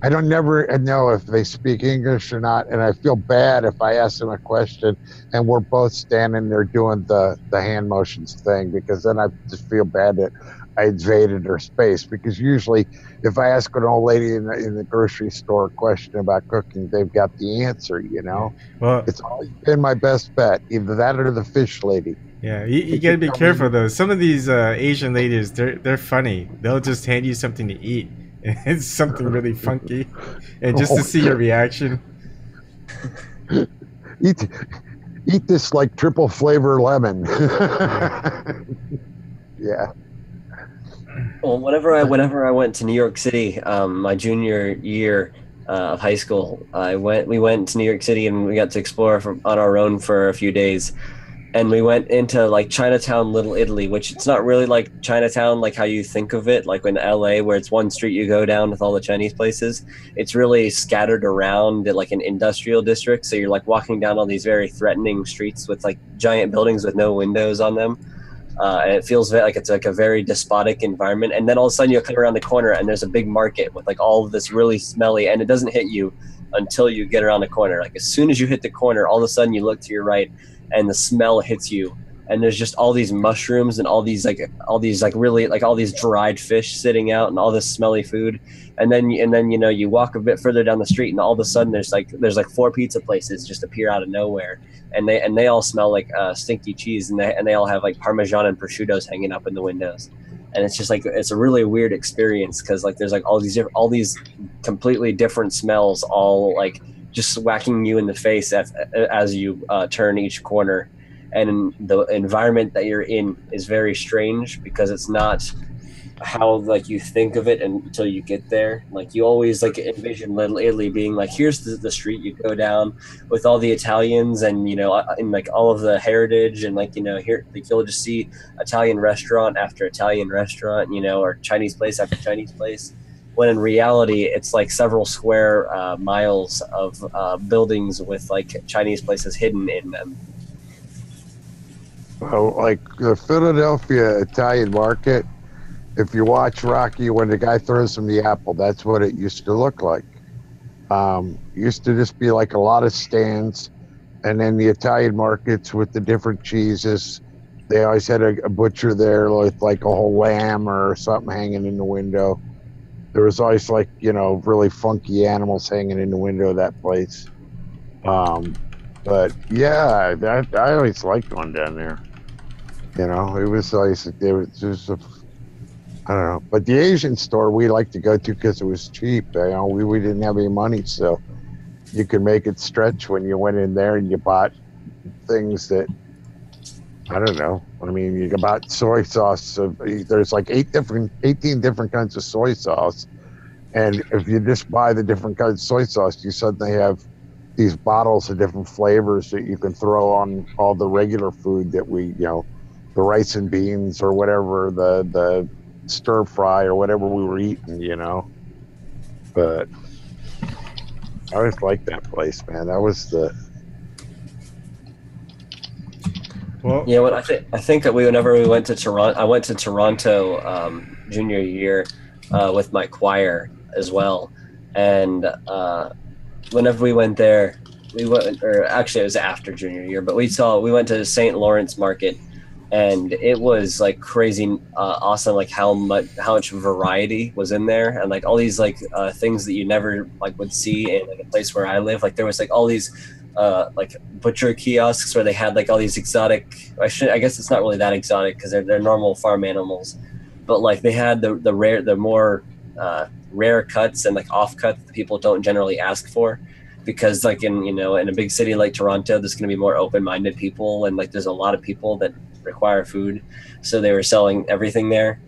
I don't never know if they speak English or not, and I feel bad if I ask them a question and we're both standing there doing the hand motions thing, because then I just feel bad that I invaded their space. Because usually, if I ask an old lady in the grocery store a question about cooking, they've got the answer. Well, it's always been my best bet, either that or the fish lady. Yeah, you gotta be careful though. Some of these Asian ladies, they're funny. They'll just hand you something to eat. It's something really funky, and just to see your reaction. Eat this like triple flavor lemon. Yeah. Well, whenever I went to New York City, my junior year of high school, we went to New York City and we got to explore on our own for a few days. And we went into like Chinatown, Little Italy, which it's not really like Chinatown like how you think of it, like in LA where it's one street you go down with all the Chinese places. It's really scattered around like an industrial district. So you're like walking down all these very threatening streets with like giant buildings with no windows on them. And it feels like it's like a very despotic environment. And then all of a sudden you come around the corner and there's a big market with like all of this really smelly, and it doesn't hit you until you get around the corner. Like as soon as you hit the corner, all of a sudden you look to your right and the smell hits you, and there's just all these mushrooms and all these dried fish sitting out and all this smelly food. And then you walk a bit further down the street and all of a sudden there's like 4 pizza places just appear out of nowhere, and they all smell like stinky cheese, and they all have like Parmesan and prosciuttos hanging up in the windows. And it's just like, it's a really weird experience because like there's like all these completely different smells all like just whacking you in the face as you turn each corner. And the environment that you're in is very strange because it's not how like you think of it until you get there. Like you always like envision Little Italy being like, here's the street you go down with all the Italians and and like all of the heritage, and like here like you'll just see Italian restaurant after Italian restaurant, or Chinese place after Chinese place. When in reality, it's like several square miles of buildings with like Chinese places hidden in them. Well, like the Philadelphia Italian market, if you watch Rocky, when the guy throws him the apple, that's what it used to look like. Used to just be like a lot of stands, and then the Italian markets with the different cheeses. They always had a butcher there with like a whole lamb or something hanging in the window. There was always like, really funky animals hanging in the window of that place. But yeah, I always liked going down there. It was always, I don't know. But the Asian store we liked to go to because it was cheap. We didn't have any money, so you could make it stretch when you went in there and you bought things that, I don't know. I mean, you bought soy sauce. There's like 18 different kinds of soy sauce. And if you just buy the different kinds of soy sauce, you suddenly have these bottles of different flavors that you can throw on all the regular food that the rice and beans or whatever, the stir fry or whatever we were eating, But I always liked that place, man. That was the... Well, I think that whenever we went to Toronto, I went to Toronto junior year with my choir as well, and whenever we went there, we went, or actually it was after junior year, but we went to St. Lawrence Market, and it was like crazy awesome, like how much variety was in there, and like all these like things that you never like would see in like a place where I live. Like there was like all these like butcher kiosks where they had like all these exotic, I guess it's not really that exotic because they're normal farm animals, but like they had the more rare cuts and like off cuts that people don't generally ask for, because like in a big city like Toronto, there's going to be more open-minded people, and like there's a lot of people that require food, so they were selling everything there,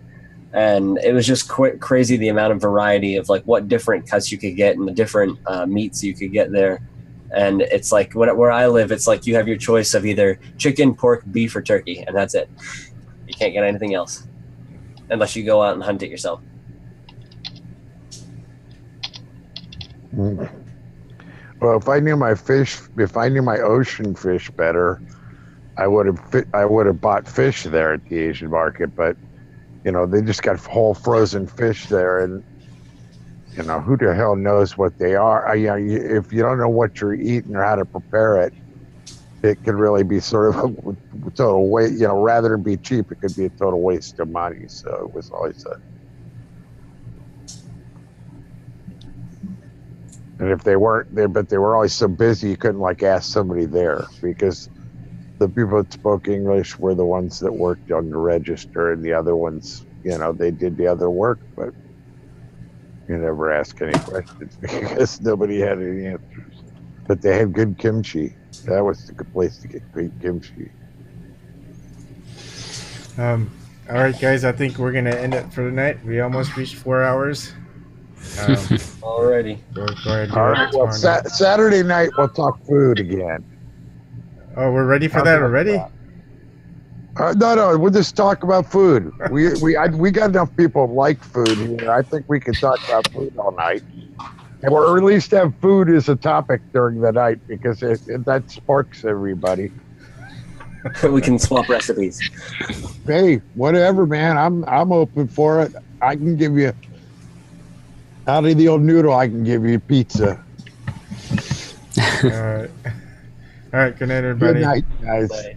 and it was just crazy the amount of variety of like what different cuts you could get and the different meats you could get there. And it's like where I live, it's like you have your choice of either chicken, pork, beef, or turkey, and that's it. You can't get anything else unless you go out and hunt it yourself. Well, if I knew my ocean fish better, I would have bought fish there at the Asian market. But they just got whole frozen fish there, and who the hell knows what they are? If you don't know what you're eating or how to prepare it, it could really be sort of a total waste. Rather than be cheap, it could be a total waste of money. So it was always and if they weren't there, but they were always so busy, you couldn't like ask somebody there, because the people that spoke English were the ones that worked on the register, and the other ones, they did the other work, but you never ask any questions because nobody had any answers. But they had good kimchi. That was the good place to get great kimchi. All right, guys, I think we're gonna end it for the night. We almost reached 4 hours. Already. Go ahead. All right. Well, Saturday night we'll talk food again. Oh, we're ready for that already? No, we'll just talk about food. We got enough people like food here. I think we can talk about food all night, or at least have food as a topic during the night, because that sparks everybody. We can swap recipes. Hey, whatever, man. I'm open for it. I can give you out of the old noodle. I can give you pizza. All right. All right. Good night, everybody. Good night, guys. Good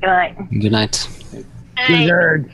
night. Good night. Good night.